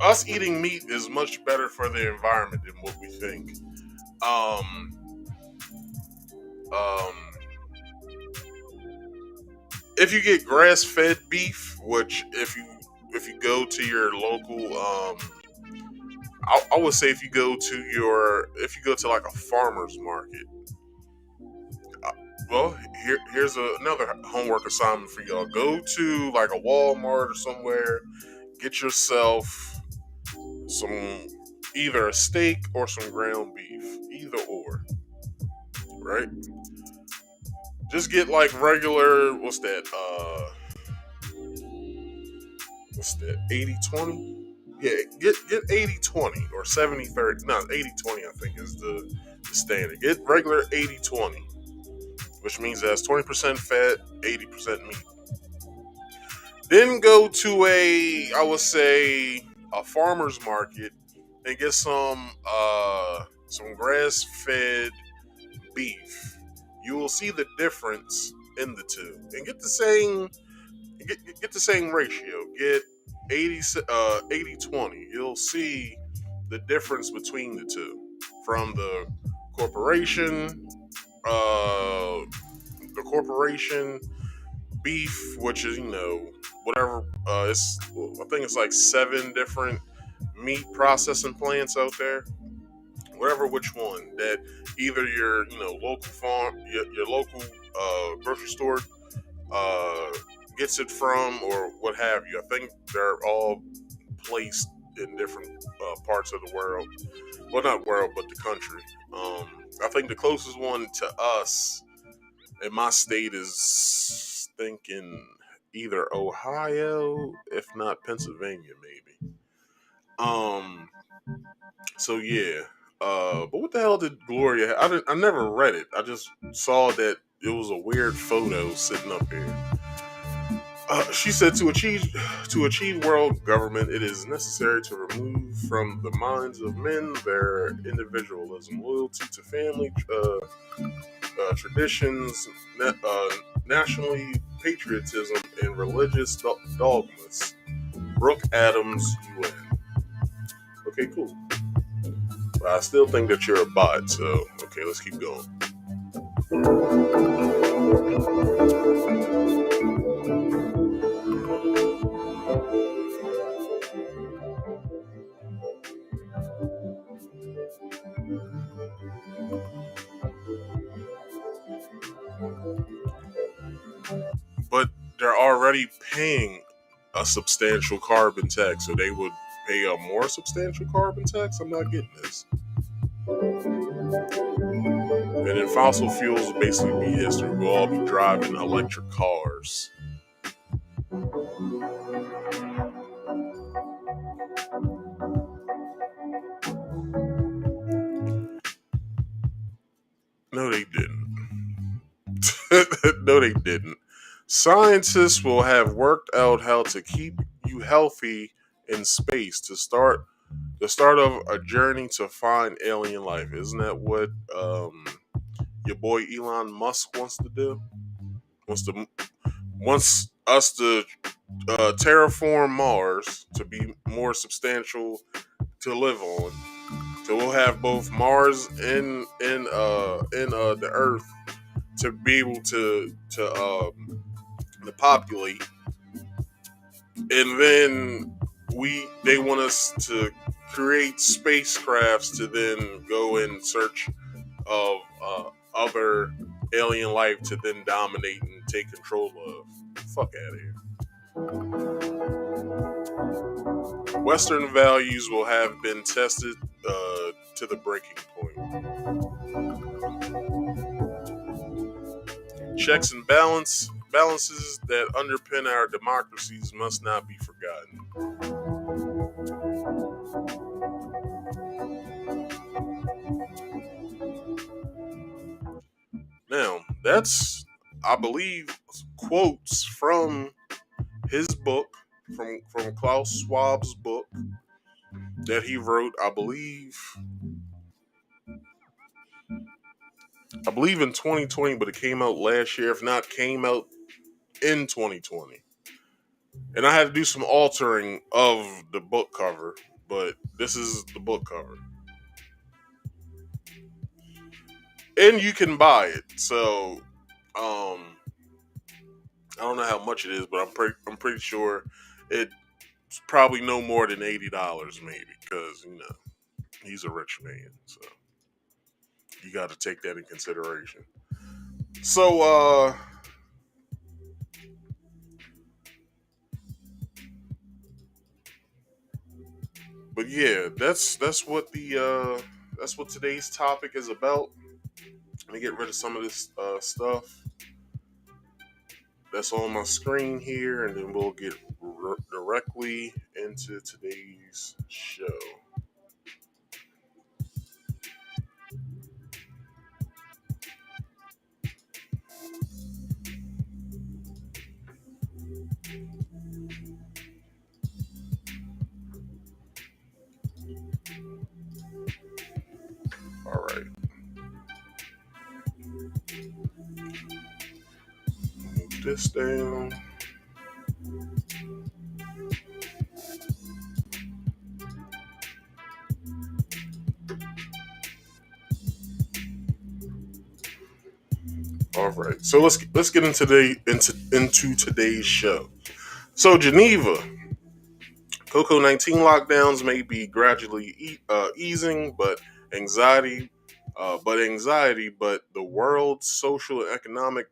us eating meat is much better for the environment than what we think. Um, um, if you get grass-fed beef, which if you go to your local, I would say if you go to like a farmer's market. Well, here's another homework assignment for y'all. Go to like a Walmart or somewhere, get yourself some either a steak or some ground beef, either or, right? Just get like regular, what's that? 80/20? Yeah, get 80/20 or 70/30. No, 80/20 I think is the standard. Get regular 80/20, which means it has 20% fat, 80% meat. Then go to I would say a farmer's market and get some grass-fed beef. You will see the difference in the two, and get the same ratio. Get 80/20. You'll see the difference between the two from corporation, uh, the corporation beef, which is whatever. I think it's like 7 different meat processing plants out there. Whatever which one that either your local farm, your local grocery store gets it from, or what have you. I think they're all placed in different parts of the world. Well, not world, but the country. I think the closest one to us in my state is thinking either Ohio, if not Pennsylvania, maybe. So yeah. But what the hell did Gloria? I never read it. I just saw that it was a weird photo sitting up here. She said to achieve world government, it is necessary to remove from the minds of men their individualism, loyalty to family traditions, nationally patriotism, and religious dogmas. Brooke Adams, UN. Okay, cool. But I still think that you're a bot, so okay, let's keep going. But they're already paying a substantial carbon tax, so they would pay a more substantial carbon tax? I'm not getting this. And then fossil fuels will basically be history. We'll all be driving electric cars. No, they didn't. Scientists will have worked out how to keep you healthy in space to start the start of a journey to find alien life. Isn't that what your boy Elon Musk wants to do? Wants us to terraform Mars to be more substantial to live on. So we'll have both Mars and the Earth to be able to populate, and then they want us to create spacecrafts to then go in search of other alien life to then dominate and take control of. Fuck out of here. Western values will have been tested to the breaking point. Checks and balances that underpin our democracies must not be forgotten. Now, that's, I believe, quotes from his book, from Klaus Schwab's book that he wrote, I believe in 2020, but it came out last year. If not, came out in 2020. And I had to do some altering of the book cover, but this is the book cover. And you can buy it. So, I don't know how much it is, but I'm pretty sure it's probably no more than $80 maybe, because he's a rich man, so you got to take that in consideration. So, but yeah, that's what today's topic is about. Let me get rid of some of this stuff that's on my screen here, and then we'll get directly into today's show. All right. Move this down. All right. So let's get into today's show. So Geneva, COVID-19 lockdowns may be gradually easing, but anxiety, the world's social and economic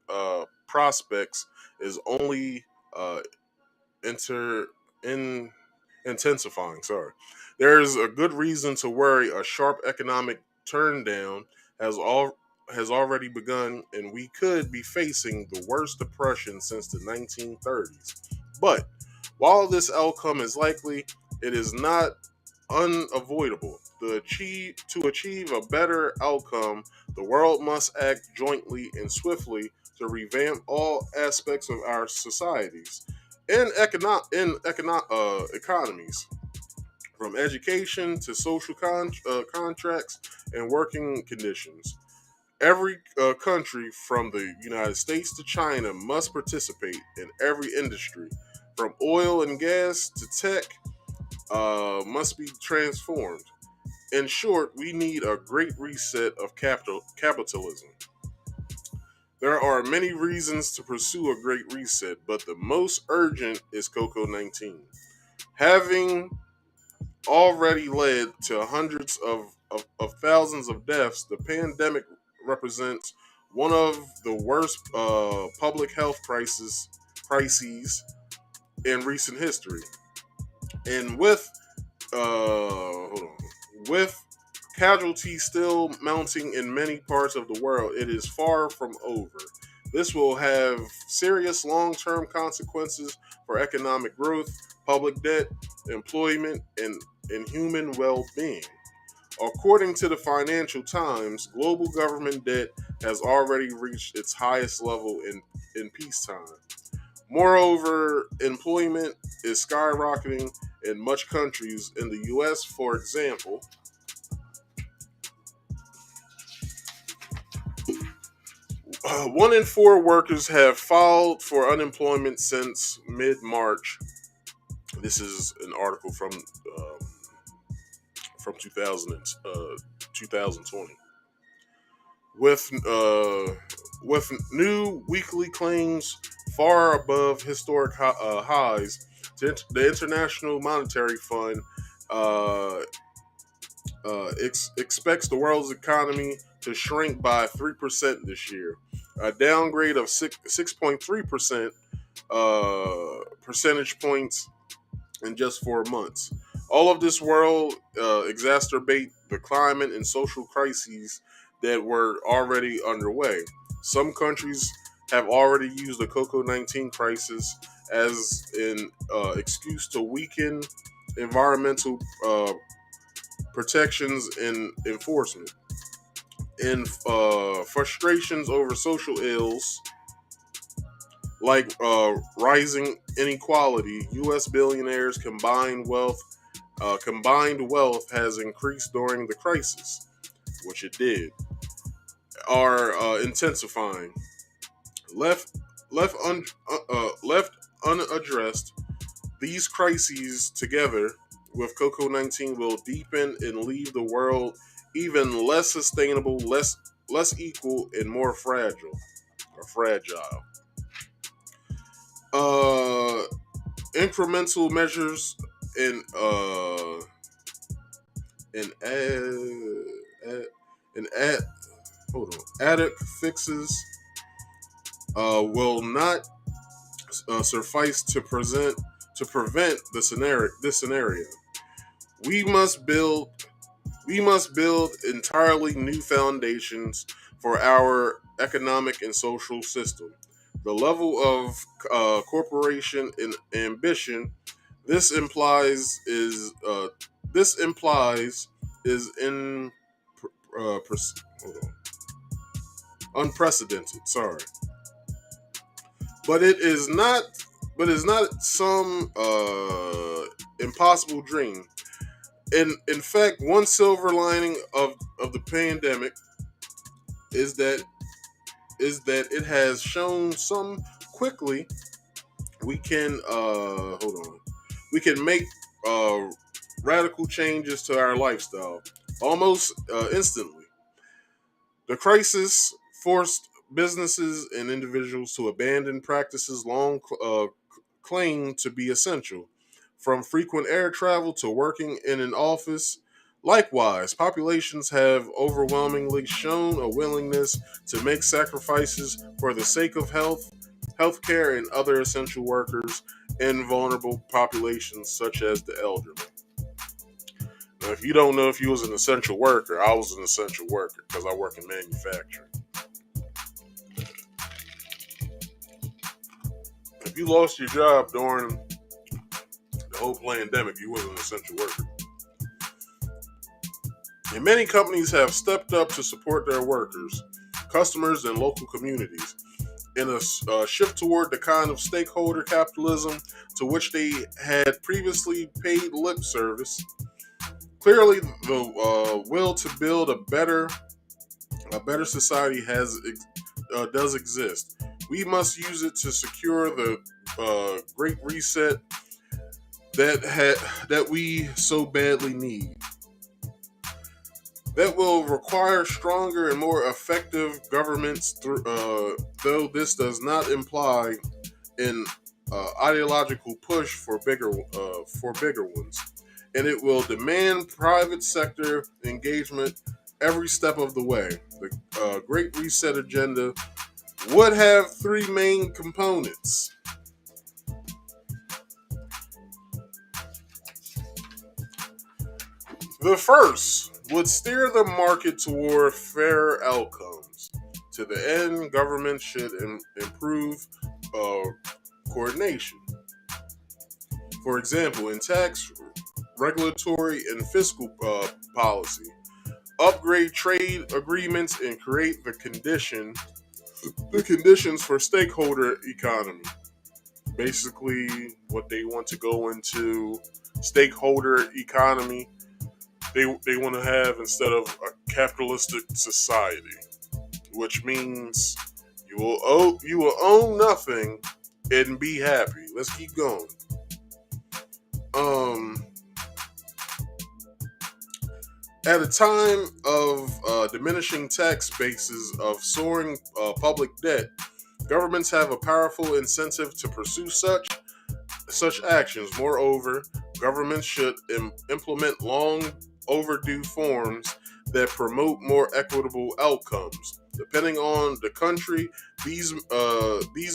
prospects is only inter in intensifying. Sorry, there's a good reason to worry. A sharp economic turndown has already begun, and we could be facing the worst depression since the 1930s. But while this outcome is likely, it is not unavoidable. To achieve a better outcome, the world must act jointly and swiftly to revamp all aspects of our societies and economies, from education to social contracts and working conditions. Every country, from the United States to China, must participate in every industry, from oil and gas to tech, must be transformed. In short, we need a great reset of capitalism. There are many reasons to pursue a great reset, but the most urgent is COVID-19. Having already led to hundreds of thousands of deaths, the pandemic represents one of the worst public health crises in recent history. And with casualties still mounting in many parts of the world, it is far from over. This will have serious long-term consequences for economic growth, public debt, employment, and human well-being. According to the Financial Times, global government debt has already reached its highest level in peacetime. Moreover, employment is skyrocketing in much countries. In the US, for example, 1 in 4 workers have filed for unemployment since mid-March. This is an article from 2020. With new weekly claims far above historic highs, the International Monetary Fund expects the world's economy to shrink by 3% this year, a downgrade of 6.3% percentage points in just 4 months. All of this world exacerbate the climate and social crises that were already underway. Some countries have already used the COVID-19 crisis as an excuse to weaken environmental protections and enforcement. In frustrations over social ills like rising inequality, U.S. billionaires' combined wealth has increased during the crisis, which it did, are intensifying. Left unaddressed, these crises together with COVID-19 will deepen and leave the world even less sustainable, less equal, and more fragile. Incremental measures and adequate fixes will not suffice to prevent this scenario. We must build entirely new foundations for our economic and social system. The level of corporation and ambition this implies is unprecedented. Sorry, but it is not. But it's not some impossible dream. In fact, one silver lining of the pandemic is that it has shown some quickly we can make radical changes to our lifestyle almost instantly. The crisis forced businesses and individuals to abandon practices long claimed to be essential, from frequent air travel to working in an office. Likewise, populations have overwhelmingly shown a willingness to make sacrifices for the sake of healthcare, and other essential workers in vulnerable populations such as the elderly. Now, if you don't know if you was an essential worker, I was an essential worker because I work in manufacturing. If you lost your job during the whole pandemic, you was an essential worker. And many companies have stepped up to support their workers, customers, and local communities in a shift toward the kind of stakeholder capitalism to which they had previously paid lip service. Clearly, the will to build a better society does exist. We must use it to secure the Great Reset that we so badly need. That will require stronger and more effective governments, though this does not imply an ideological push for bigger ones. And it will demand private sector engagement every step of the way. The Great Reset agenda would have 3 main components. The first would steer the market toward fairer outcomes. To the end, government should improve coordination. For example, in tax, regulatory, and fiscal policy, upgrade trade agreements, and create the conditions for stakeholder economy. Basically, what they want to go into stakeholder economy, they want to have instead of a capitalistic society, which means you will own nothing and be happy. Let's keep going. At a time of diminishing tax bases of soaring public debt, governments have a powerful incentive to pursue such actions. Moreover, governments should implement long overdue reforms that promote more equitable outcomes. Depending on the country, these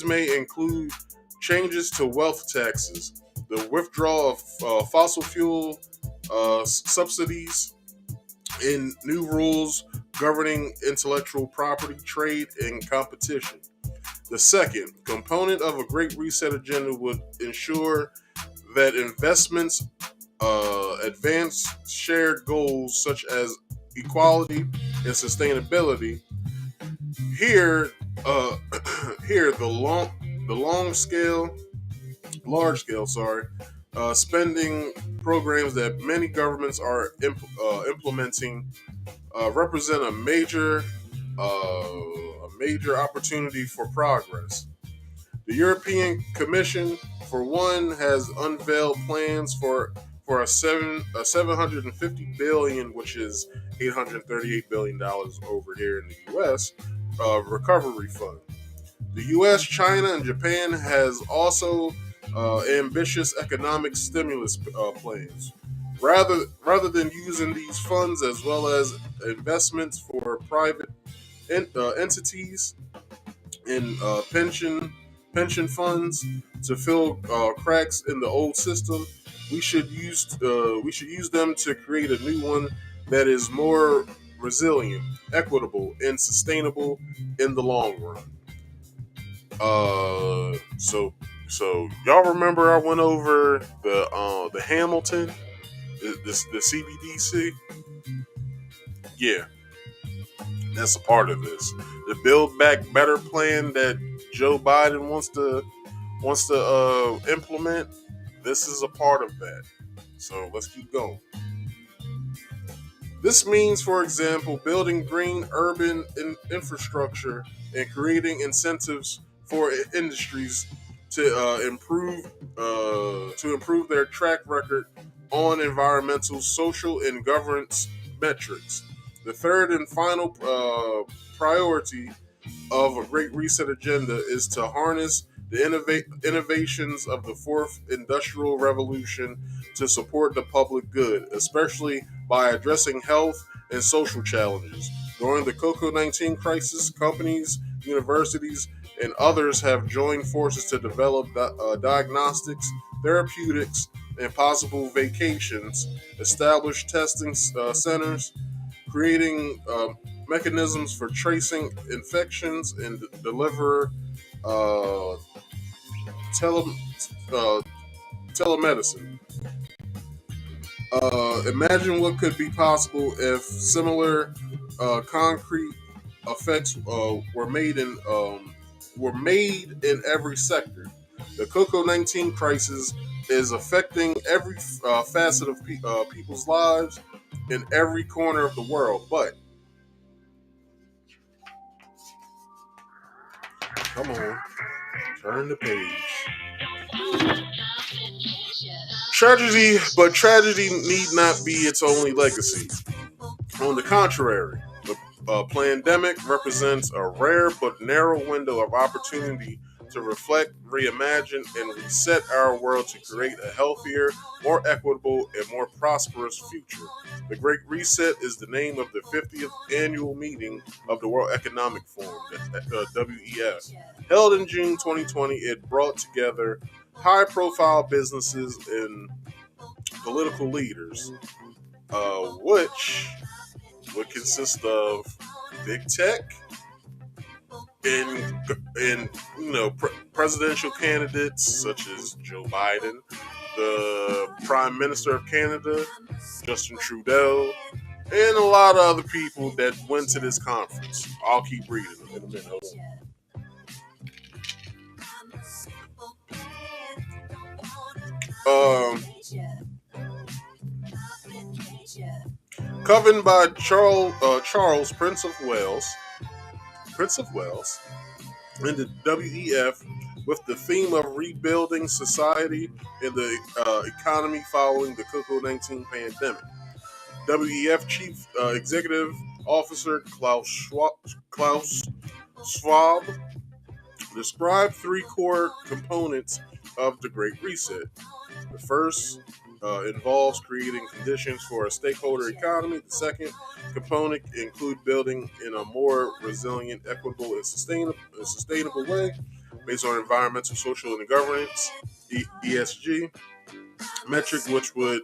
may include changes to wealth taxes, the withdrawal of fossil fuel subsidies, and new rules governing intellectual property, trade, and competition. The second component of a Great Reset agenda would ensure that investments advance shared goals such as equality and sustainability. Here, here the large scale, spending programs that many governments are implementing represent a major opportunity for progress. The European Commission, for one, has unveiled plans for a 750 billion, which is $838 billion over here in the U.S. Recovery fund. The U.S., China, and Japan has also ambitious economic stimulus plans. Rather than using these funds as well as investments for private entities in pension funds to fill cracks in the old system, we should use them to create a new one that is more resilient, equitable, and sustainable in the long run. So y'all remember I went over the Hamilton, the CBDC? Yeah, that's a part of this. The Build Back Better plan that Joe Biden wants to implement. This is a part of that. So let's keep going. This means, for example, building green urban infrastructure and creating incentives for industries to improve their track record on environmental, social, and governance metrics. The third and final priority of a Great Reset agenda is to harness the innovations of the fourth industrial revolution to support the public good, especially by addressing health and social challenges. During the COVID-19 crisis, companies, universities, and others have joined forces to develop diagnostics, therapeutics, and possible vacations, establish testing centers, creating mechanisms for tracing infections, and deliver tele, telemedicine. Imagine what could be possible if similar concrete effects were made in every sector. The COVID-19 crisis is affecting every facet of people's lives in every corner of the world. But come on, turn the page. Tragedy need not be its only legacy. On the contrary, the pandemic represents a rare but narrow window of opportunity to reflect, reimagine, and reset our world to create a healthier, more equitable, and more prosperous future. The Great Reset is the name of the 50th annual meeting of the World Economic Forum, WEF. Held in June 2020, it brought together high-profile businesses and political leaders, which would consist of big tech and presidential candidates such as Joe Biden, the Prime Minister of Canada, Justin Trudeau, and a lot of other people that went to this conference. I'll keep reading them in a minute. Hold on. Covened by Charles, Prince of Wales, and the WEF with the theme of rebuilding society and the economy following the COVID-19 pandemic. WEF Chief Executive Officer Klaus Schwab described three core components of the Great Reset. The first involves creating conditions for a stakeholder economy. The second component include building in a more resilient, equitable, and sustainable way based on environmental, social, and governance (ESG) metric, which would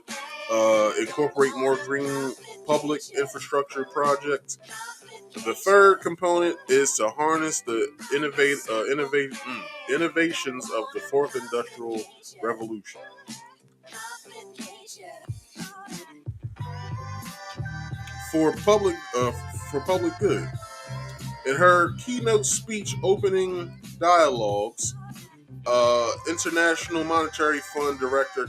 incorporate more green public infrastructure projects. The third component is to harness the innovations of the fourth industrial revolution. For public good. In her keynote speech opening dialogues, International Monetary Fund Director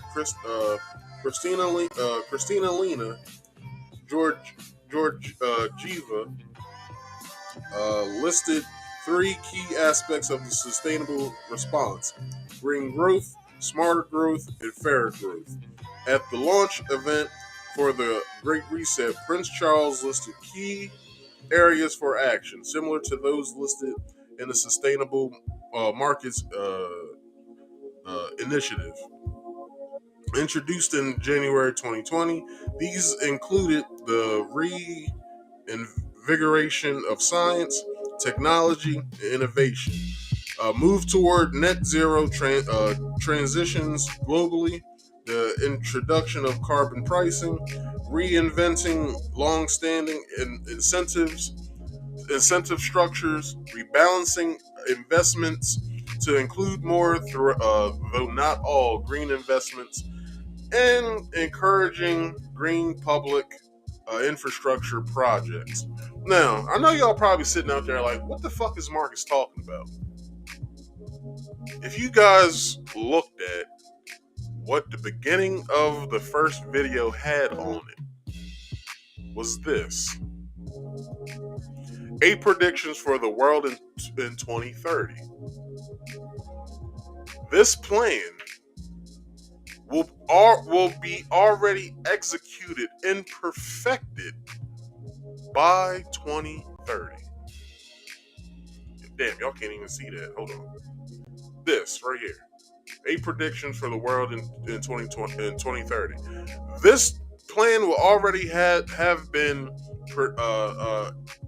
Christina Lena Georgieva listed three key aspects of the sustainable response: green growth, smarter growth, and fairer growth. At the launch event for the Great Reset, Prince Charles listed key areas for action, similar to those listed in the Sustainable Markets Initiative. Introduced in January 2020, these included the reinvigoration of science, technology, and innovation, move toward net zero transitions globally, the introduction of carbon pricing, reinventing long-standing incentive structures, rebalancing investments to include more, though not all, green investments, and encouraging green public infrastructure projects. Now, I know y'all probably sitting out there like, what the fuck is Marcus talking about? If you guys looked at what the beginning of the first video had on it, was this: 8 predictions for the world in 2030. This plan will be already executed and perfected by 2030. Damn, y'all can't even see that. Hold on. This right here. 8 predictions for the world in 2030. This plan will already have been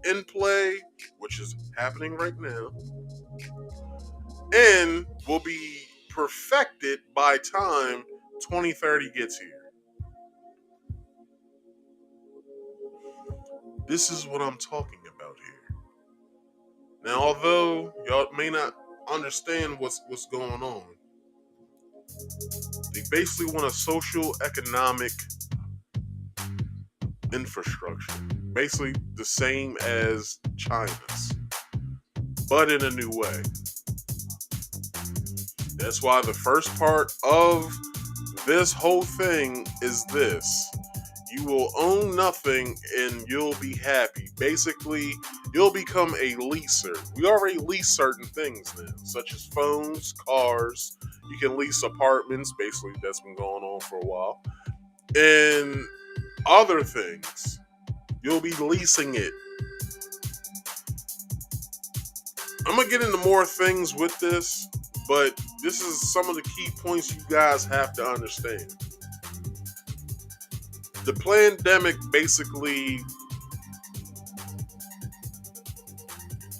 in play, which is happening right now, and will be perfected by time 2030 gets here. This is what I'm talking about here. Now, although y'all may not understand what's going on, they basically want a social economic infrastructure, basically the same as China's, but in a new way. That's why the first part of this whole thing is this: you will own nothing and you'll be happy. Basically, you'll become a leaser. We already lease certain things now, such as phones, cars. You can lease apartments. Basically, that's been going on for a while. And other things. You'll be leasing it. I'm going to get into more things with this, but this is some of the key points you guys have to understand. The pandemic basically,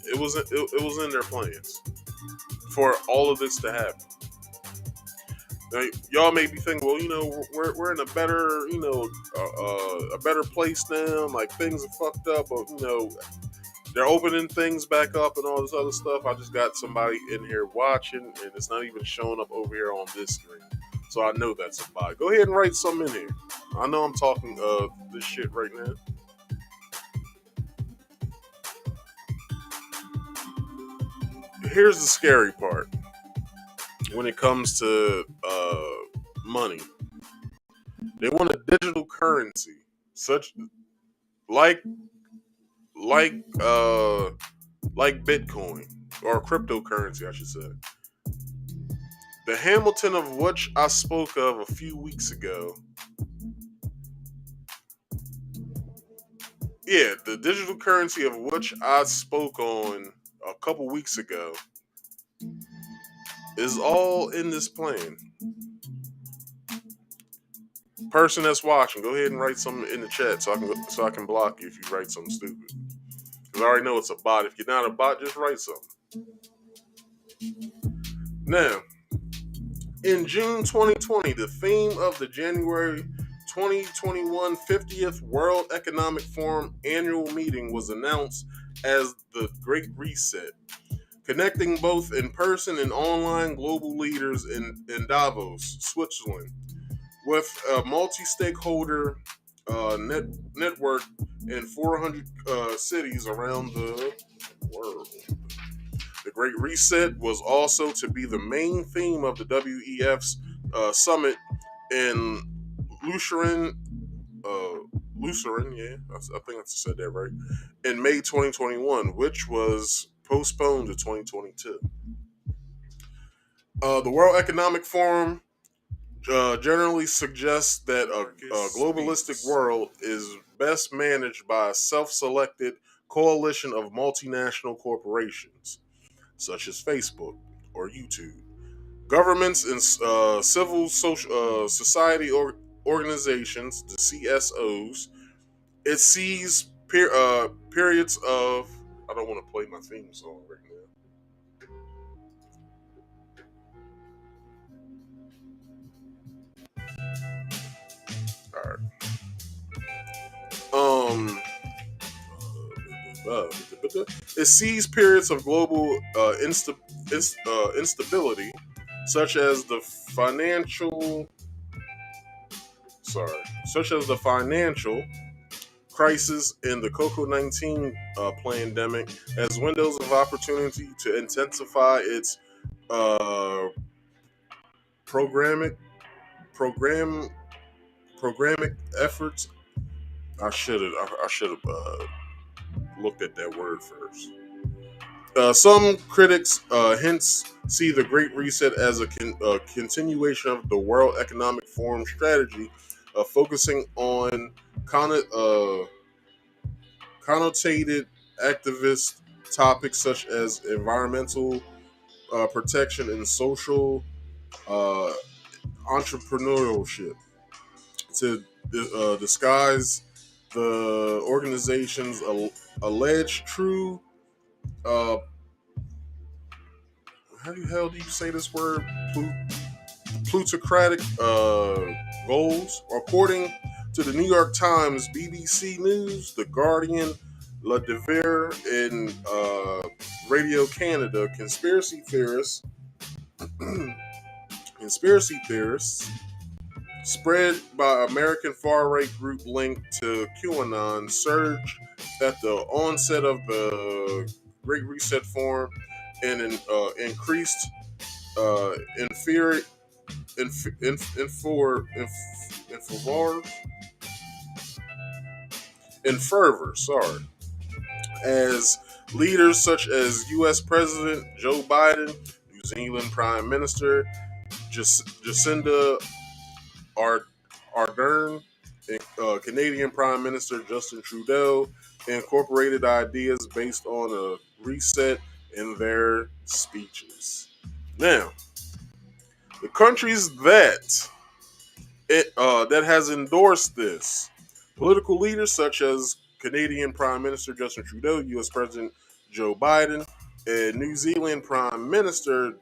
it was in their plans for all of this to happen. Now, y'all may be thinking, well, we're in a better, a better place now. Like, things are fucked up, but they're opening things back up and all this other stuff. I just got somebody in here watching, and it's not even showing up over here on this screen. So I know that's somebody. Go ahead and write something in here. I know I'm talking this shit right now. here's the scary part when it comes to money. They want a digital currency, such like like uh like Bitcoin or cryptocurrency, I should say. The Hamilton of which I spoke of a few weeks ago. Yeah, the digital currency of which I spoke on a couple weeks ago is all in this plan. Person that's watching, go ahead and write something in the chat so I can block you if you write something stupid. Because I already know it's a bot. If you're not a bot, just write something. Now, in June 2020, the theme of the January 2021 50th World Economic Forum annual meeting was announced as the Great Reset, connecting both in-person and online global leaders in Davos, Switzerland, with a multi-stakeholder network in 400 cities around the world. The Great Reset was also to be the main theme of the WEF's summit in Lucerne, yeah, I think I said that right, in May 2021, which was postponed to 2022. The World Economic Forum generally suggests that a globalistic world is best managed by a self-selected coalition of multinational corporations, such as Facebook or YouTube, governments and civil society organizations, the CSOs. It sees periods of. I don't want to play my theme song right now. All right. It sees periods of global instability, such as the financial crisis and the COVID-19 pandemic as windows of opportunity to intensify its uh, programmatic efforts. I should have looked at that word first. Some critics hence see the Great Reset as a continuation of the World Economic Forum strategy, focusing on connotated activist topics such as environmental protection and social uh, entrepreneurship to disguise the organization's alleged true how the hell do you say this word? Plutocratic goals. According to the New York Times, BBC News, The Guardian, Le Devoir, and Radio Canada, conspiracy theorists spread by American far-right group linked to QAnon surged at the onset of the Great Reset Forum and increased in fear in fervor, as leaders such as U.S. President Joe Biden, New Zealand Prime Minister Jacinda Ardern, and Canadian Prime Minister Justin Trudeau incorporated ideas based on a reset in their speeches. Now, the countries that has endorsed this, political leaders such as Canadian Prime Minister Justin Trudeau, U.S. President Joe Biden, and New Zealand Prime Minister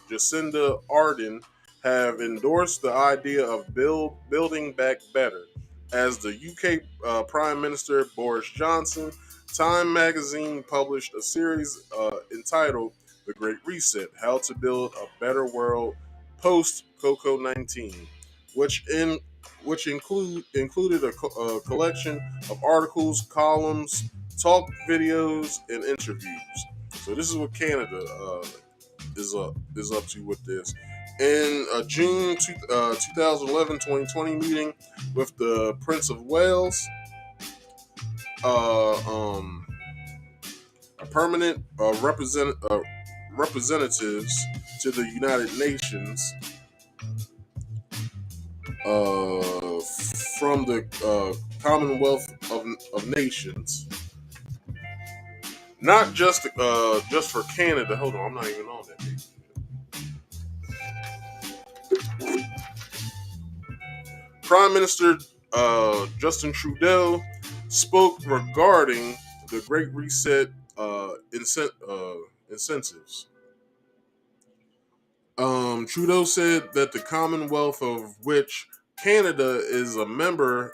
Jacinda Ardern have endorsed the idea of building back better. As the UK Prime Minister Boris Johnson, Time magazine published a series entitled The Great Reset, How to Build a Better World Post COVID-19, which included a collection of articles, columns, talk videos, and interviews. So this is what Canada is up to with this. In a June 2011-2020 meeting with the Prince of Wales, a permanent representatives to the United Nations from the Commonwealth of Nations, not just for Canada. Hold on, I'm not even on that page. Prime Minister Justin Trudeau spoke regarding the Great Reset incentives. Trudeau said that the Commonwealth, of which Canada is a member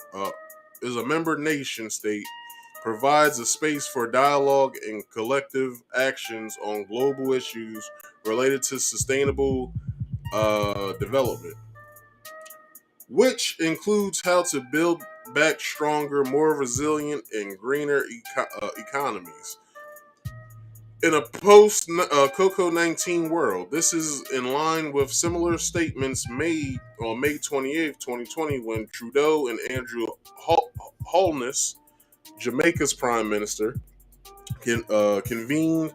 nation state, provides a space for dialogue and collective actions on global issues related to sustainable development, which includes how to build back stronger, more resilient, and greener economies. In a post-COVID-19 world, this is in line with similar statements made on May 28, 2020, when Trudeau and Andrew Holness, Jamaica's Prime Minister, convened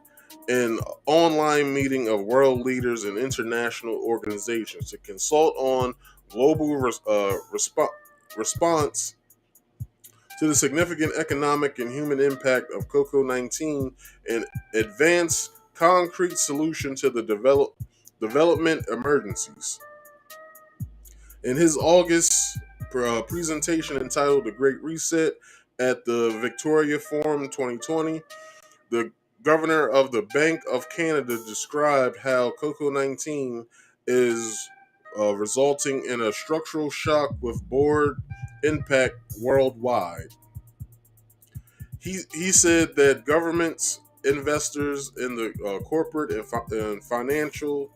an online meeting of world leaders and international organizations to consult on global response to the significant economic and human impact of COVID-19 and advance concrete solution to the development emergencies. In his August presentation entitled The Great Reset at the Victoria Forum 2020, the governor of the Bank of Canada described how COVID-19 is resulting in a structural shock with broad impact worldwide. He said that governments, investors in the corporate and financial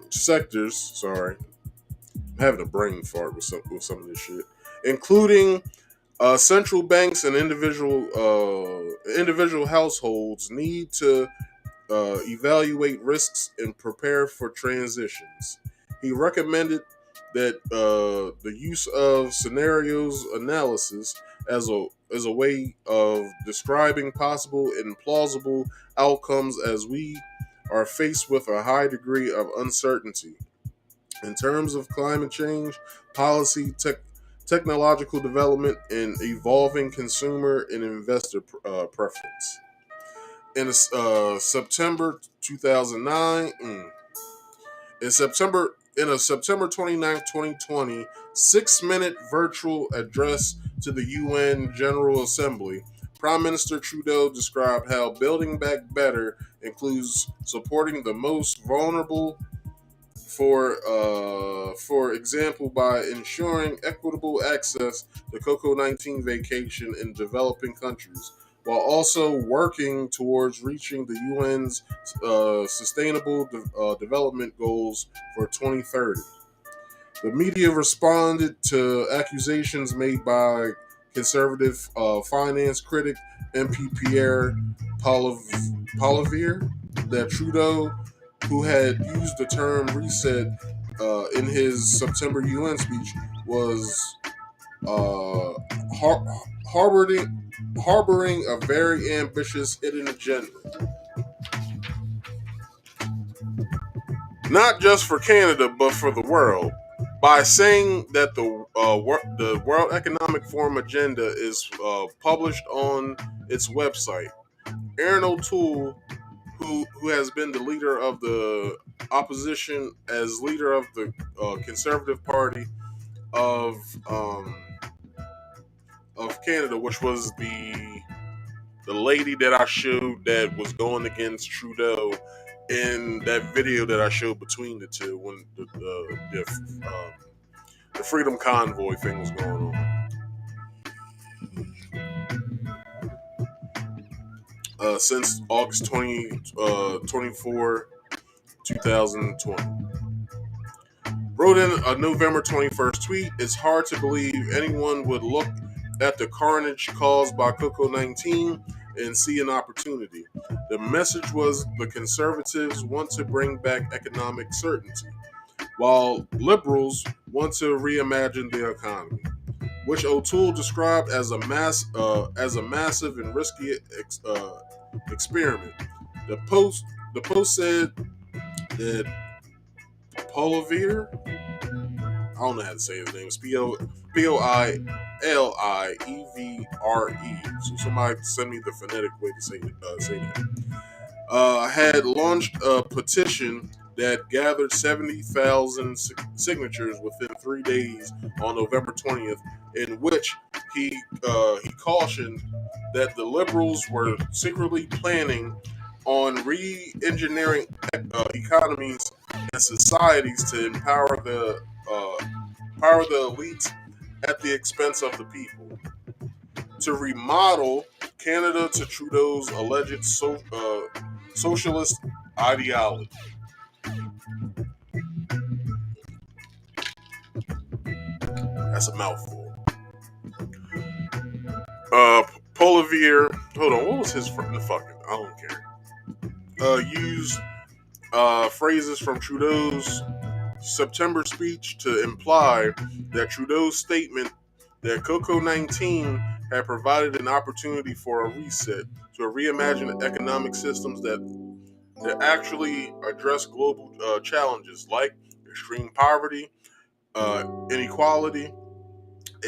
sectors, sorry, I'm having a brain fart with some of this shit, including central banks and individual households, need to evaluate risks and prepare for transitions. He recommended that the use of scenarios analysis as a way of describing possible and plausible outcomes as we are faced with a high degree of uncertainty in terms of climate change, policy, technological development, and evolving consumer and investor preference. In September 2009, in a September 29, 2020, 6-minute virtual address to the UN General Assembly, Prime Minister Trudeau described how building back better includes supporting the most vulnerable, for example, by ensuring equitable access to COVID-19 vacation in developing countries, while also working towards reaching the UN's Sustainable Development Goals for 2030. The media responded to accusations made by conservative finance critic MP Pierre Poilievre that Trudeau, who had used the term reset in his September UN speech, was harboring a very ambitious hidden agenda. Not just for Canada, but for the world, by saying that the World Economic Forum agenda is published on its website. Aaron O'Toole, who has been the leader of the opposition as leader of the Conservative Party of Canada, which was the lady that I showed that was going against Trudeau in that video that I showed between the two when the Freedom Convoy thing was going on. Since August 24, 2020. Wrote in a November 21st tweet, "It's hard to believe anyone would look at the carnage caused by COVID-19 and see an opportunity. The message was the conservatives want to bring back economic certainty, while liberals want to reimagine the economy, which O'Toole described as a massive and risky experiment. The Post said that Polivier, I don't know how to say his name, it's Poilivre. So somebody send me the phonetic way to say that. Had launched a petition that gathered 70,000 signatures within 3 days on November 20th, in which he cautioned that the liberals were secretly planning on re-engineering economies and societies to empower the elites at the expense of the people, to remodel Canada to Trudeau's alleged socialist ideology. That's a mouthful. Polivier, hold on, what was his fucking? I don't care. Used phrases from Trudeau's September speech to imply that Trudeau's statement that Coco-19 had provided an opportunity for a reset to reimagine economic systems that actually address global challenges like extreme poverty, inequality,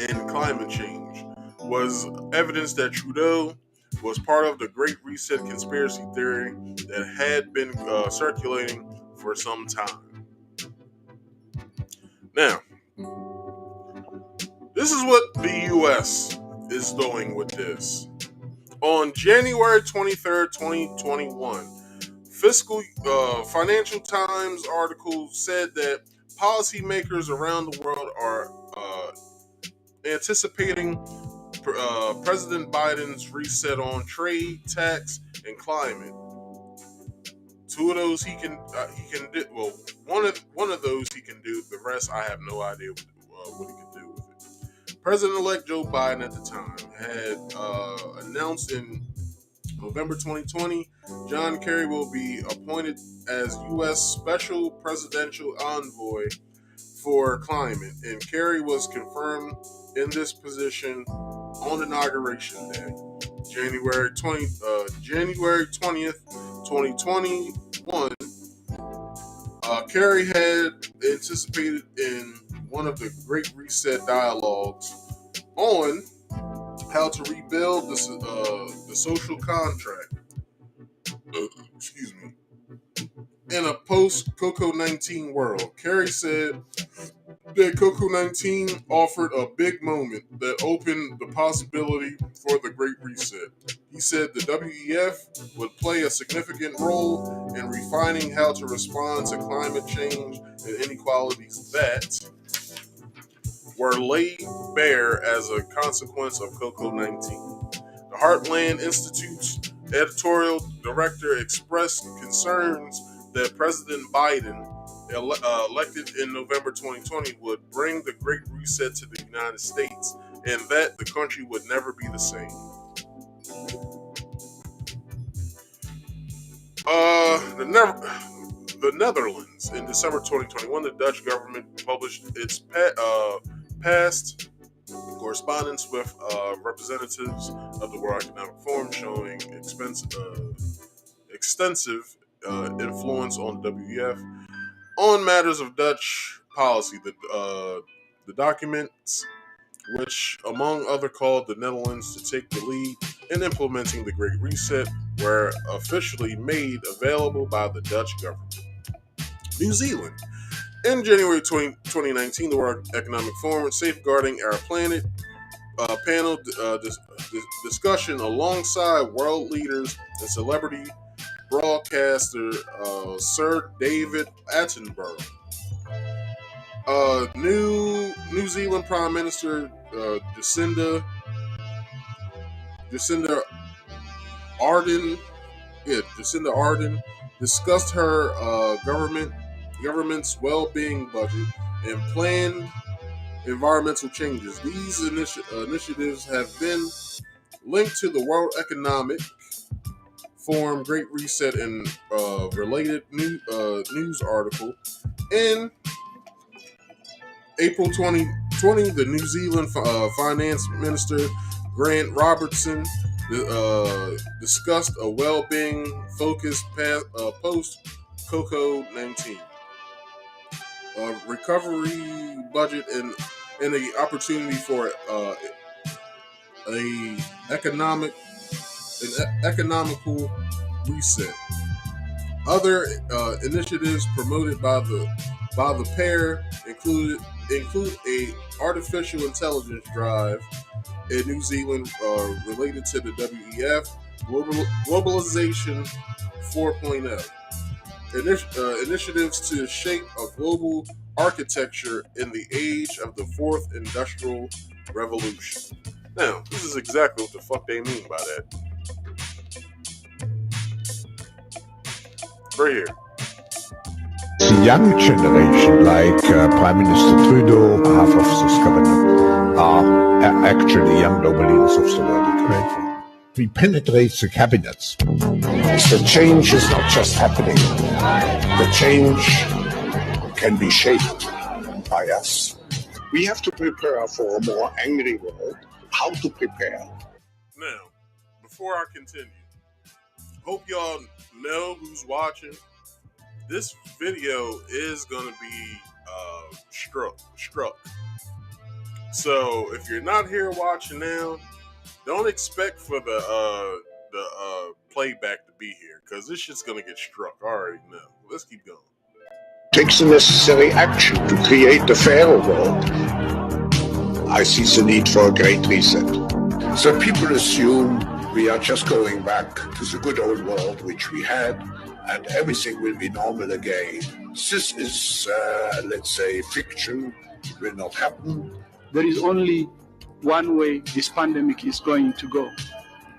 and climate change, was evidence that Trudeau was part of the Great Reset conspiracy theory that had been circulating for some time. Now, this is what the U.S. is doing with this. On January 23rd, 2021, Financial Times article said that policymakers around the world are anticipating President Biden's reset on trade, tax, and climate. Two of those he can do. Well, one of those he can do. The rest I have no idea what he can do with it. President-elect Joe Biden at the time had announced in November 2020, John Kerry will be appointed as U.S. Special Presidential Envoy for Climate, and Kerry was confirmed in this position on Inauguration Day, January 20th, 2021. Kerry had anticipated in one of the Great Reset dialogues on how to rebuild the social contract. Excuse me. In a post-Coco-19 world, Kerry said that Coco-19 offered a big moment that opened the possibility for the Great Reset. He said the WEF would play a significant role in refining how to respond to climate change and inequalities that were laid bare as a consequence of Coco-19. The Heartland Institute's editorial director expressed concerns that President Biden, elected in November 2020, would bring the Great Reset to the United States and that the country would never be the same. The Netherlands. In December 2021, the Dutch government published its past correspondence with representatives of the World Economic Forum showing extensive influence on the WEF on matters of Dutch policy. The documents, which among other called the Netherlands to take the lead in implementing the Great Reset, were officially made available by the Dutch government. New Zealand. In January 2019, the World Economic Forum Safeguarding Our Planet panel discussion alongside world leaders and celebrity broadcaster Sir David Attenborough. New Zealand Prime Minister Jacinda Ardern, discussed her government's well-being budget and planned environmental changes. These initiatives have been linked to the World Economic Forum Great Reset and related news article. In April 2020, the New Zealand Finance Minister Grant Robertson discussed a well-being focused post-COVID-19 recovery budget and the opportunity for an economical reset. Other initiatives promoted by the pair include a artificial intelligence drive in New Zealand related to the WEF Globalization 4.0. Initiatives to shape a global architecture in the age of the fourth industrial revolution. Now, this is exactly what the fuck they mean by that. Right here. The young generation, like Prime Minister Trudeau, half of this cabinet, are actually young nobelies of the world. We penetrate the cabinets. The change is not just happening. The change can be shaped by us. We have to prepare for a more angry world. How to prepare? Now, before I continue, hope y'all know who's watching. This video is gonna be struck. So if you're not here watching now, don't expect for the playback to be here, because this shit's gonna get struck. I already know. Let's keep going. Takes the necessary action to create a fairer world. I see the need for a great reset. So people assume we are just going back to the good old world which we had, and everything will be normal again. This is, let's say, fiction. It will not happen. There is only one way this pandemic is going to go.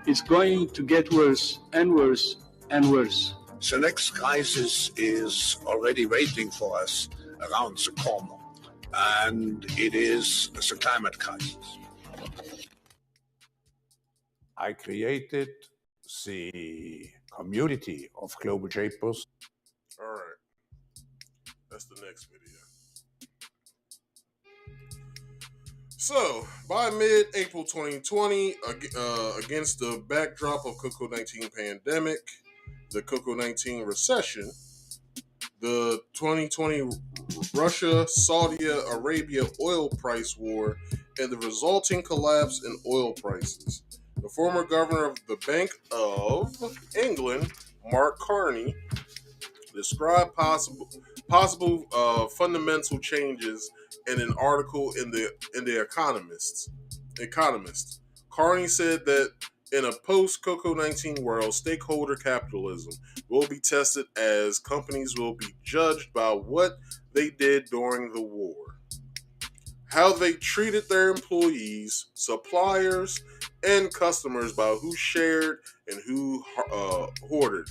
It's going to get worse and worse and worse. The next crisis is already waiting for us around the corner, and it is the climate crisis. I created the community of global shapers. All right, that's the next video. So, by mid-April 2020, against the backdrop of COVID-19 pandemic, the COVID-19 recession, the 2020 Russia-Saudi Arabia oil price war, and the resulting collapse in oil prices, the former governor of the Bank of England, Mark Carney, described possible fundamental changes in an article in the Economist. Carney said that in a post-COVID-19 world, stakeholder capitalism will be tested as companies will be judged by what they did during the war, how they treated their employees, suppliers, and customers by who shared and who hoarded.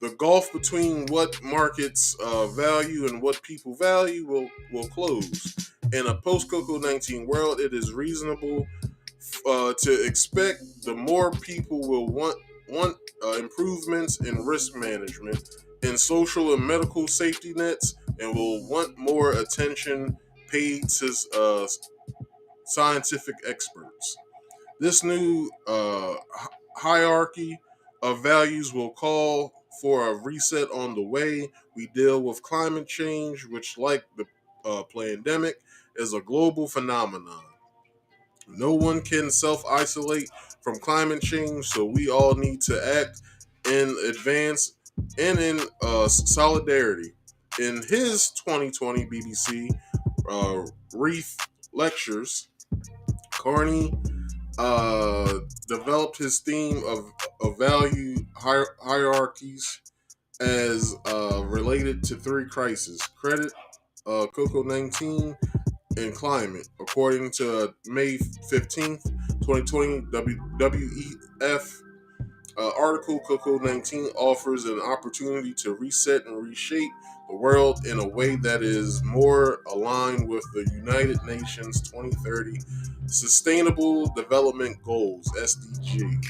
The gulf between what markets value and what people value will close. In a post-COVID-19 world, it is reasonable to expect the more people will want improvements in risk management, in social and medical safety nets, and will want more attention paid to scientific experts. This new hierarchy of values will call for a reset on the way we deal with climate change, which, like the pandemic, is a global phenomenon. No one can self-isolate from climate change, so we all need to act in advance and in solidarity. In his 2020 BBC Reef Lectures, Carney developed his theme of value hierarchies as related to three crises: credit, COVID-19, and climate. According to May 15th, 2020 WEF article, COVID-19 offers an opportunity to reset and reshape the world in a way that is more aligned with the United Nations 2030 Sustainable Development Goals, SDG,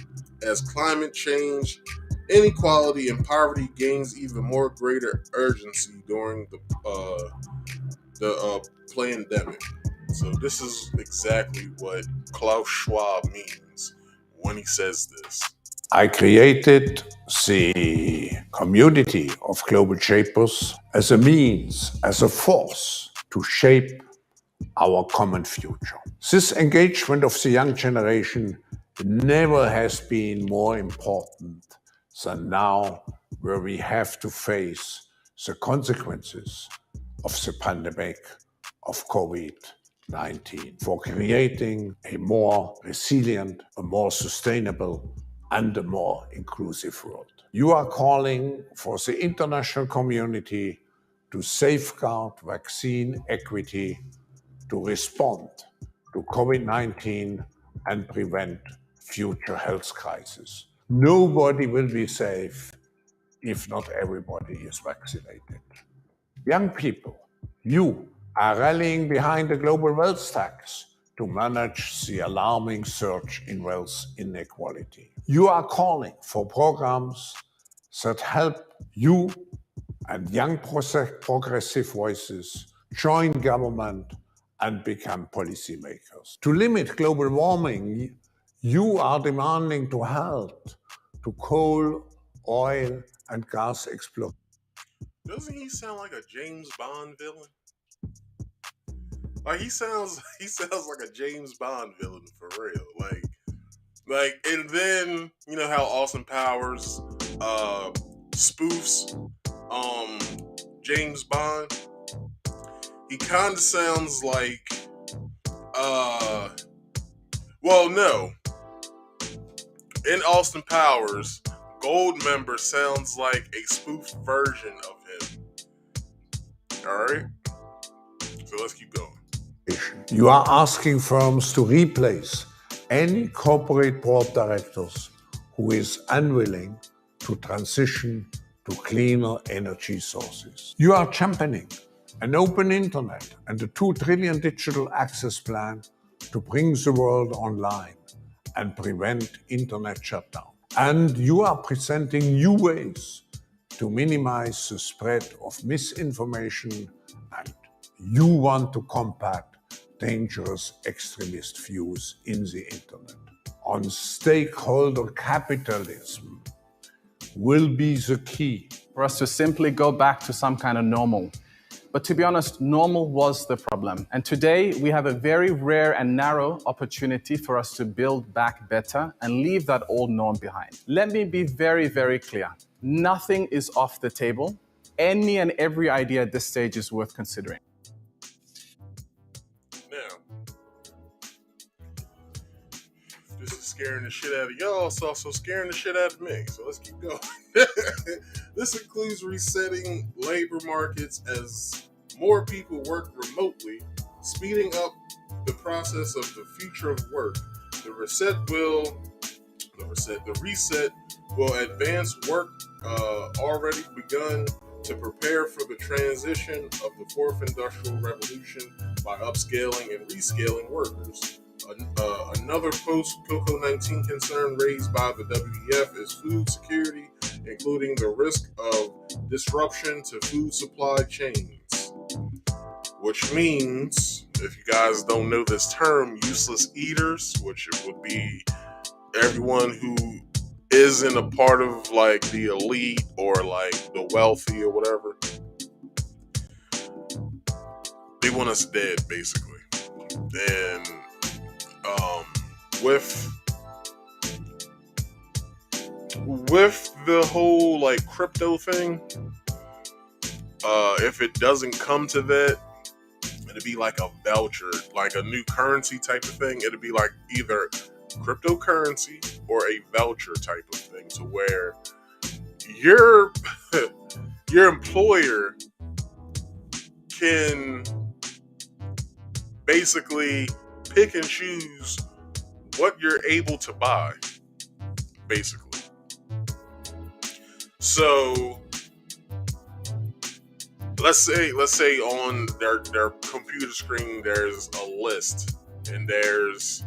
as climate change, inequality, and poverty gains even more greater urgency during the pandemic. So this is exactly what Klaus Schwab means when he says this. I created the community of global shapers as a means, as a force to shape our common future. This engagement of the young generation never has been more important than now, where we have to face the consequences of the pandemic of COVID-19 for creating a more resilient, a more sustainable, and a more inclusive world. You are calling for the international community to safeguard vaccine equity, to respond to COVID-19 and prevent future health crises. Nobody will be safe if not everybody is vaccinated. Young people, you are rallying behind the global wealth tax to manage the alarming surge in wealth inequality. You are calling for programs that help you and young progressive voices join government and become policymakers. To limit global warming, you are demanding to halt to coal, oil, and gas exploration. Doesn't he sound like a James Bond villain? Like he sounds like a James Bond villain for real. Like, and then you know how Austin Powers spoofs James Bond. He kind of sounds like well, no. In Austin Powers, Goldmember sounds like a spoof version of him. Alright? So let's keep going. You are asking firms to replace any corporate board directors who is unwilling to transition to cleaner energy sources. You are championing an open internet and a 2 trillion digital access plan to bring the world online and prevent internet shutdown. And you are presenting new ways to minimize the spread of misinformation, and you want to combat dangerous extremist views in the internet. On stakeholder capitalism will be the key. For us to simply go back to some kind of normal. But to be honest, normal was the problem. And today we have a very rare and narrow opportunity for us to build back better and leave that old norm behind. Let me be very, very clear. Nothing is off the table. Any and every idea at this stage is worth considering. Now, this is scaring the shit out of y'all. It's also scaring the shit out of me. So let's keep going. This includes resetting labor markets as more people work remotely, speeding up the process of the future of work. The reset will advance work already begun to prepare for the transition of the fourth industrial revolution by upscaling and rescaling workers. Another post-COVID-19 concern raised by the WEF is food security, including the risk of disruption to food supply chains. Which means, if you guys don't know this term, useless eaters, which it would be everyone who isn't a part of like the elite or like the wealthy or whatever, they want us dead basically. And with the whole like crypto thing, if it doesn't come to that, it'd be like a voucher, like a new currency type of thing. It'd be like either cryptocurrency or a voucher type of thing, to where your employer can basically pick and choose what you're able to buy, basically. So let's say on their computer screen there's a list, and there's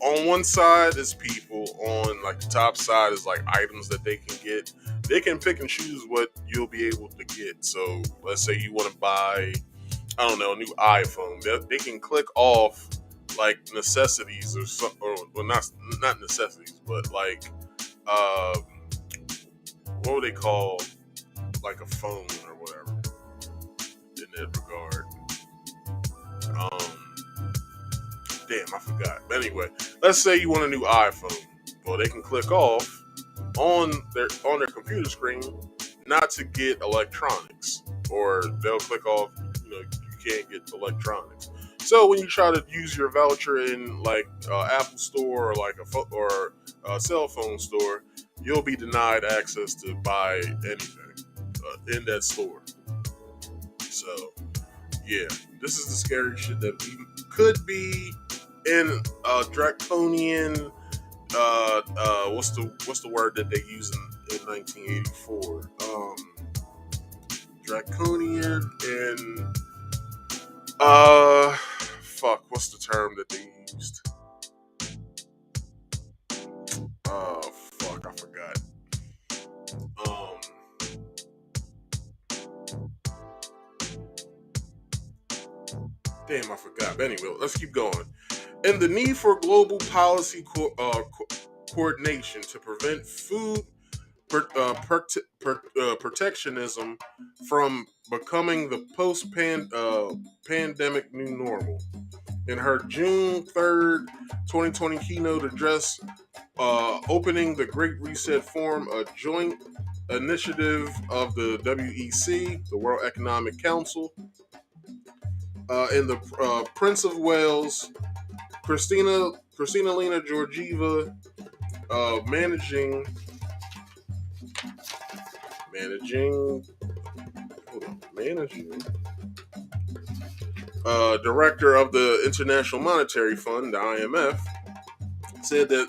on one side is people, on like the top side is like items that they can get. They can pick and choose what you'll be able to get. So let's say you want to buy, I don't know, a new iPhone. They can click off like necessities or some, or well, not necessities, but like what would they call like a phone or whatever in that regard. Damn, I forgot. But anyway, let's say you want a new iPhone. Well, they can click off on their computer screen not to get electronics, or they'll click off, you can't get electronics. So when you try to use your voucher in like Apple Store or like a cell phone store, you'll be denied access to buy anything in that store. So yeah, this is the scary shit that we could be in draconian. What's the word that they use in 1984? Draconian and fuck. What's the term that they used? Fuck, I forgot. Damn, I forgot. But anyway, let's keep going. And the need for global policy coordination to prevent food protectionism from becoming the post-pandemic new normal. In her June 3rd, 2020 keynote address, opening the Great Reset Forum, a joint initiative of the WEC, the World Economic Council, and the Prince of Wales, Kristalina Georgieva, managing director of the International Monetary Fund, the IMF, said that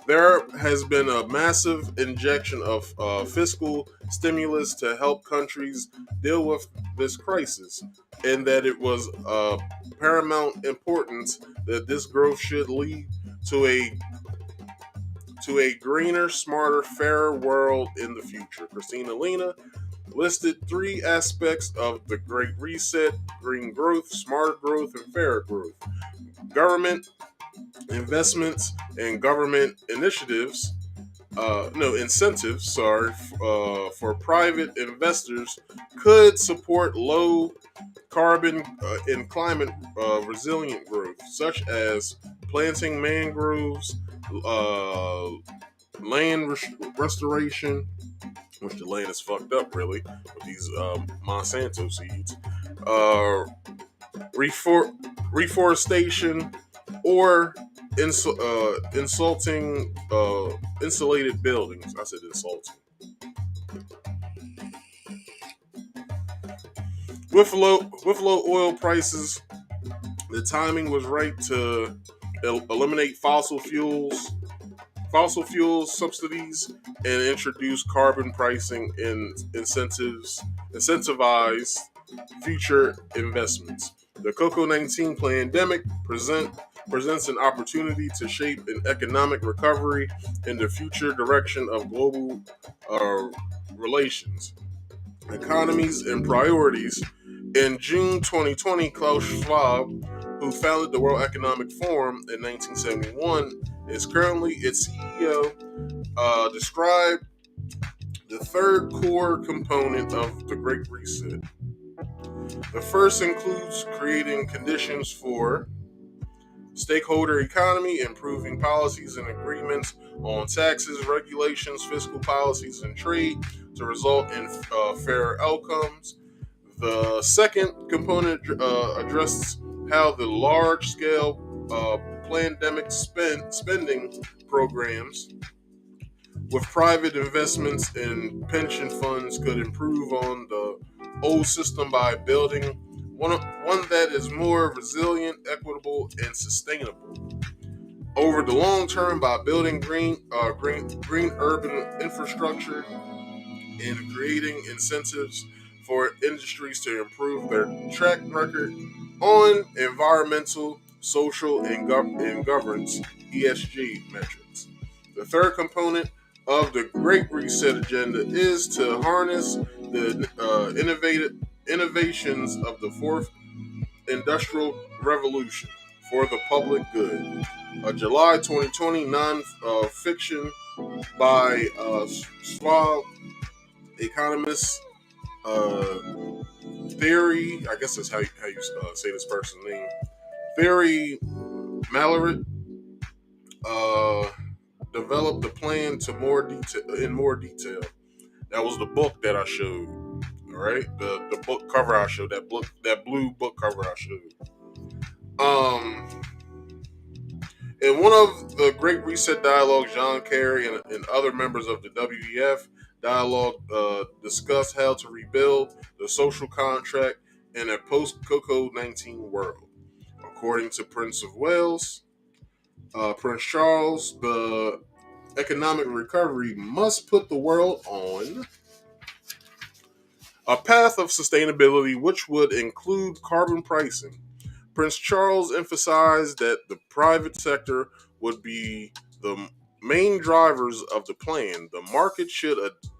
there has been a massive injection of fiscal stimulus to help countries deal with this crisis, and that it was paramount importance that this growth should lead to a greener, smarter, fairer world in the future. Kristalina listed three aspects of the Great Reset: green growth, smarter growth, and fairer growth. Government investments and government initiatives, incentives, for private investors could support low carbon and climate resilient growth, such as planting mangroves, land restoration, which the land is fucked up really with these Monsanto seeds, reforestation, or insulated buildings. I said insulting. With low oil prices, the timing was right to eliminate fossil fuel subsidies and introduce carbon pricing and incentivize future investments. The COVID-19 pandemic presents an opportunity to shape an economic recovery in the future direction of global relations, economies, and priorities. In June 2020, Klaus Schwab, who founded the World Economic Forum in 1971, is currently its CEO, described the third core component of the Great Reset. The first includes creating conditions for stakeholder economy, improving policies and agreements on taxes, regulations, fiscal policies, and trade to result in fairer outcomes. The second component addresses how the large-scale pandemic spending programs with private investments and pension funds could improve on the old system by building one that is more resilient, equitable, and sustainable. Over the long term, by building green urban infrastructure in creating incentives for industries to improve their track record on environmental, social, and governance (ESG) metrics. The third component of the Great Reset agenda is to harness the innovations of the fourth industrial revolution for the public good. A July 2020 non-fiction by Schwab economist uh, Theory. I guess that's how you say this person's name. Theory Mallory developed the plan to more detail. That was the book that I showed. All right, the book cover I showed, that blue book cover I showed. In one of the Great Reset dialogues, John Kerry and other members of the WEF dialogue discussed how to rebuild the social contract in a post-COVID-19 world. According to Prince of Wales, Prince Charles, the economic recovery must put the world on a path of sustainability, which would include carbon pricing. Prince Charles emphasized that the private sector would be the main drivers of the plan. The market should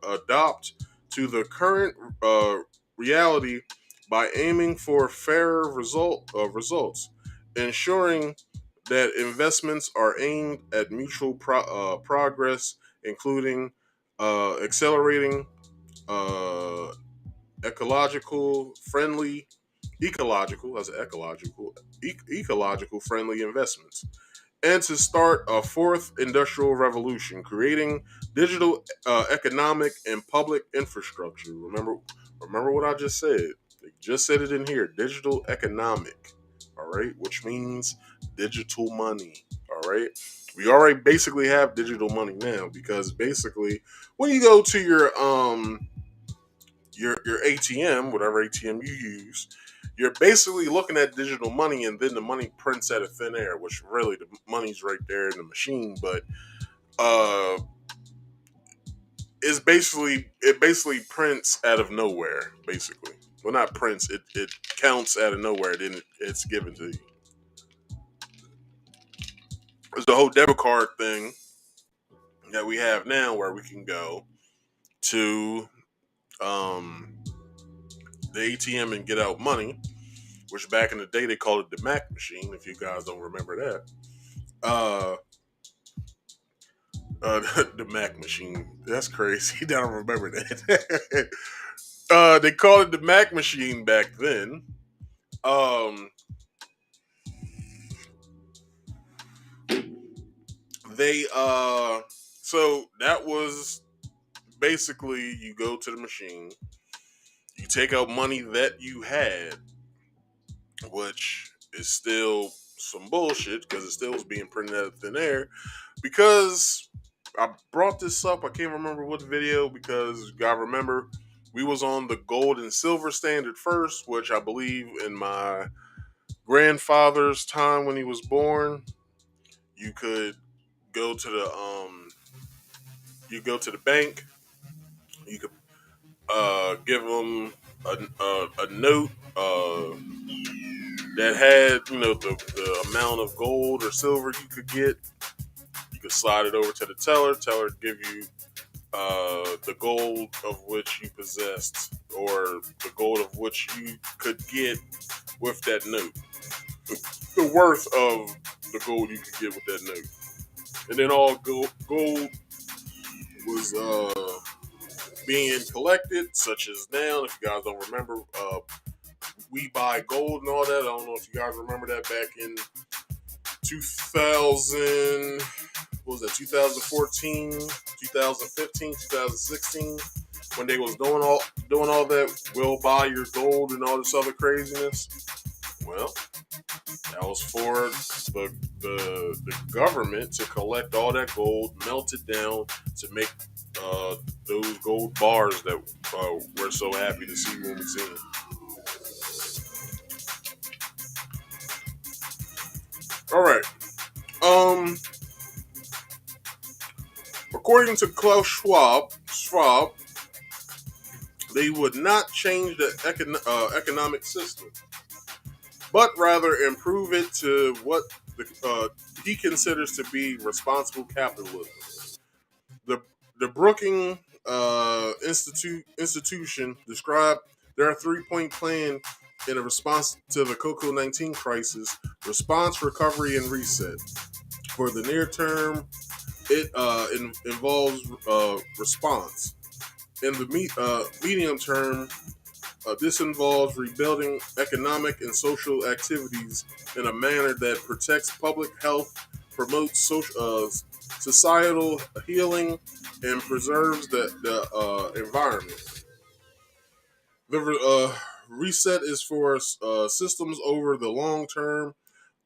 adopt to the current reality by aiming for fairer results, ensuring that investments are aimed at mutual progress, including accelerating uh, ecological friendly ecological friendly investments, and to start a fourth industrial revolution, creating digital economic and public infrastructure. Remember what I just said. They just said it in here. Digital economic, all right, which means digital money, all right. We already basically have digital money now because basically when you go to your ATM, whatever ATM you use, you're basically looking at digital money, and then the money prints out of thin air, which really the money's right there in the machine, but uh, it basically prints out of nowhere, basically. Well, not prints, it counts out of nowhere, then it's given to you. There's the whole debit card thing that we have now, where we can go to the ATM and get out money, which back in the day they called it the Mac machine. If you guys don't remember that, the Mac machine. That's crazy. I don't remember that. They called it the Mac machine back then. They so that was basically you go to the machine, you take out money that you had, which is still some bullshit because it still was being printed out of thin air. Because I brought this up, I can't remember what video, because you gotta remember we was on the gold and silver standard first, which I believe in my grandfather's time when he was born, you could go to the bank, you could give them a note that had the amount of gold or silver you could get. You could slide it over to the teller would give you the gold of which you possessed, or the gold of which you could get with that note, the worth of the gold you could get with that note. And then all gold was being collected, such as now, if you guys don't remember, we buy gold and all that. I don't know if you guys remember that back in 2000, what was that, 2014, 2015, 2016, when they was doing all that, we'll buy your gold and all this other craziness. Well, that was for the government to collect all that gold, melt it down to make those gold bars that we're so happy to see when we see them. All right. According to Klaus Schwab, they would not change the economic system, but rather improve it to what he considers to be responsible capitalism. The the Brookings institution described their three-point plan in a response to the COVID-19 crisis: response, recovery, and reset. For the near term, it involves response. In the medium term, this involves rebuilding economic and social activities in a manner that protects public health, promotes societal healing, and preserves the environment. The reset is for systems over the long term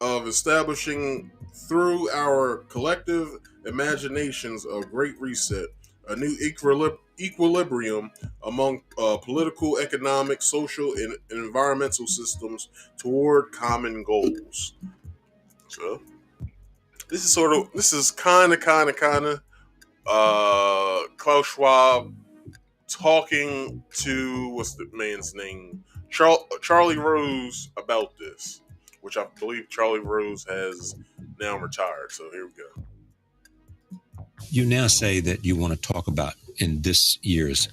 of establishing through our collective imaginations a great reset, a new equilibrium among political, economic, social, and environmental systems toward common goals. So this is kind of Klaus Schwab talking to what's the man's name, Charlie Rose, about this, which I believe Charlie Rose has now retired. So here we go. You now say that you want to talk about in this year's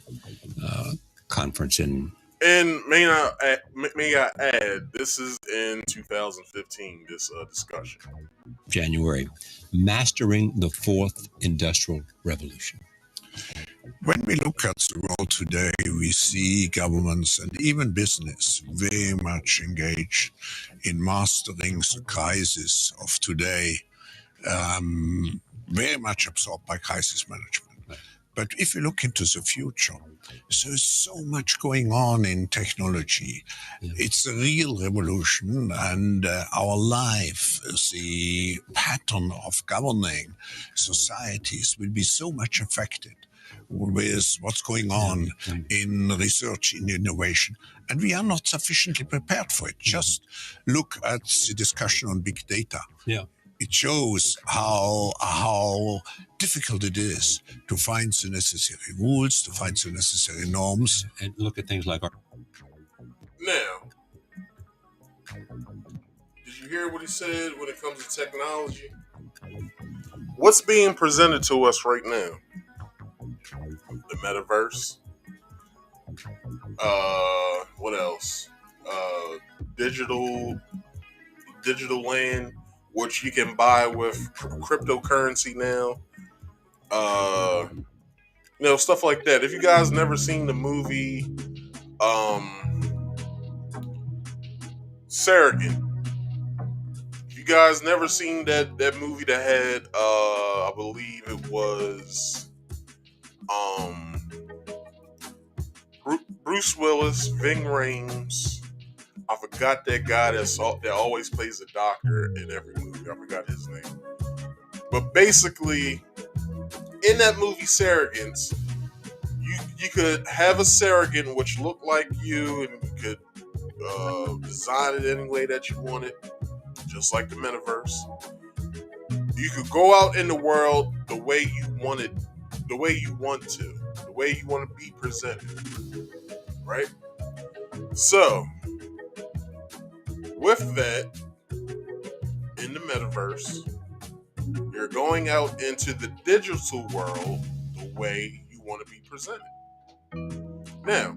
conference in. And may I add, this is in 2015. This discussion. January, mastering the fourth industrial revolution. When we look at the world today, we see governments and even business very much engaged in mastering the crisis of today, very much absorbed by crisis management. But if you look into the future, there's so much going on in technology. It's a real revolution, and our life, the pattern of governing societies will be so much affected with what's going on in research, in innovation. And we are not sufficiently prepared for it. Just look at the discussion on big data. Yeah. It shows how difficult it is to find the necessary rules, to find the necessary norms. And look at things like our... Now, did you hear what he said when it comes to technology? What's being presented to us right now? The metaverse. What else? Digital land, which you can buy with cryptocurrency now. Stuff like that. If you guys never seen the movie Surrogate, if you guys never seen that movie that had I believe it was Bruce Willis, Ving Rhames. I forgot that guy that always plays the doctor in every movie. I forgot his name. But basically, in that movie Surrogates, you could have a surrogate which looked like you, and you could design it any way that you wanted, just like the metaverse. You could go out in the world the way you want it, the way you want to, the way you want to be presented, right? So, with that, in the metaverse, you're going out into the digital world the way you want to be presented. Now,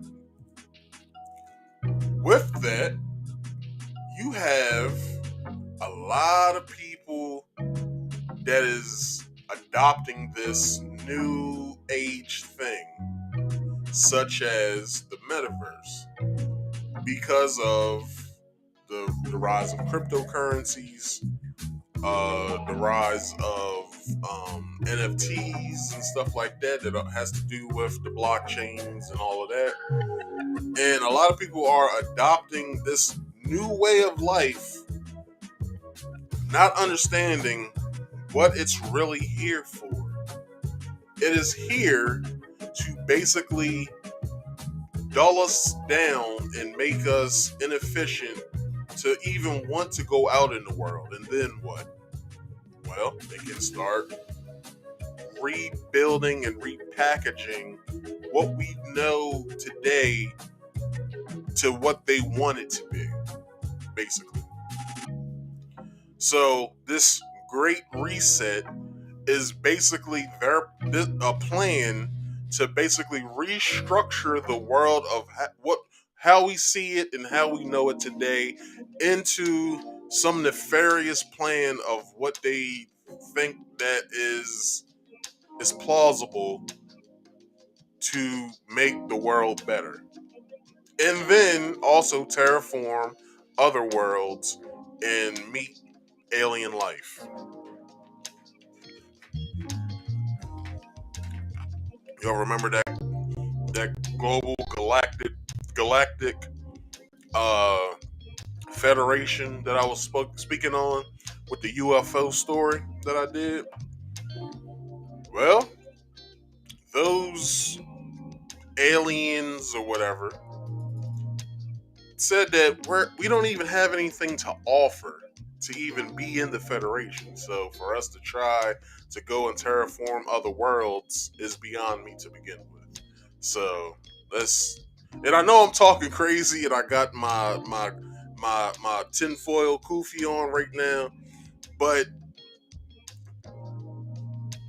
with that, you have a lot of people that is adopting this new age thing, such as the metaverse, because of the rise of cryptocurrencies, the rise of NFTs and stuff like that has to do with the blockchains and all of that. And a lot of people are adopting this new way of life, not understanding what it's really here for. It is here to basically dull us down and make us inefficient to even want to go out in the world. And then what? Well, they can start rebuilding and repackaging what we know today to what they want it to be, basically. So this great reset is basically a plan to basically restructure the world of how we see it and how we know it today into some nefarious plan of what they think that is plausible to make the world better. And then also terraform other worlds and meet alien life. Y'all remember that global galactic federation that I was speaking on with the UFO story that I did? Well, those aliens or whatever said that we don't even have anything to offer to even be in the Federation. So for us to try to go and terraform other worlds is beyond me to begin with. So and I know I'm talking crazy, and I got my tinfoil kufi on right now, but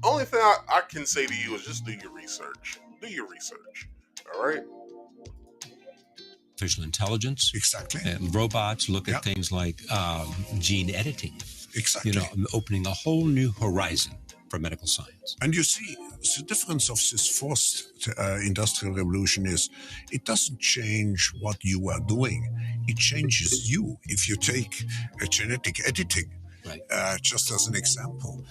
only thing I can say to you is just do your research. Do your research. All right. Artificial intelligence. Exactly. And robots look at things like gene editing. Exactly. Opening a whole new horizon for medical science. And you see, the difference of this fourth industrial revolution is it doesn't change what you are doing. It changes you. If you take genetic editing, just as an example,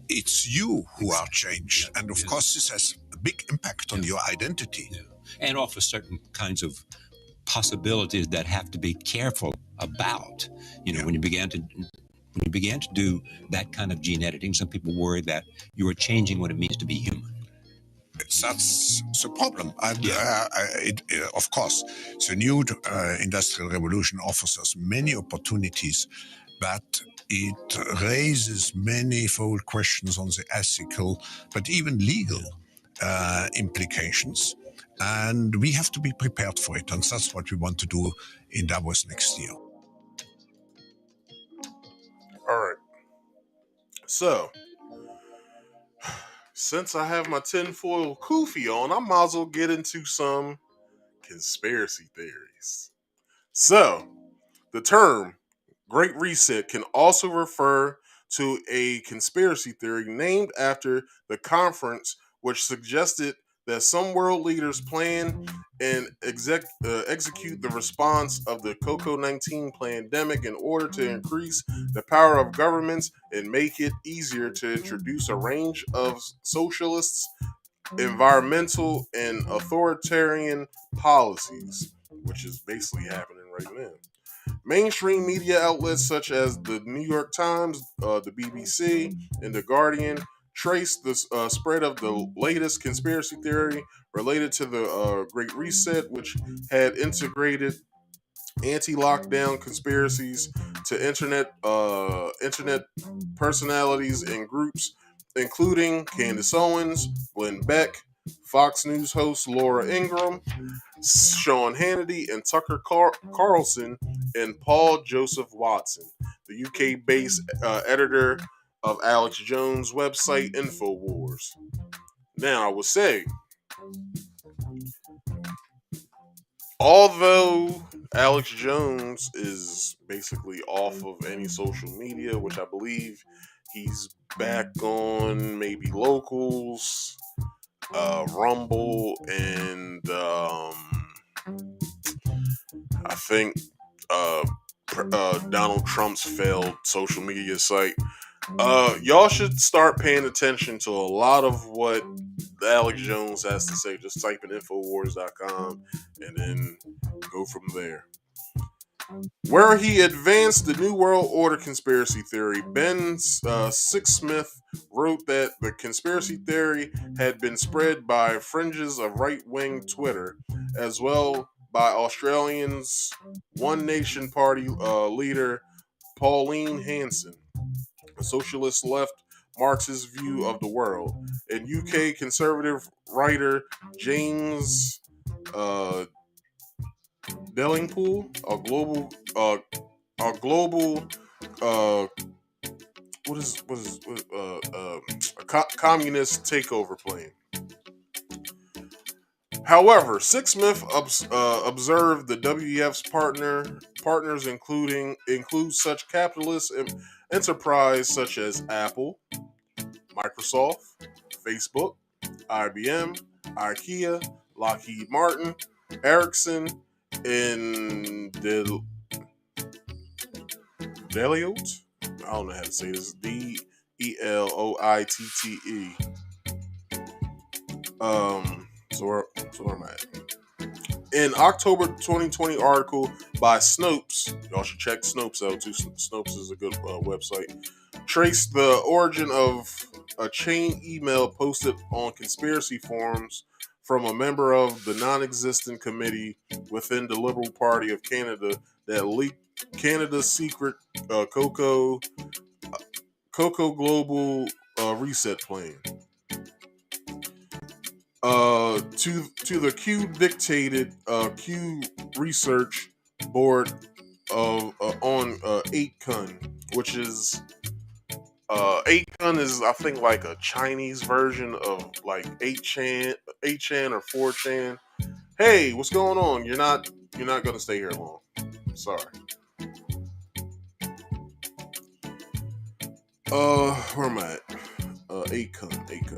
it's you who are changed. And of course, this has a big impact on your identity. Yeah. And offers certain kinds of possibilities that have to be careful about. When you began to do that kind of gene editing, some people worry that you are changing what it means to be human. That's the problem. And of course, the new industrial revolution offers us many opportunities, but it raises manifold questions on the ethical, but even legal implications. And we have to be prepared for it. And that's what we want to do in Davos next year. All right. So, since I have my tinfoil kufi on, I might as well get into some conspiracy theories. So, the term Great Reset can also refer to a conspiracy theory named after the conference which suggested that some world leaders plan and execute the response of the COVID-19 pandemic in order to increase the power of governments and make it easier to introduce a range of socialists, environmental, and authoritarian policies, which is basically happening right now. Mainstream media outlets such as the New York Times, the BBC, and The Guardian trace the spread of the latest conspiracy theory related to the Great Reset, which had integrated anti-lockdown conspiracies to internet personalities and groups, including Candace Owens, Glenn Beck, Fox News host Laura Ingraham, Sean Hannity, and Tucker Carlson, and Paul Joseph Watson, the UK-based editor of Alex Jones' website InfoWars. Now, I will say, although Alex Jones is basically off of any social media, which I believe he's back on maybe Locals, Rumble, and I think Donald Trump's failed social media site. Y'all should start paying attention to a lot of what Alex Jones has to say. Just type in Infowars.com and then go from there. Where he advanced the New World Order conspiracy theory, Ben Sixsmith wrote that the conspiracy theory had been spread by fringes of right-wing Twitter, as well by Australians One Nation Party leader Pauline Hanson, a socialist left Marxist view of the world. and UK conservative writer James Dellingpool, a global communist takeover plan. However, Sixsmith observed the WEF's partners include such capitalist enterprise such as Apple, Microsoft, Facebook, IBM, IKEA, Lockheed Martin, Ericsson, and Deloitte. I don't know how to say this. Deloitte. So where am I at? In October 2020 article by Snopes, y'all should check Snopes out too. Snopes is a good website. Traced the origin of a chain email posted on conspiracy forums from a member of the non-existent committee within the Liberal Party of Canada that leaked Canada's secret Cocoa Global Reset Plan. To the Q dictated Q Research Board of on 8kun, which is 8kun is I think like a Chinese version of like 8chan or 4chan. Hey, what's going on? You're not gonna stay here long. Sorry. Where am I at? 8kun.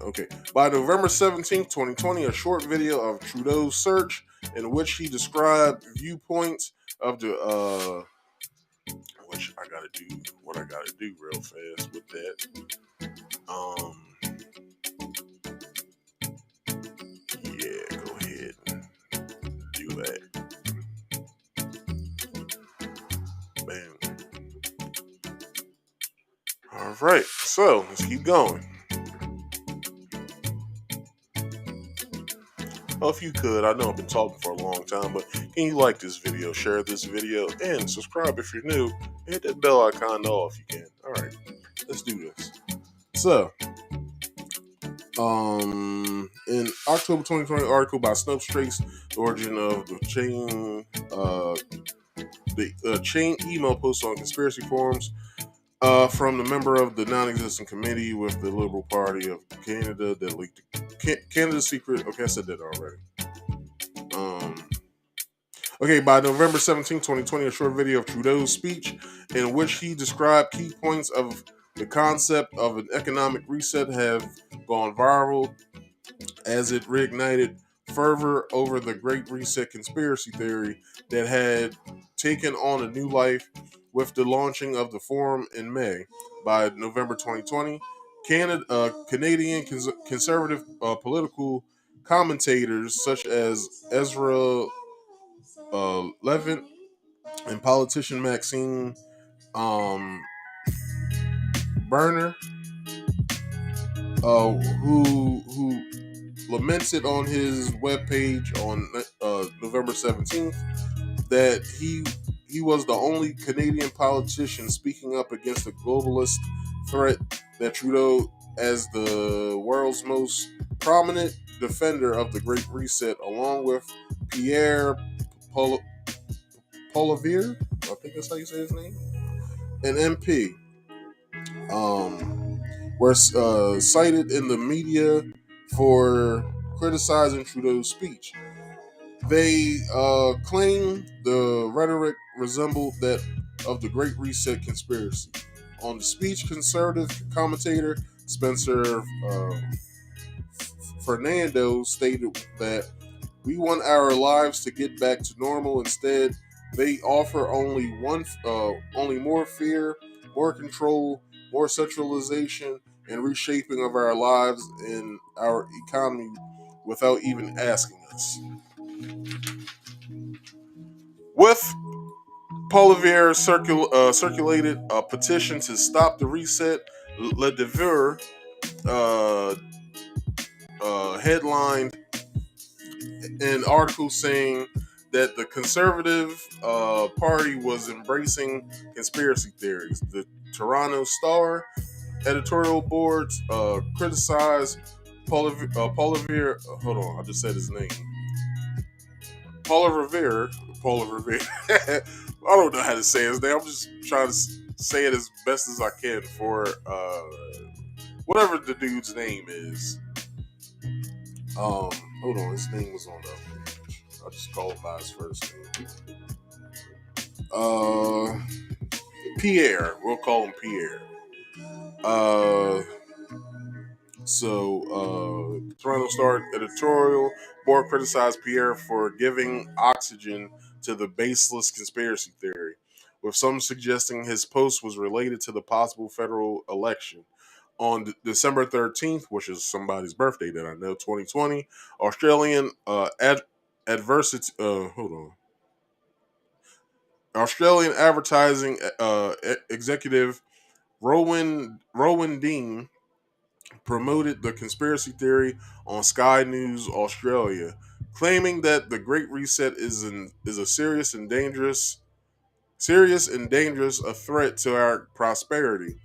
Okay. By November 17th, 2020, a short video of Trudeau's search in which he described viewpoints of the which I gotta do real fast with that. Yeah, go ahead and do that. Bam. Alright, so let's keep going. Well, if you could, I know I've been talking for a long time, but can you like this video, share this video, and subscribe if you're new, and hit that bell icon to all if you can. Alright, let's do this. So, in October 2020 article by Snopes traced the origin of the chain email post on conspiracy forums from the member of the non-existent committee with the Liberal Party of Canada that leaked Canada's secret. Okay, I said that already. Okay, by November 17, 2020, a short video of Trudeau's speech in which he described key points of the concept of an economic reset have gone viral as it reignited fervor over the Great Reset conspiracy theory that had taken on a new life with the launching of the forum in May. By November 2020, Canadian conservative political commentators such as Ezra Levin and politician Maxime Berner, who lamented on his webpage on November 17th that he was the only Canadian politician speaking up against the globalist threat that Trudeau, as the world's most prominent defender of the Great Reset, along with Pierre Poilievre, I think that's how you say his name, an MP, were cited in the media for criticizing Trudeau's speech. They claim the rhetoric resembled that of the Great Reset conspiracy. On the speech, conservative commentator Spencer Fernando stated that we want our lives to get back to normal. Instead, they offer only more fear, more control, more centralization, and reshaping of our lives and our economy without even asking us. With Poilievre circulated a petition to stop the reset, Le Devoir headlined an article saying that the Conservative Party was embracing conspiracy theories. The Toronto Star editorial board criticized Paul Revere. Hold on, I just said his name. Paul Revere. Paul Revere. I don't know how to say his name. I'm just trying to say it as best as I can for whatever the dude's name is. Hold on, his name was on the page. I'll just call him by his first name. Pierre. We'll call him Pierre. Toronto Star editorial board criticized Pierre for giving oxygen to the baseless conspiracy theory, with some suggesting his post was related to the possible federal election. On December 13th, which is somebody's birthday that I know, 2020, Australian Australian advertising executive Rowan Dean promoted the conspiracy theory on Sky News Australia, claiming that the Great Reset is a serious and dangerous a threat to our prosperity,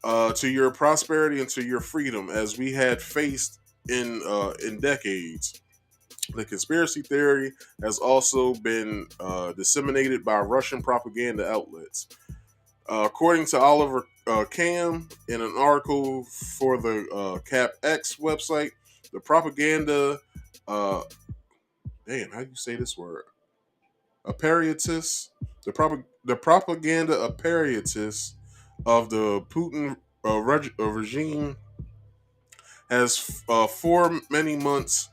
to your prosperity and to your freedom, as we had faced in decades. The conspiracy theory has also been disseminated by Russian propaganda outlets. According to Oliver Cam, in an article for the CapX website, the propaganda, how do you say this word? Apparatus, the propaganda apparatus of the Putin regime has for many months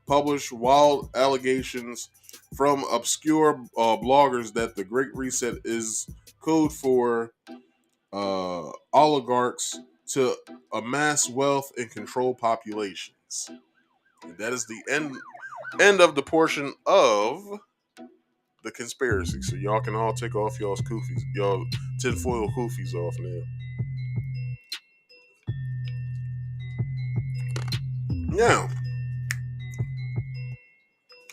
published wild allegations from obscure bloggers that the Great Reset is code for oligarchs to amass wealth and control populations. And that is the end of the portion of the conspiracy. So y'all can all take off y'all tinfoil koofies off now. Now,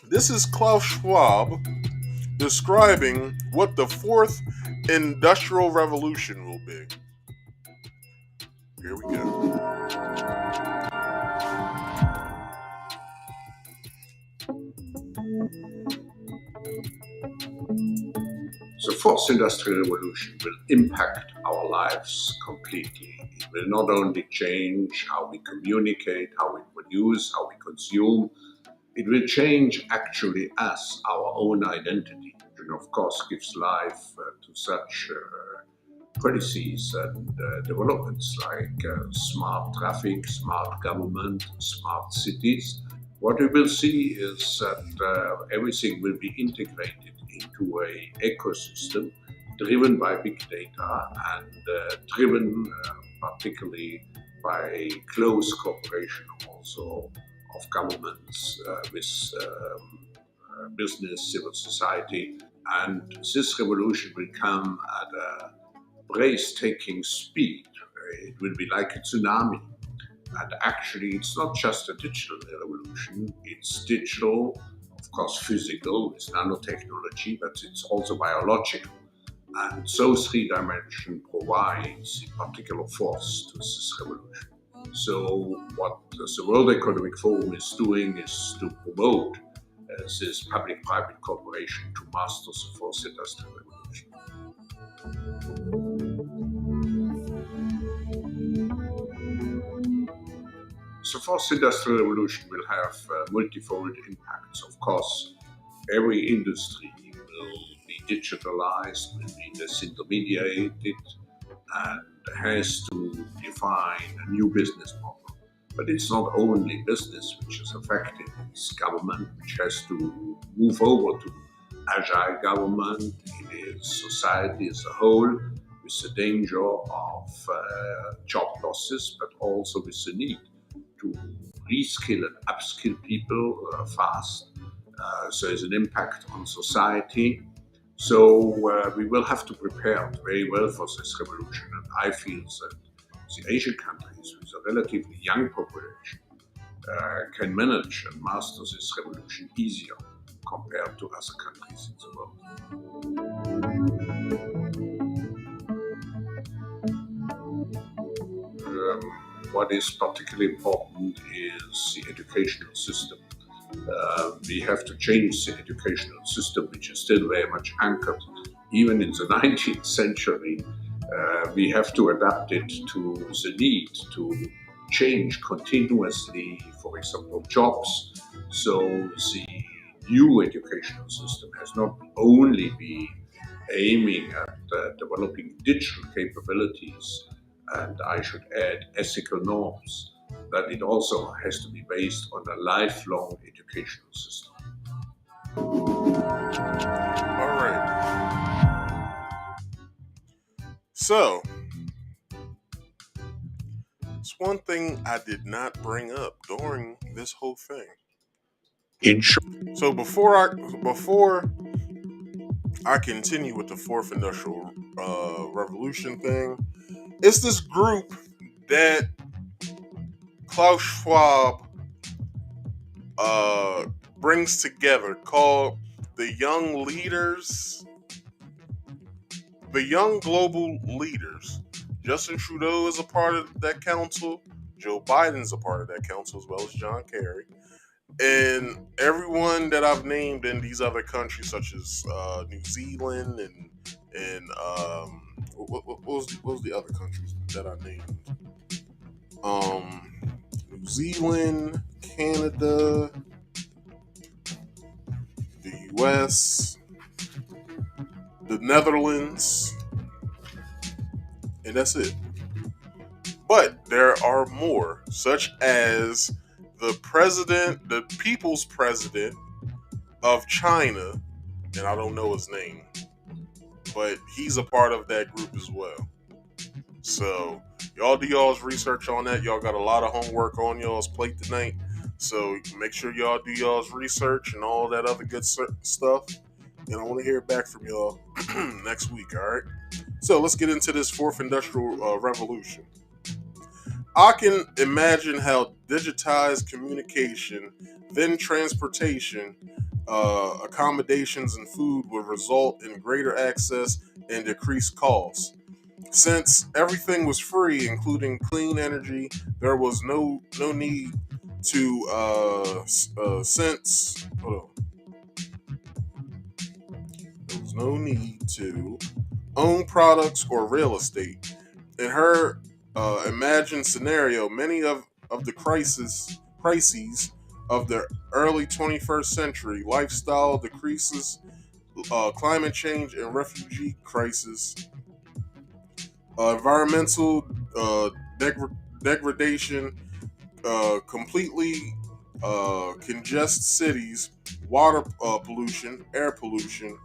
this is Klaus Schwab describing what the fourth industrial revolution will be. Here we go. The fourth industrial revolution will impact our lives completely. It will not only change how we communicate, how we produce, how we consume, it will change actually us, our own identity, and of course gives life to such policies and developments like smart traffic, smart government, smart cities. What we will see is that everything will be integrated into an ecosystem driven by big data and driven particularly by close cooperation also of governments with business, civil society. And this revolution will come at a breathtaking speed. It will be like a tsunami. And actually, it's not just a digital revolution, it's digital, of course, physical, it's nanotechnology, but it's also biological. And those three dimensions provides a particular force to this revolution. So what the World Economic Forum is doing is to promote this public-private cooperation to master the fourth industrial revolution. The fourth industrial revolution will have multifold impacts. Of course, every industry will be digitalized, will be disintermediated, and has to define a new business model. But it's not only business which is affected, it's government which has to move over to agile government, it is society as a whole, with the danger of job losses, but also with the need to reskill and upskill people fast. So there's an impact on society. So we will have to prepare very well for this revolution. And I feel that the Asian countries with a relatively young population can manage and master this revolution easier compared to other countries in the world. what is particularly important is the educational system. We have to change the educational system, which is still very much anchored even in the 19th century. We have to adapt it to the need to change continuously, for example, jobs. So the new educational system has not only been aiming at developing digital capabilities, and I should add ethical norms, but it also has to be based on a lifelong educational system. All right. So, it's one thing I did not bring up during this whole thing. So before I continue with the fourth industrial revolution thing, it's this group that Klaus Schwab brings together called the Young Global Leaders. Justin Trudeau is a part of that council. Joe Biden's a part of that council, as well as John Kerry. And everyone that I've named in these other countries, such as New Zealand and what was the other countries that I named? New Zealand, Canada, the U.S., the Netherlands, and that's it. But there are more, such as the people's president of China, and I don't know his name, but he's a part of that group as well. So y'all do y'all's research on that. Y'all got a lot of homework on y'all's plate tonight. So make sure y'all do y'all's research and all that other good stuff. And I want to hear back from y'all next week, all right? So let's get into this fourth industrial revolution. I can imagine how digitized communication, then transportation, accommodations, and food would result in greater access and decreased costs. Since everything was free, including clean energy, there was no need to there was no need to own products or real estate. In her imagined scenario, many of the crises of the early 21st century, lifestyle decreases, climate change and refugee crisis, environmental degradation, completely congest cities, water pollution, air pollution,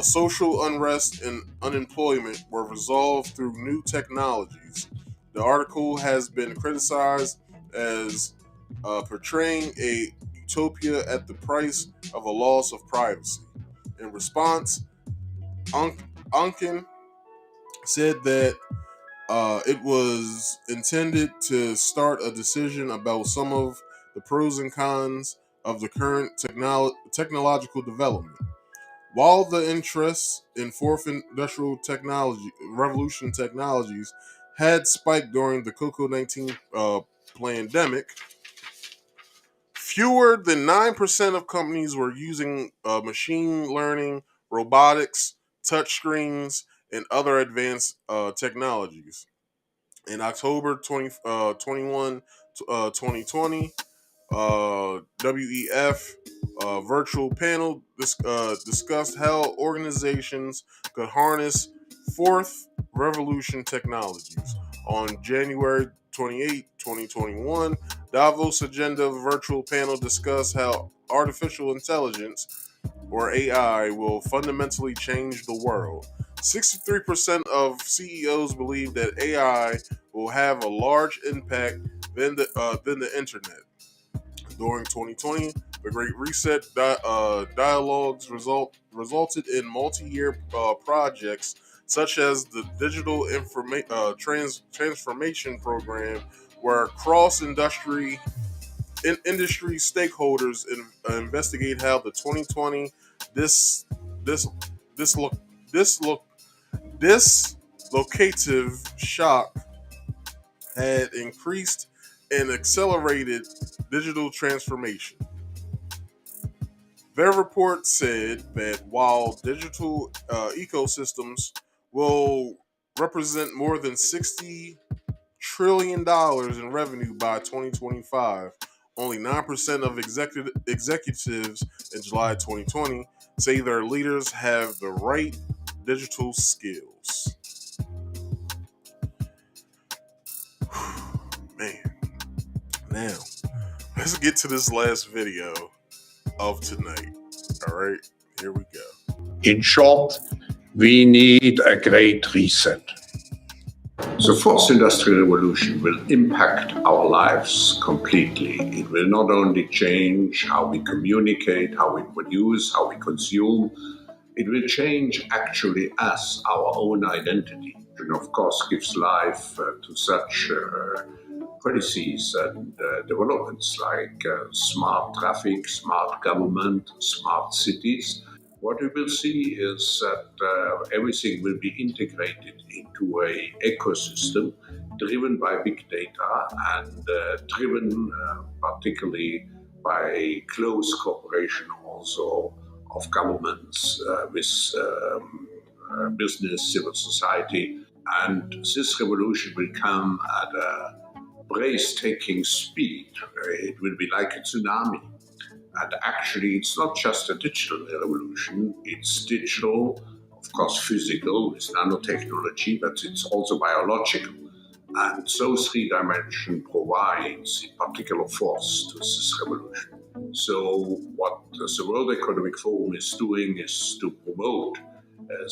social unrest, and unemployment were resolved through new technologies. The article has been criticized as portraying a utopia at the price of a loss of privacy. In response, Unken said that it was intended to start a decision about some of the pros and cons of the current technological development. While the interest in fourth industrial revolution technologies had spiked during the COVID-19 pandemic, fewer than 9% of companies were using machine learning, robotics, touchscreens, and other advanced technologies. In October 2020, WEF virtual panel discussed how organizations could harness fourth revolution technologies. On January 28, 2021, Davos Agenda virtual panel discussed how artificial intelligence, or AI, will fundamentally change the world. 63% of CEOs believe that AI will have a large impact than the internet. During 2020, the Great Reset dialogues resulted in multi-year projects such as the Digital Transformation Program, where cross-industry industry stakeholders investigate how the 2020 dislocative shock had increased and accelerated digital transformation. Their report said that while digital ecosystems will represent more than $60 trillion in revenue by 2025, only 9% of executives in July 2020 say their leaders have the right digital skills. Man, now let's get to this last video of tonight. All right, here we go. In short, we need a great reset. The fourth industrial revolution will impact our lives completely. It will not only change how we communicate, how we produce, how we consume, it will change actually us, our own identity, and of course gives life to such policies and developments like smart traffic, smart government, smart cities. What we will see is that everything will be integrated into an ecosystem driven by big data and driven particularly by close cooperation also of governments with business, civil society. And this revolution will come at a breathtaking speed. It will be like a tsunami. And actually, it's not just a digital revolution, it's digital, of course, physical with nanotechnology, but it's also biological. And those three dimensions provides a particular force to this revolution. So what the World Economic Forum is doing is to promote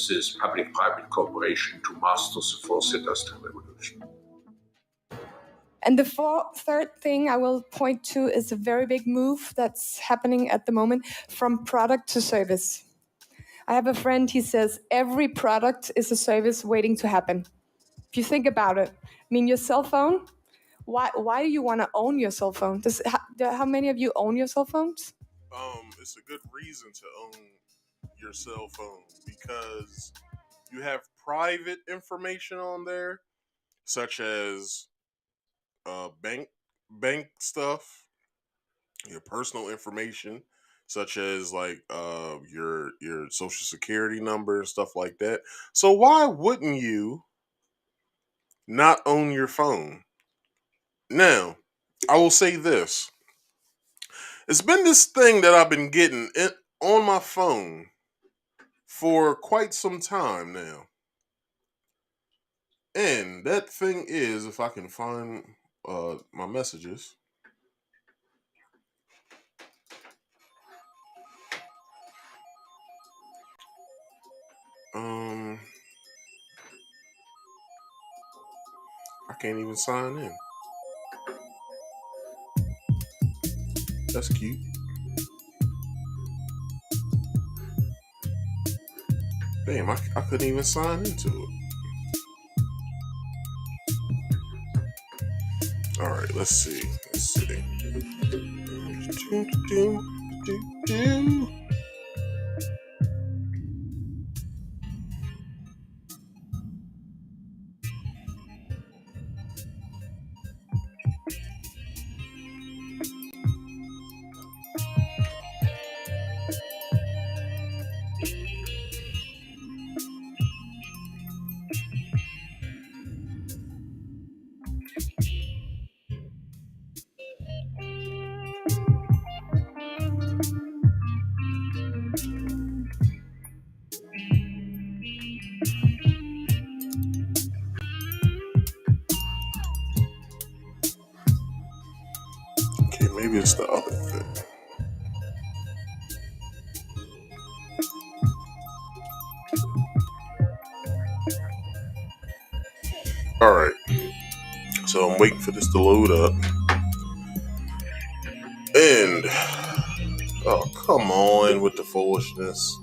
this public-private cooperation to master the fourth industrial revolution. And the third thing I will point to is a very big move that's happening at the moment from product to service. I have a friend, he says, every product is a service waiting to happen. If you think about it, I mean, your cell phone, why do you want to own your cell phone? How many of you own your cell phones? It's a good reason to own your cell phone because you have private information on there, such as bank stuff, your personal information, such as like your social security number and stuff like that. So why wouldn't you not own your phone? Now, I will say this. It's been this thing that I've been getting on my phone for quite some time now. And that thing is, if I can find my messages. I can't even sign in. That's cute. Damn, I couldn't even sign into it. All right, let's see. Okay, maybe it's the other thing. All right. So I'm waiting for this to load up. And oh, come on with the foolishness.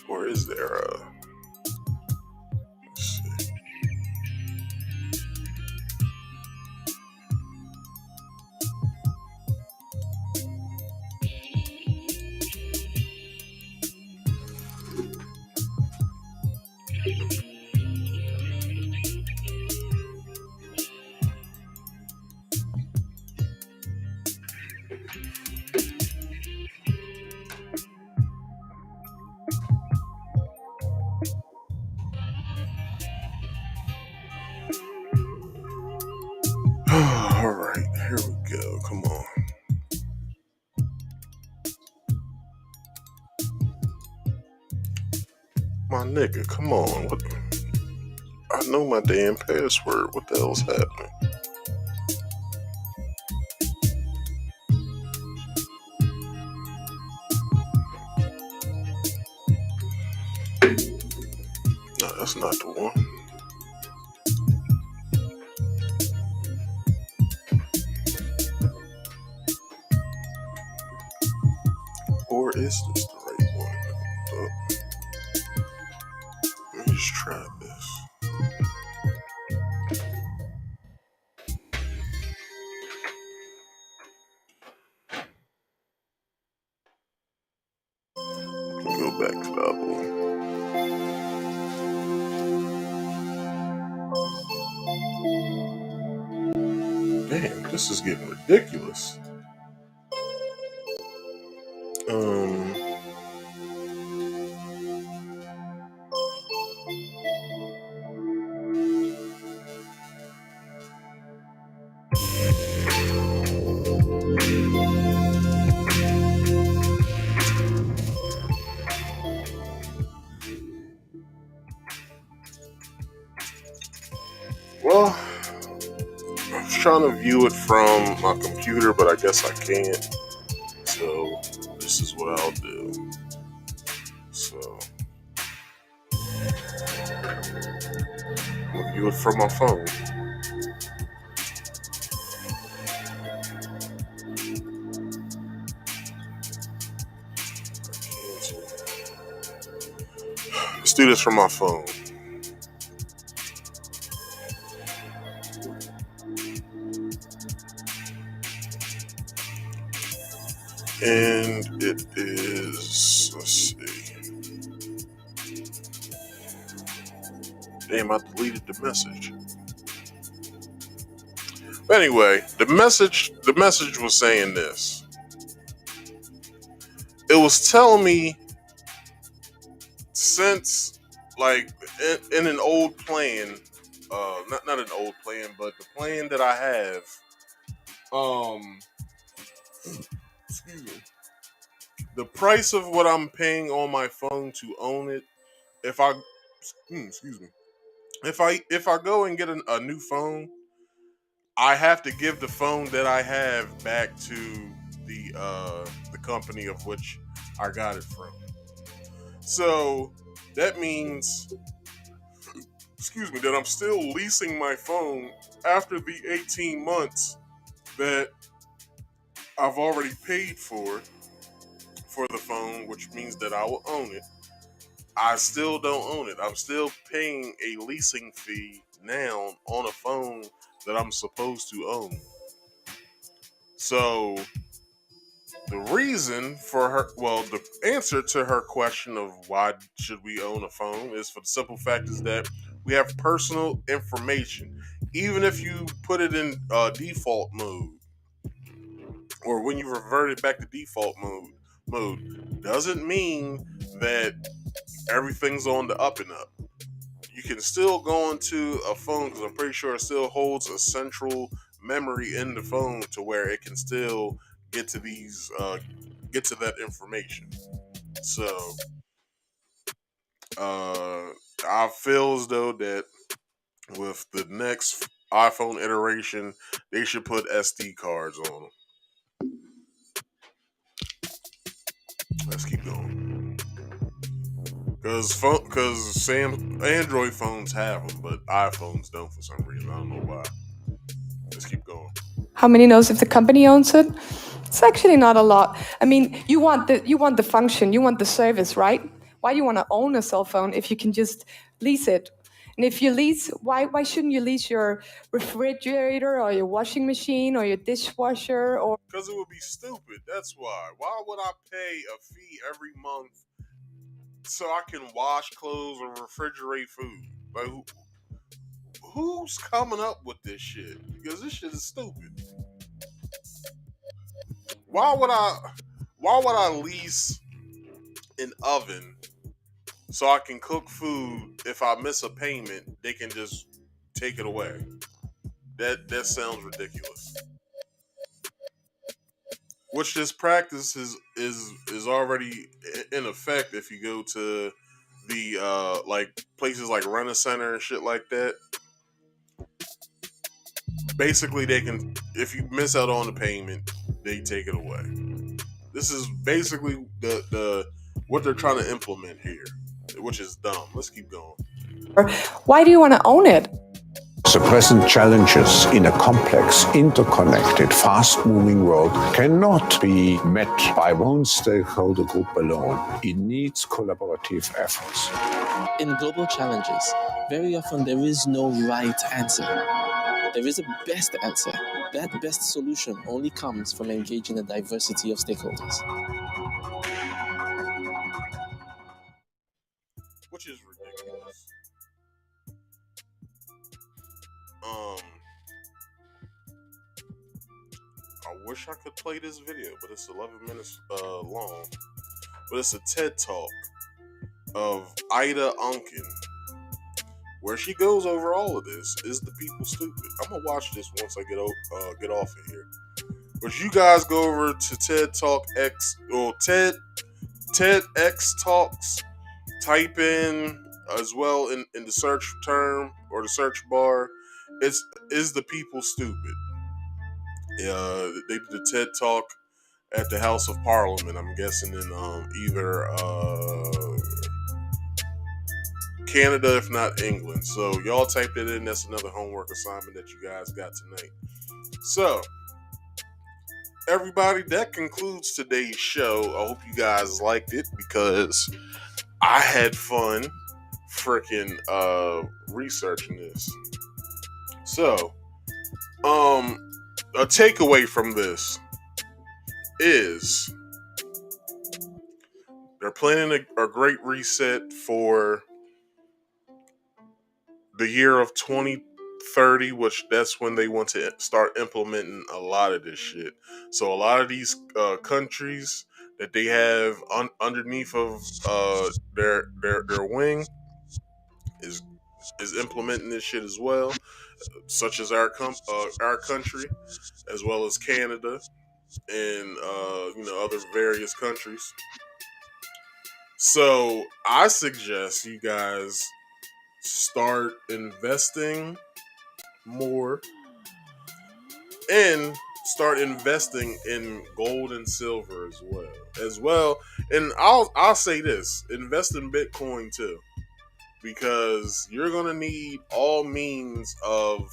Or is there a... My nigga, come on. What? I know my damn password. What the hell's happening? No, that's not the one. Or is this the right one? Let me just try this. Go back to the other one. Damn, this is getting ridiculous. Well, I was trying to view it from my computer, but I guess I can't. So this is what I'll do. So I'll view it from my phone. Let's do this from my phone. And it is, let's see. Damn, I deleted the message. But anyway, the message was saying this. It was telling me since, like, in an old plan, not an old plan, but the plan that I have, excuse me, the price of what I'm paying on my phone to own it, if I go and get a new phone, I have to give the phone that I have back to the company of which I got it from. So that means, that I'm still leasing my phone after the 18 months that I've already paid for the phone, which means that I will own it. I still don't own it. I'm still paying a leasing fee now on a phone that I'm supposed to own. So the reason for the answer to her question of why should we own a phone is for the simple fact is that we have personal information. Even if you put it in default mode, or when you revert it back to default mode, doesn't mean that everything's on the up and up. You can still go into a phone because I'm pretty sure it still holds a central memory in the phone to where it can still get to that information. So I feel as though that with the next iPhone iteration, they should put SD cards on them. Let's keep going. Because Android phones have them, but iPhones don't for some reason. I don't know why. Let's keep going. How many knows if the company owns it? It's actually not a lot. I mean, you want the function, you want the service, right? Why do you want to own a cell phone if you can just lease it? And if you lease, why shouldn't you lease your refrigerator or your washing machine or your dishwasher or? Because it would be stupid. That's why. Why would I pay a fee every month so I can wash clothes or refrigerate food? Like, who's coming up with this shit? Because this shit is stupid. Why would I lease an oven so I can cook food? If I miss a payment, they can just take it away. That sounds ridiculous. Which this practice is already in effect if you go to the like places like Rent-A-Center and shit like that. Basically, they can, if you miss out on the payment, they take it away. This is basically the what they're trying to implement here, which is dumb. Let's keep going. Why do you want to own it? The present challenges in a complex, interconnected, fast-moving world cannot be met by one stakeholder group alone. It needs collaborative efforts. In global challenges, very often there is no right answer. There is a best answer. That best solution only comes from engaging a diversity of stakeholders. Which is ridiculous. I wish I could play this video, but it's 11 minutes long. But it's a TED Talk of Ida Unken, where she goes over all of this. Is the people stupid? I'm gonna watch this once I get off of here. But you guys go over to TED Talk X or TEDx Talks. Type in as well in the search term or the search bar. Is the people stupid? They did the TED Talk at the House of Parliament. I'm guessing in either Canada, if not England. So y'all typed it in. That's another homework assignment that you guys got tonight. So everybody, that concludes today's show. I hope you guys liked it because I had fun freaking researching this. So a takeaway from this is they're planning a great reset for the year of 2030, which that's when they want to start implementing a lot of this shit. So a lot of these countries that they have underneath of their wing is implementing this shit as well, such as our country, as well as Canada and other various countries. So I suggest you guys start investing more and start investing in gold and silver as well. And I'll say this: invest in Bitcoin too, because you're gonna need all means of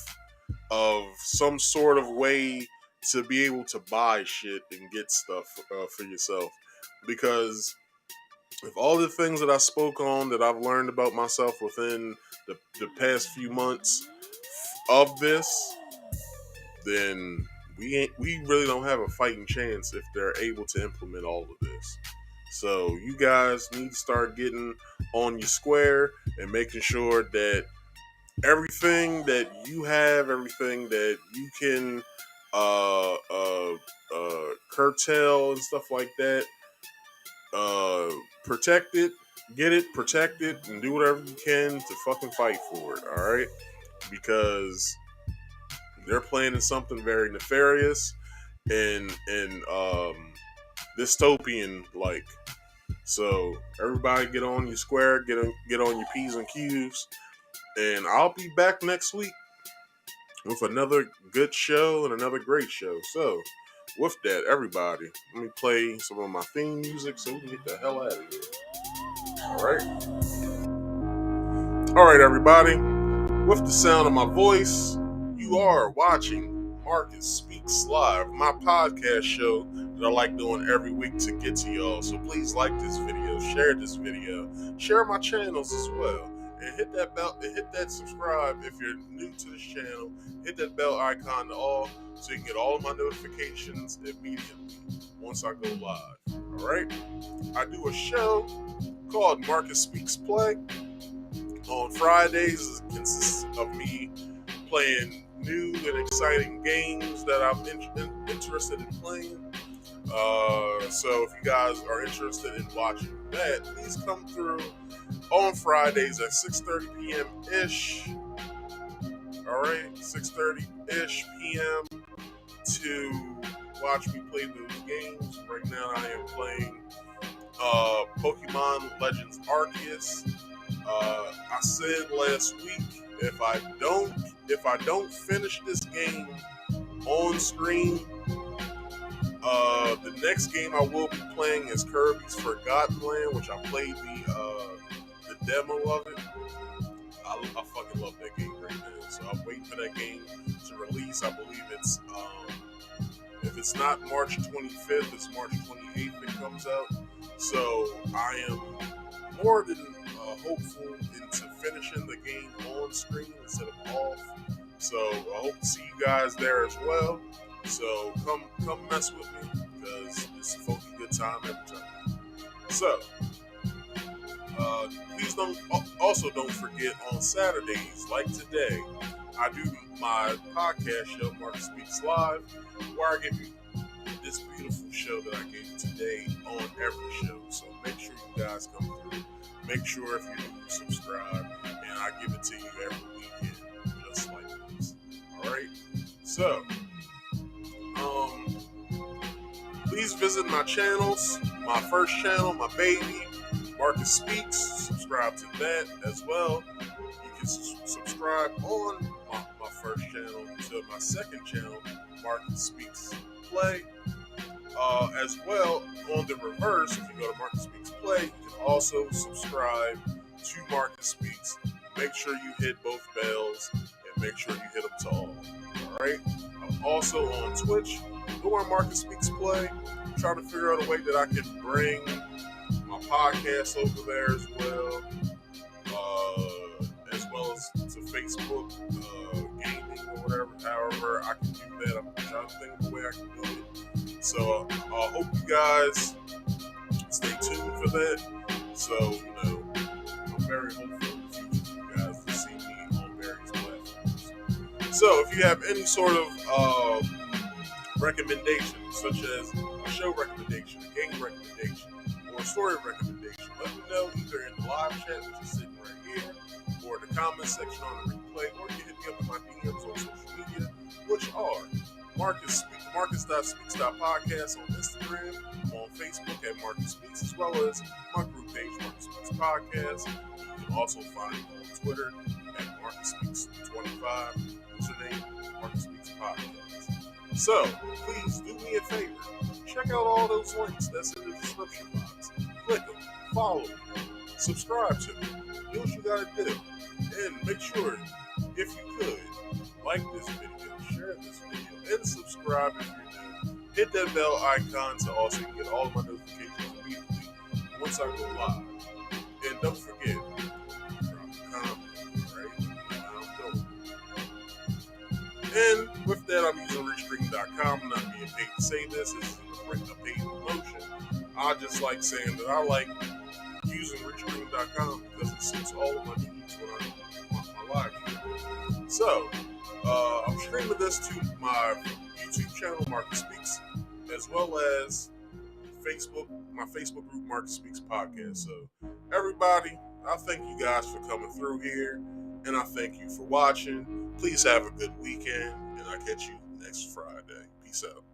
some sort of way to be able to buy shit and get stuff for yourself. Because if all the things that I spoke on that I've learned about myself within the past few months of this, then we really don't have a fighting chance if they're able to implement all of this. So you guys need to start getting on your square and making sure that everything that you have, everything that you can curtail and stuff like that, protect it, get it, protect it, and do whatever you can to fucking fight for it, alright? Because they're planning something very nefarious and dystopian like. So everybody get on your square, get on your P's and Q's, and I'll be back next week with another good show and another great show. So with that, everybody, let me play some of my theme music so we can get the hell out of here. Alright, everybody, with the sound of my voice, you are watching Marcus Speaks Live, my podcast show that I like doing every week to get to y'all. So please like this video, share this video, share my channels as well, and hit that bell and hit that subscribe if you're new to this channel. Hit that bell icon to all so you can get all of my notifications immediately once I go live. Alright? I do a show called Marcus Speaks Play. On Fridays, it consists of me playing new and exciting games that I'm interested in playing. So if you guys are interested in watching that, please come through on Fridays at 6:30 p.m. ish. Alright, 6:30 p.m. to watch me play those games. Right now I am playing Pokemon Legends Arceus I said last week, if I don't finish this game on screen, the next game I will be playing is Kirby's Forgotten Land, which I played the demo of it. I fucking love that game right now. So I'm waiting for that game to release. I believe it's if it's not March 25th, it's March 28th it comes out. So I am more than hopeful into finishing the game on screen instead of off. So I hope to see you guys there as well. So come mess with me because it's a fucking good time every time. So please don't forget on Saturdays like today, I do my podcast show, Mark Speaks Live, where I give you this beautiful show that I gave you today on every show. So make sure you guys come through. Make sure if you're new, you subscribe, and I give it to you every weekend, just like this. All right. So, please visit my channels. My first channel, my baby, Marcus Speaks. Subscribe to that as well. You can subscribe on my first channel to my second channel, Marcus Speaks Play. As well, on the reverse, if you go to Marcus Speaks Play, you can also subscribe to Marcus Speaks. Make sure you hit both bells and make sure you hit them to all. Alright? I'm also on Twitch. Go on Marcus Speaks Play. I'm trying to figure out a way that I can bring my podcast over there as well as to Facebook gaming or whatever. However, I can do that. I'm trying to think of a way I can do it. So I hope you guys stay tuned for that. So, I'm very hopeful in the future for you guys to see me on various platforms. So if you have any sort of recommendation, such as a show recommendation, a game recommendation, or a story recommendation, let me know either in the live chat, which is sitting right here, or in the comment section on the replay, or you can hit me up in my DMs on social media, which are Marcus.Speaks.podcast on Instagram, on Facebook at Marcus Speaks, as well as my group page, Marcus Speaks Podcast. You can also find me on Twitter at Marcus Speaks 25, username Marcus Speaks Podcast. So, please do me a favor. Check out all those links that's in the description box. Click them, follow me, subscribe to me, do what you gotta do. And make sure, if you could, like this video, share this video, and subscribe if you're new. Hit that bell icon so also you can get all of my notifications immediately once I go live. And don't forget, drop a comment, alright? And with that, I'm using richstream.com. I'm not being paid to say this. This isn't a paid promotion. I just like saying that I like using richstream.com because it suits all of my needs when I'm on my live stream. So, I'm streaming this to my YouTube channel, Marcus Speaks, as well as my Facebook group, Marcus Speaks Podcast. So, everybody, I thank you guys for coming through here, and I thank you for watching. Please have a good weekend, and I'll catch you next Friday. Peace out.